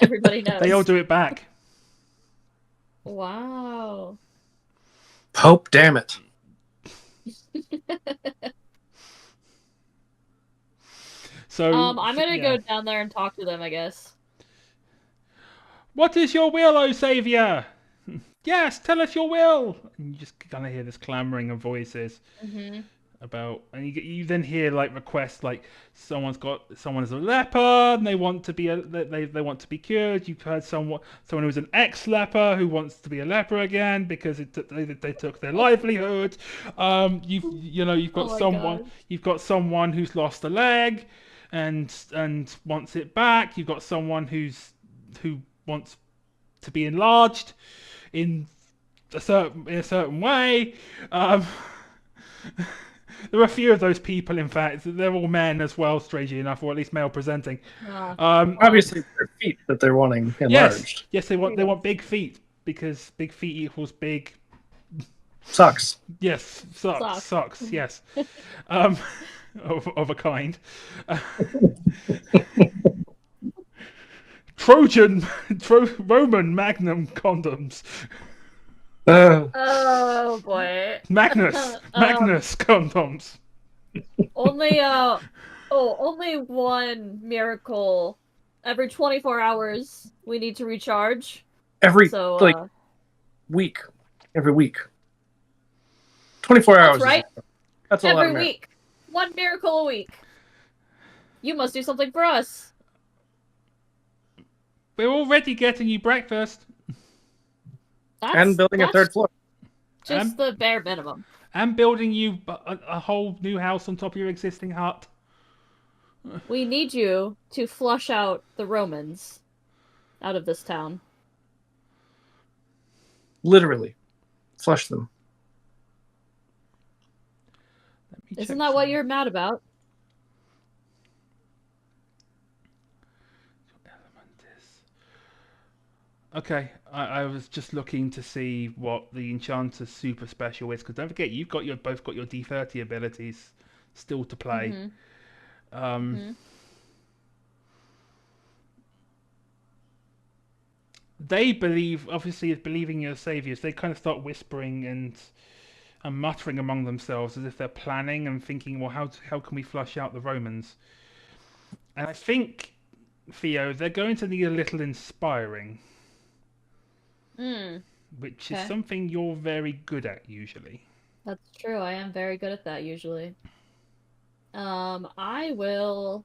Everybody knows. They all do it back. Wow. Pope, damn it. So I'm gonna yeah. go down there and talk to them, I guess. What is your will, O Saviour? Yes, tell us your will. And you just kind of hear this clamoring of voices about, and you then hear like requests like someone is a leper and they want to be they want to be cured. You've heard someone who's an ex-leper who wants to be a leper again because they took their livelihood. You've got someone who's lost a leg and wants it back. You've got someone who wants to be enlarged in a certain way. There are a few of those people, in fact. They're all men as well, strangely enough, or at least male presenting. Obviously, their feet that they're wanting enlarged. Yes, they want big feet because big feet equals big. Sucks. Yes, socks. Yes, of a kind. Roman Magnum condoms. Oh boy. Magnus condoms. Only one miracle every 24 hours we need to recharge. Every week. Every week. 24 hours. That's right. That's a lot Every of week. One miracle a week. You must do something for us. We're already getting you breakfast. And building a 3rd floor. Just the bare minimum. And building you a whole new house on top of your existing hut. We need you to flush out the Romans out of this town. Literally. Flush them. Isn't that what you're mad about? Okay, I was just looking to see what the Enchanter's super special is, because don't forget you've got your both got your D30 abilities still to play. Mm-hmm. Um, Mm-hmm. they believe, obviously, as believing your saviors, they kind of start whispering and muttering among themselves as if they're planning and thinking, well, how can we flush out the Romans? And I think, Theo, they're going to need a little inspiring, Mm. which is Okay. something you're very good at usually. That's true. I am very good at that usually. I will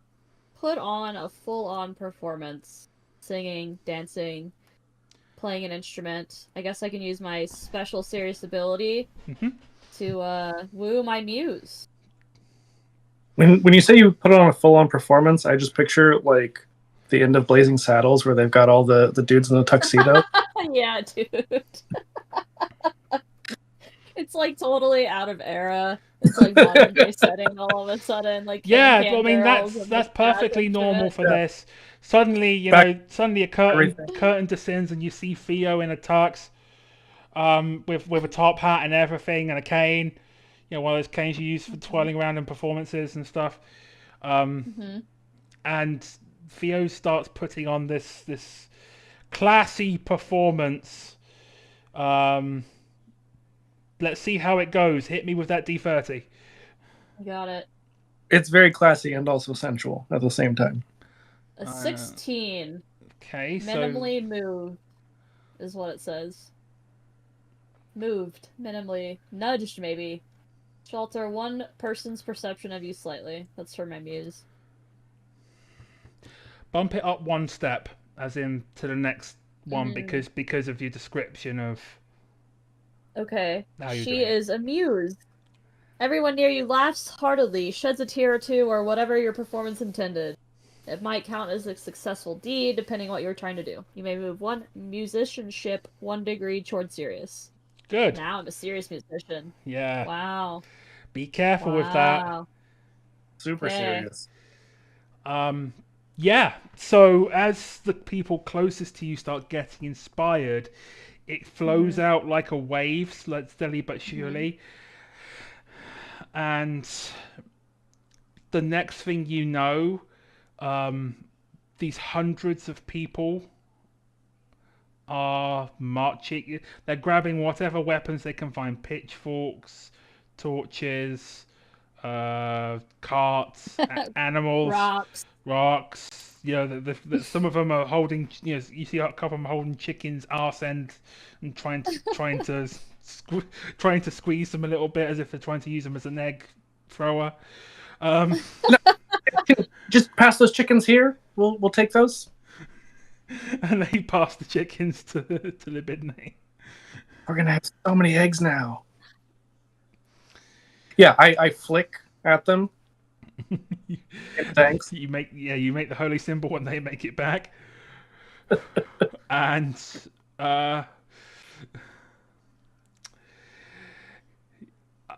put on a full-on performance, singing, dancing, playing an instrument. I guess I can use my special serious ability Hmm. to woo my muse. When you say you put on a full on performance, I just picture like the end of Blazing Saddles where they've got all the dudes in the tuxedo. Yeah, dude. It's like totally out of era. It's like modern day setting all of a sudden, like Yeah, can well, I mean barrels that's and like that's jazz perfectly normal instruments. for Yeah. this. Suddenly, Back suddenly a curtain everything. curtain descends and you see Theo in a tux, with a top hat and everything and a cane. One of those canes you use for twirling around in performances and stuff. Um, Mm-hmm. and Theo starts putting on this classy performance. Um, let's see how it goes. Hit me with that D30. Got it. It's very classy and also sensual at the same time. A 16. Okay, so Minimally moved is what it says. Moved. Minimally. Nudged, maybe. Shall alter one person's perception of you slightly. That's for my muse. bump it up one step, as in to the next one, Mm. because of your description of Okay. how you're She doing it. is amused. Everyone near you laughs heartily, sheds a tear or two, or whatever your performance intended. It might count as a successful deed, depending what you're trying to do. You may move one musicianship 1 degree toward serious. Good. Now I'm a serious musician. Yeah. Wow. Be careful with that. Wow. Super Okay. serious. Yeah. So as the people closest to you start getting inspired, it flows out like a wave, steadily but surely. And the next thing you know, these hundreds of people are marching. They're grabbing whatever weapons they can find: pitchforks, torches, carts, animals, Rocks. rocks. Some of them are holding. You see a couple of them holding chickens' arse end and trying to squeeze them a little bit as if they're trying to use them as an egg thrower. Um, Just pass those chickens here. We'll take those. and they pass the chickens to Libidine. We're gonna have so many eggs now. Yeah, I flick at them. Thanks. You make the holy symbol and they make it back. And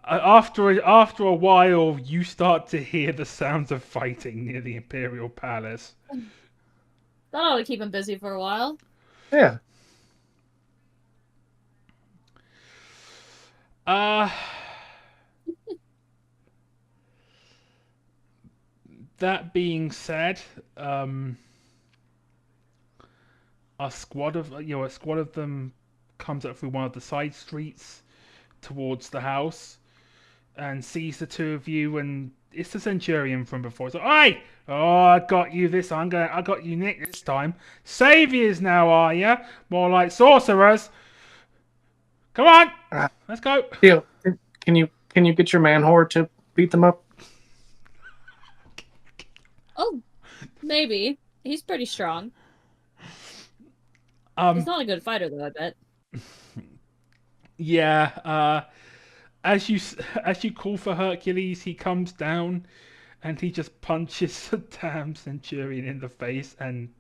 after a while, you start to hear the sounds of fighting near the Imperial Palace. That ought to keep him busy for a while. Yeah. That being said, a squad of them comes up through one of the side streets towards the house and sees the two of you, and it's the Centurion from before. So, "Oi! Oh, I got you this. I got you nicked this time. Saviors now, are ya? More like sorcerers. Come on, let's go." Theo, can you get your man whore to beat them up? Oh, maybe. He's pretty strong. He's not a good fighter, though, I bet. Yeah. As you call for Hercules, he comes down and he just punches the damn Centurion in the face. And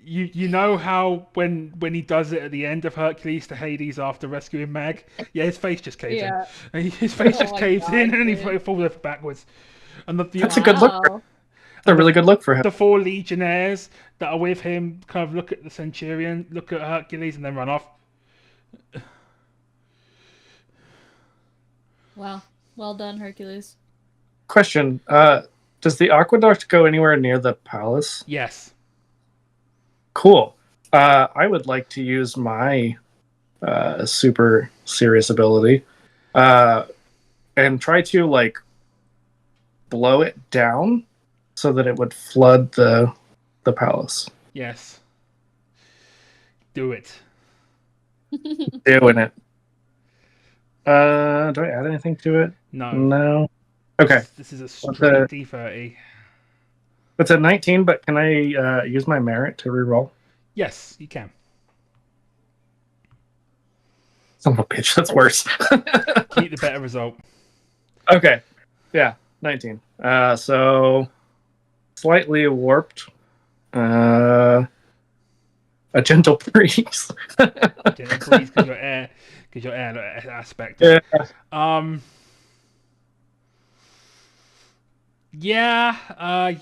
you know how when he does it at the end of Hercules to Hades after rescuing Meg, yeah, his face just caves in. And his face Oh just my caves God, in, and he dude. falls over backwards. And That's a good look. Wow. a really good look for him. The 4 legionnaires that are with him kind of look at the Centurion, look at Hercules, and then run off. Wow. Well done, Hercules. Question: does the aqueduct go anywhere near the palace? Yes. Cool. I would like to use my super serious ability and try to like blow it down so that it would flood the palace. Yes. Do it. Doing it. Do I add anything to it? No. No. Okay. This is a What's straight the- D30. It's a 19, but can I use my merit to reroll? Yes, you can. Son of a bitch, that's worse. Keep the better result. Okay. Yeah, 19. So slightly warped. A gentle breeze. Gentle breeze because your air aspect. Yeah. Yeah.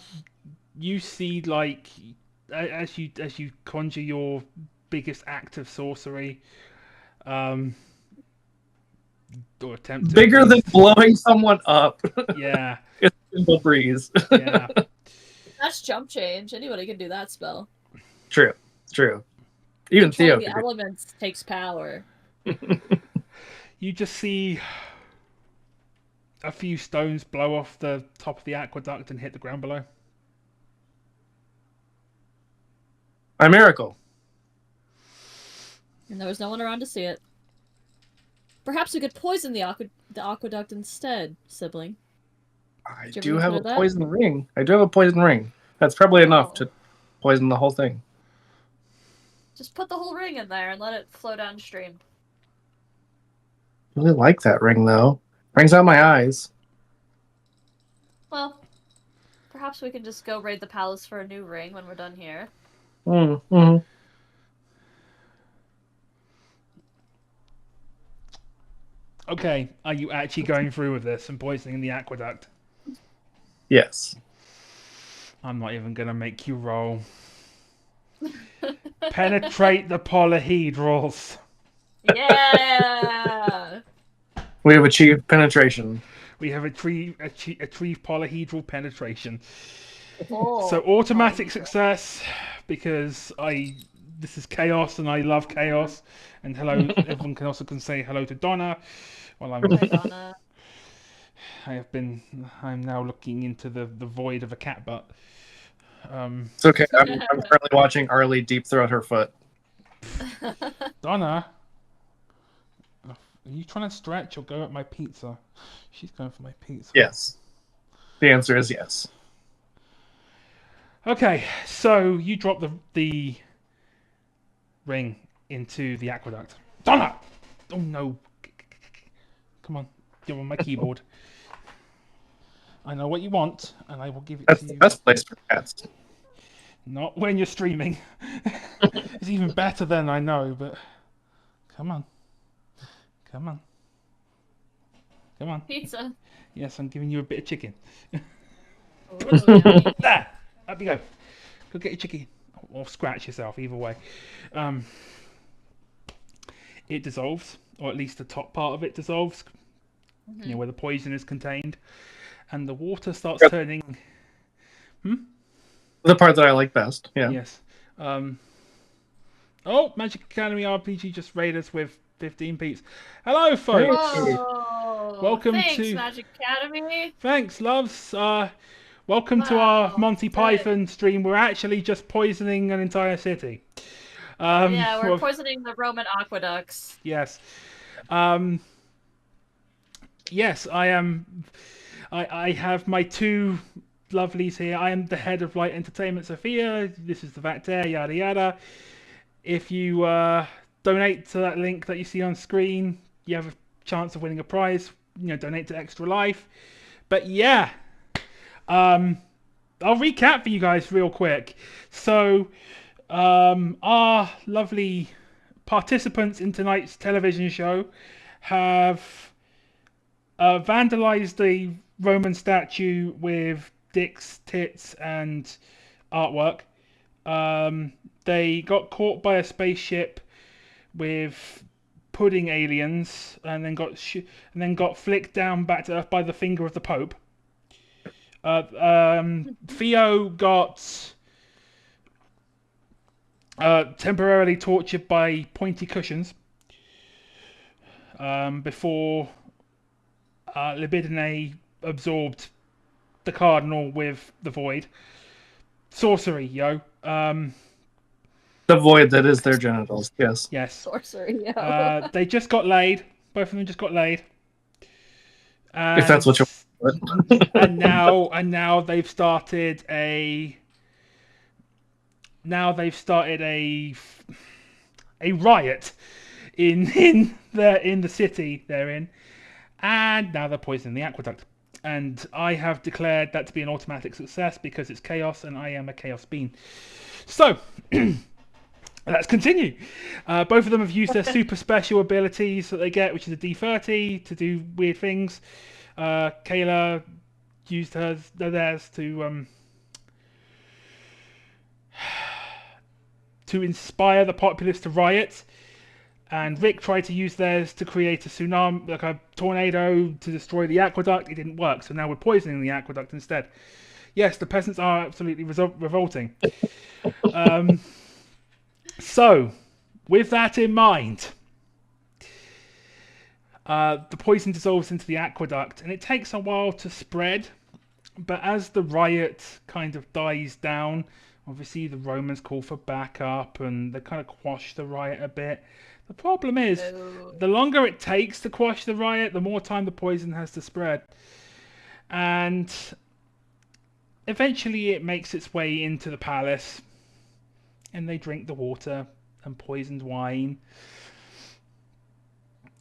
You see, like, as you conjure your biggest act of sorcery, or attempt to Bigger at than least- blowing someone up. Yeah. It's a gentle breeze. Yeah. That's jump change. Anybody can do that spell. True. Even Theo. Controlling the could do- elements takes power. You just see a few stones blow off the top of the aqueduct and hit the ground below. A miracle. And there was no one around to see it. Perhaps we could poison the aqueduct instead, sibling. I Did you do ever have a consider that? poison ring. I do have a poison ring. That's probably enough to poison the whole thing. Just put the whole ring in there and let it flow downstream. I really like that ring, though. Brings out my eyes. Well, perhaps we can just go raid the palace for a new ring when we're done here. Mm-hmm. Okay, are you actually going through with this and poisoning the aqueduct? Yes. I'm not even gonna make you roll. Penetrate the polyhedrals. Yeah! We have achieved penetration. We have achieved polyhedral penetration. Oh, So automatic success because this is chaos and I love chaos. And hello, everyone can also say hello to Donna. While I'm Hi, Donna. I'm now looking into the void of a cat butt. It's okay. I'm currently watching Arlie deep throat her foot. Donna, are you trying to stretch or go at my pizza? She's going for my pizza. Yes. The answer is yes. Okay, so you drop the ring into the aqueduct. Donna! Oh no. Come on, you're on my keyboard. I know what you want, and I will give it That's to the you. best place for cats. Not when you're streaming. It's even better then, I know, but come on. Come on. Come on. Pizza. Yes, I'm giving you a bit of chicken. Ooh, yummy. There! Up you go. Go get your chicken. Or scratch yourself, either way. It dissolves, or at least the top part of it dissolves, you know, where the poison is contained. And the water starts Yep. turning... The part that I like best. Yeah. Yes. Oh, Magic Academy RPG just raided us with 15 peeps. Hello, folks. Whoa! Welcome Thanks, to- Magic Academy. Thanks, loves. Welcome to our Wow, Monty good. Python stream. We're actually just poisoning an entire city. Yeah, we're well, poisoning the Roman aqueducts. yes. Yes, I am. I have my two lovelies here. I am the head of Light Entertainment, Sophia. This is the Vak-Tar-Ee, yada yada. If you donate to that link that you see on screen, you have a chance of winning a prize. You know, donate to Extra Life. But yeah, I'll recap for you guys real quick. So, our lovely participants in tonight's television show have vandalized the Roman statue with dicks, tits, and artwork. They got caught by a spaceship with pudding aliens, and then got flicked down back to Earth by the finger of the Pope. Theo got temporarily tortured by pointy cushions before Libidine absorbed the Cardinal with the Void. Sorcery, yo. The void that is their genitals. Yes. Yes. Sorcery, yeah. They just got laid. Both of them just got laid. If that's what you want. and now they've started a riot in the city they're in, and now they're poisoning the aqueduct. And I have declared that to be an automatic success because it's chaos, and I am a chaos being. So. Let's continue. Both of them have used their super special abilities that they get, which is a D30 to do weird things. Kayla used theirs to inspire the populace to riot, and Rick tried to use theirs to create a tsunami, like a tornado, to destroy the aqueduct. It didn't work, so now we're poisoning the aqueduct instead. Yes, the peasants are absolutely revolting. So, with that in mind, the poison dissolves into the aqueduct, and it takes a while to spread. But as the riot kind of dies down, obviously the Romans call for backup, and they kind of quash the riot a bit. The problem is, the longer it takes to quash the riot, the more time the poison has to spread. And eventually it makes its way into the palace. And they drink the water and poisoned wine.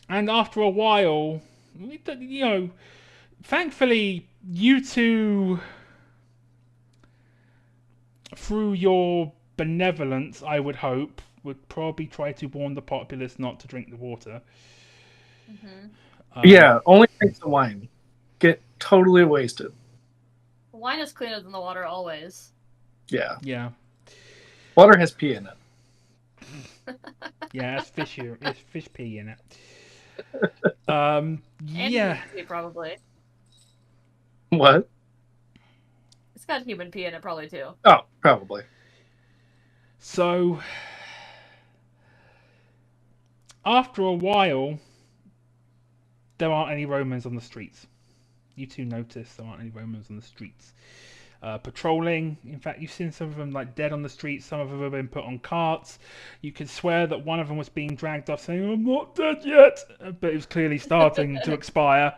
And after a while, thankfully, you two, through your benevolence, I would hope, would probably try to warn the populace not to drink the water. Mm-hmm. Yeah, only drink the wine. Get totally wasted. Wine is cleaner than the water always. Yeah. Yeah. Water has pee in it. Yeah, it's fish pee in it. And Yeah. human pee, probably. What? It's got human pee in it, probably, too. Oh, probably. So, after a while, there aren't any Romans on the streets. You two notice there aren't any Romans on the streets. Patrolling. In fact, you've seen some of them like dead on the streets. Some of them have been put on carts. You could swear that one of them was being dragged off saying, "I'm not dead yet," but it was clearly starting to expire.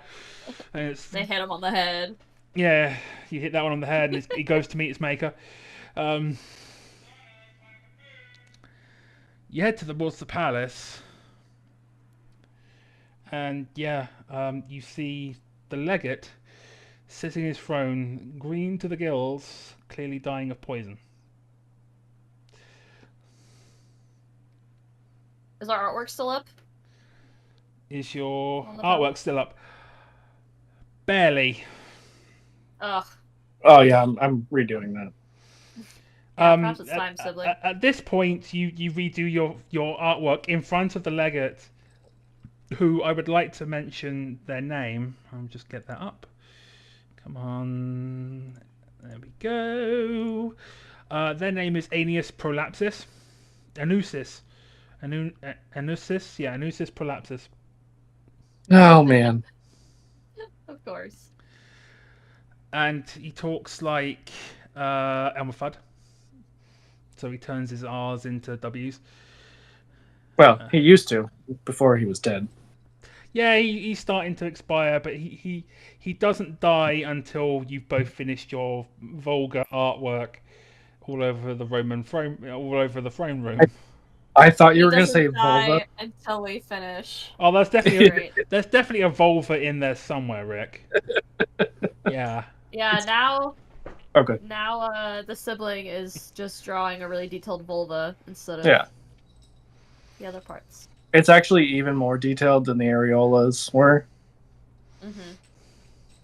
And They hit him on the head. Yeah, you hit that one on the head and he goes to meet its maker. You head towards the palace. And you see the legate sitting in his throne, green to the gills, clearly dying of poison. Is our artwork still up? Is your On the artwork still up? Barely. Ugh. Oh yeah, I'm redoing that. Yeah, perhaps it's time, sibling. At this point, you redo your artwork in front of the legate, who I would like to mention their name. I'll just get that up. Come on. There we go. Their name is Aeneas Prolapsus. Anusis. Anusis? Yeah, Anusis Prolapsus. Oh man. Of course. And he talks like Elmer Fudd. So he turns his R's into W's. Well, he used to before he was dead. Yeah, he's starting to expire, but he doesn't die until you've both finished your vulgar artwork all over the throne room. I thought you were going going to say vulva. Until we finish. Oh, there's Great. definitely a vulva in there somewhere, Rick. Yeah. Yeah, now Okay. now the sibling is just drawing a really detailed vulva instead of the other parts. It's actually even more detailed than the areolas were. Mm-hmm.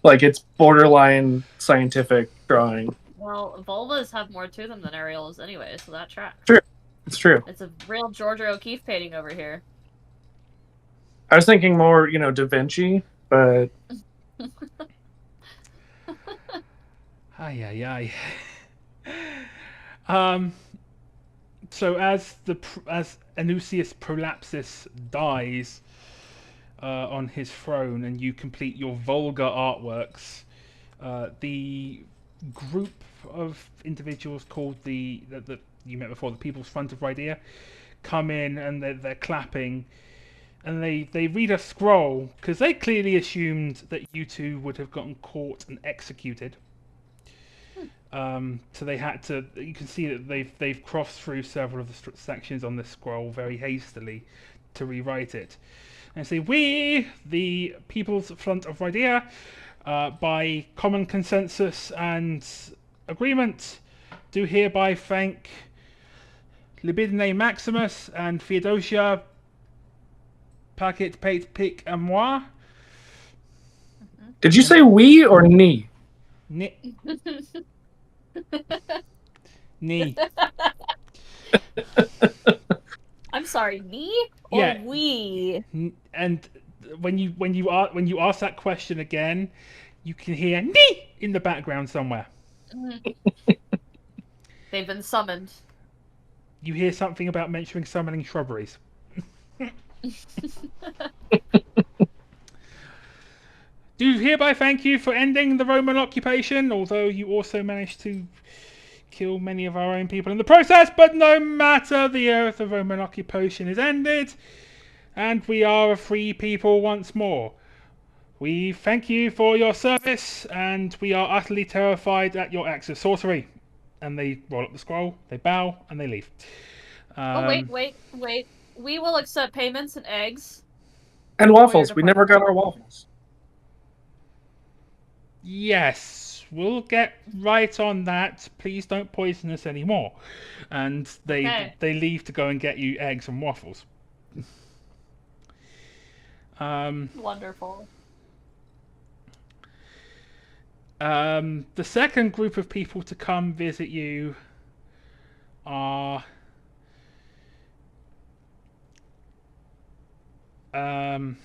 Like, it's borderline scientific drawing. Well, vulvas have more to them than areolas anyway, so that tracks. True. It's true. It's a real Georgia O'Keeffe painting over here. I was thinking more, Da Vinci, but Ay. So as Anusius Prolapsus dies on his throne, and you complete your vulgar artworks, the group of individuals called the you met before, the People's Front of Rhydea, come in and they're clapping, and they read a scroll because they clearly assumed that you two would have gotten caught and executed. So they had to. You can see that they've crossed through several of the sections on this scroll very hastily to rewrite it, and say, "We, the People's Front of Rhydea, by common consensus and agreement, do hereby thank Libidine Maximus and Theodosia Paquet Pate Pic and Moi." did you say we or ni? Knee. I'm sorry, me or Yeah. we? And when you ask that question again, you can hear "nee" in the background somewhere. They've been summoned. You hear something about mentioning summoning shrubberies. Do hereby thank you for ending the Roman occupation, although you also managed to kill many of our own people in the process. But no matter, the Roman occupation is ended, and we are a free people once more. We thank you for your service, and we are utterly terrified at your acts of sorcery. And they roll up the scroll, they bow, and they leave. Oh, wait. We will accept payments and eggs. And waffles. We never got our waffles. Yes, we'll get right on that. Please don't poison us anymore. And they leave to go and get you eggs and waffles. Wonderful. The second group of people to come visit you are a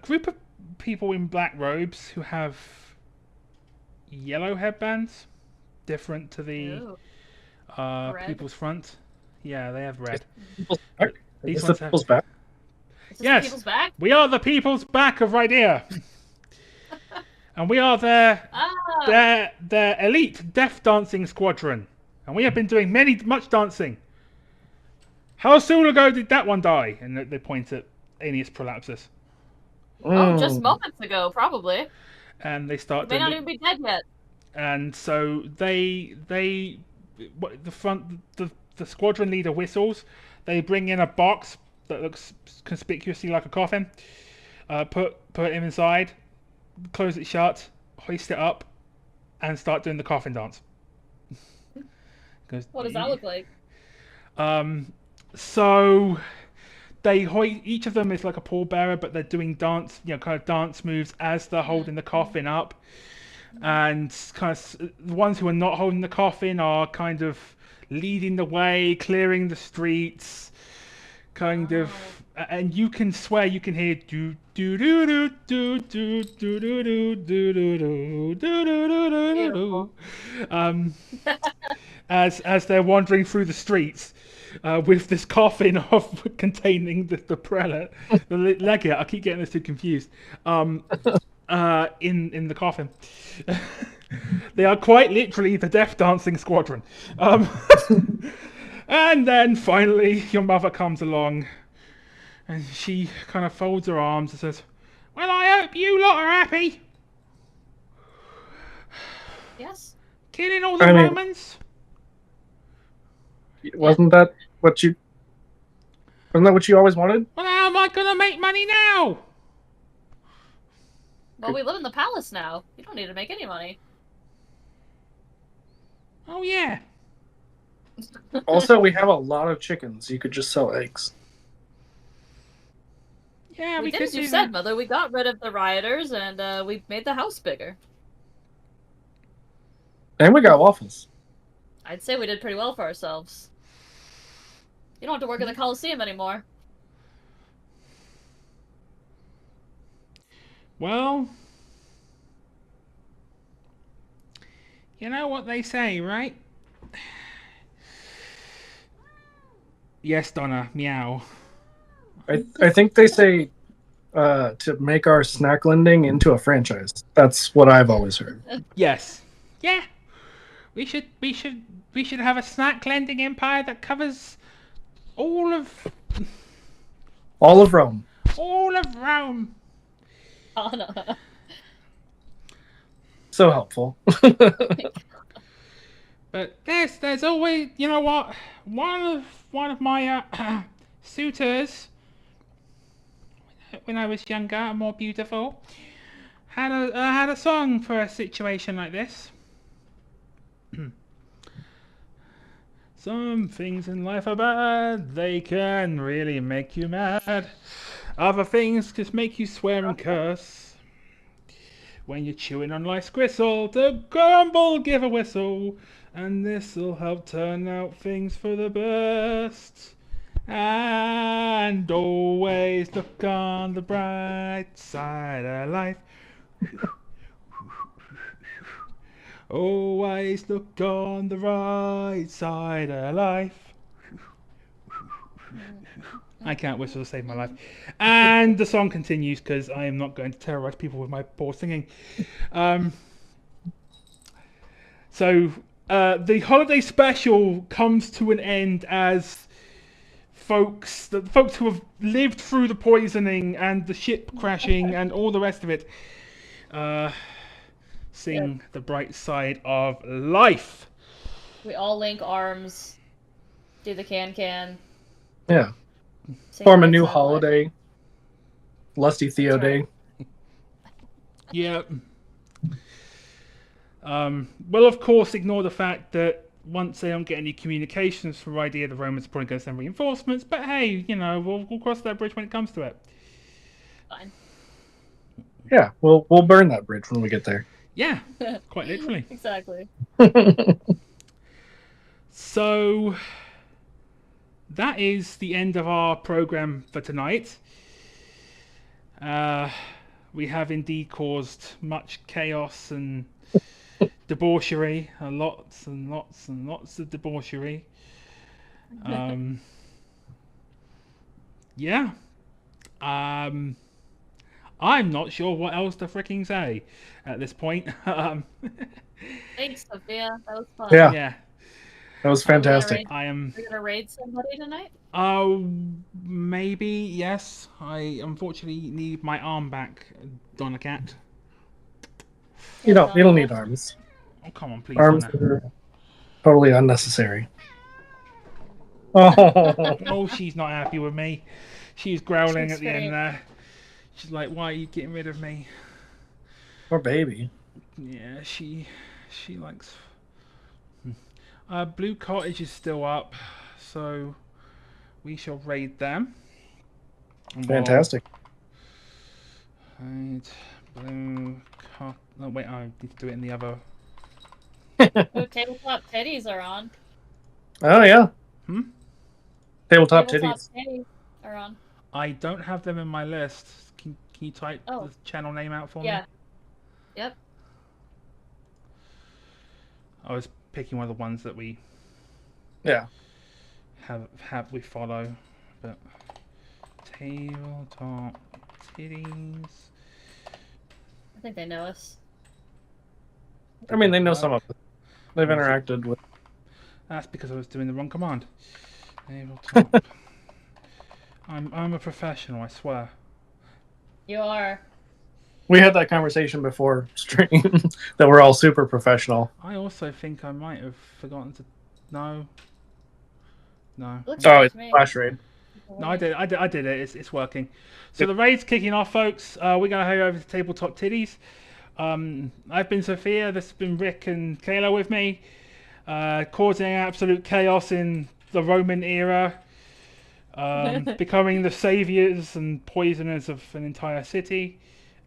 group of people in black robes who have yellow headbands, different to the People's Front. Yeah, they have red. These ones have... back. Yes, People's back? We are the People's Back of Rhydea. And we are their elite death dancing squadron. And we have been doing much dancing. How soon ago did that one die? And they point at Aeneas Prolapsus. Oh, just moments ago, probably. And they start. They may not even be dead yet. And so the squadron leader whistles. They bring in a box that looks conspicuously like a coffin. Put him inside, close it shut, hoist it up, and start doing the coffin dance. What does that look like? So they each of them is like a pallbearer, but they're doing dance, kind of dance moves as they're holding the coffin up. And kind of the ones who are not holding the coffin are kind of leading the way, clearing the streets, kind of, and you can swear you can hear do do do do do do do do do do do do do as they're wandering through the streets with this coffin of containing the prelate, the legate. I keep getting this too confused. In the coffin. They are quite literally the death dancing squadron. And then finally your mother comes along and she kind of folds her arms and says, "Well, I hope you lot are happy. Yes. Killing all the Romans." Wasn't that what you always wanted? Well, how am I gonna make money now? Well, we live in the palace now. You don't need to make any money. Oh yeah. Also, we have a lot of chickens. You could just sell eggs. Yeah, We did could as you do said, that. Mother. We got rid of the rioters, and we made the house bigger. And we got waffles. I'd say we did pretty well for ourselves. You don't have to work at the Coliseum anymore. Well, you know what they say, right? Yes, Donna. Meow. I think they say to make our snack lending into a franchise. That's what I've always heard. Yes. Yeah. We should have a snack lending empire that covers all of All of Rome. Rome. Oh, no. So helpful. But there's always, you know what? One of my suitors, when I was younger and more beautiful, had a song for a situation like this. Some things in life are bad, they can really make you mad. Other things just make you swear and curse. When you're chewing on life's gristle, to grumble, give a whistle, and this'll help turn out things for the best. And always look on the bright side of life. Always look on the right side of life. I can't whistle to save my life. And the song continues because I am not going to terrorize people with my poor singing. So the holiday special comes to an end as the folks who have lived through the poisoning and the ship crashing and all the rest of it sing the bright side of life. We all link arms, do the can. Yeah. Sing Form the a bright new side of life. holiday. Lusty Theo That's right. Day. Yeah. Well, of course, ignore the fact that once they don't get any communications from Idea, the Romans are probably going to send reinforcements. But hey, you know, we'll cross that bridge when it comes to it. Fine. Yeah, we'll burn that bridge when we get there. Yeah, quite literally. Exactly. So that is the end of our program for tonight. We have indeed caused much chaos and debauchery, lots and lots and lots of debauchery. Yeah. I'm not sure what else to freaking say at this point. Thanks, Sophia. That was fun. Yeah. Yeah. That was fantastic. I am. We're gonna raid somebody tonight? Oh, maybe, yes. I unfortunately need my arm back, Donna Cat. You don't need arms. Oh, come on, please, Arms Donna. are totally unnecessary. Oh, Oh, she's not happy with me. She's growling She's at the end there. She's like, why are you getting rid of me? poor baby. Yeah, she likes... Blue Cottage is still up, so we shall raid them. And we'll Fantastic. raid Blue Cottage... No, wait, I need to do it in the other... Oh, tabletop titties are on. Oh yeah. Hmm? Tabletop Tabletop titties. titties are on. I don't have them in my list. Can you type Oh. the channel name out for me? Yeah. Yep. I was picking one of the ones that we Yeah. have we follow, but tabletop titties. I think they know us. I mean, they know some of it. They've interacted with. That's because I was doing the wrong command. Tabletop. I'm a professional, I swear. You are. We had that conversation before stream that we're all super professional. I also think I might have forgotten to. No. Looks Oh, like it's me. Flash Raid. No, I did it. It's working. So the raid's kicking off, folks. We're gonna head over to Tabletop Titties. I've been Sophia. This has been Rick and Kayla with me, causing absolute chaos in the Roman era. becoming the saviors and poisoners of an entire city,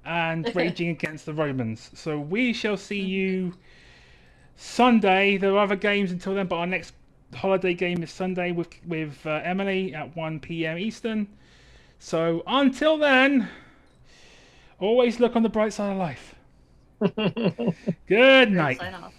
and raging against the Romans. So we shall see you Sunday. There are other games until then, but our next holiday game is Sunday with Emily at 1 p.m. Eastern. So until then, always look on the bright side of life. Good night. Sign off.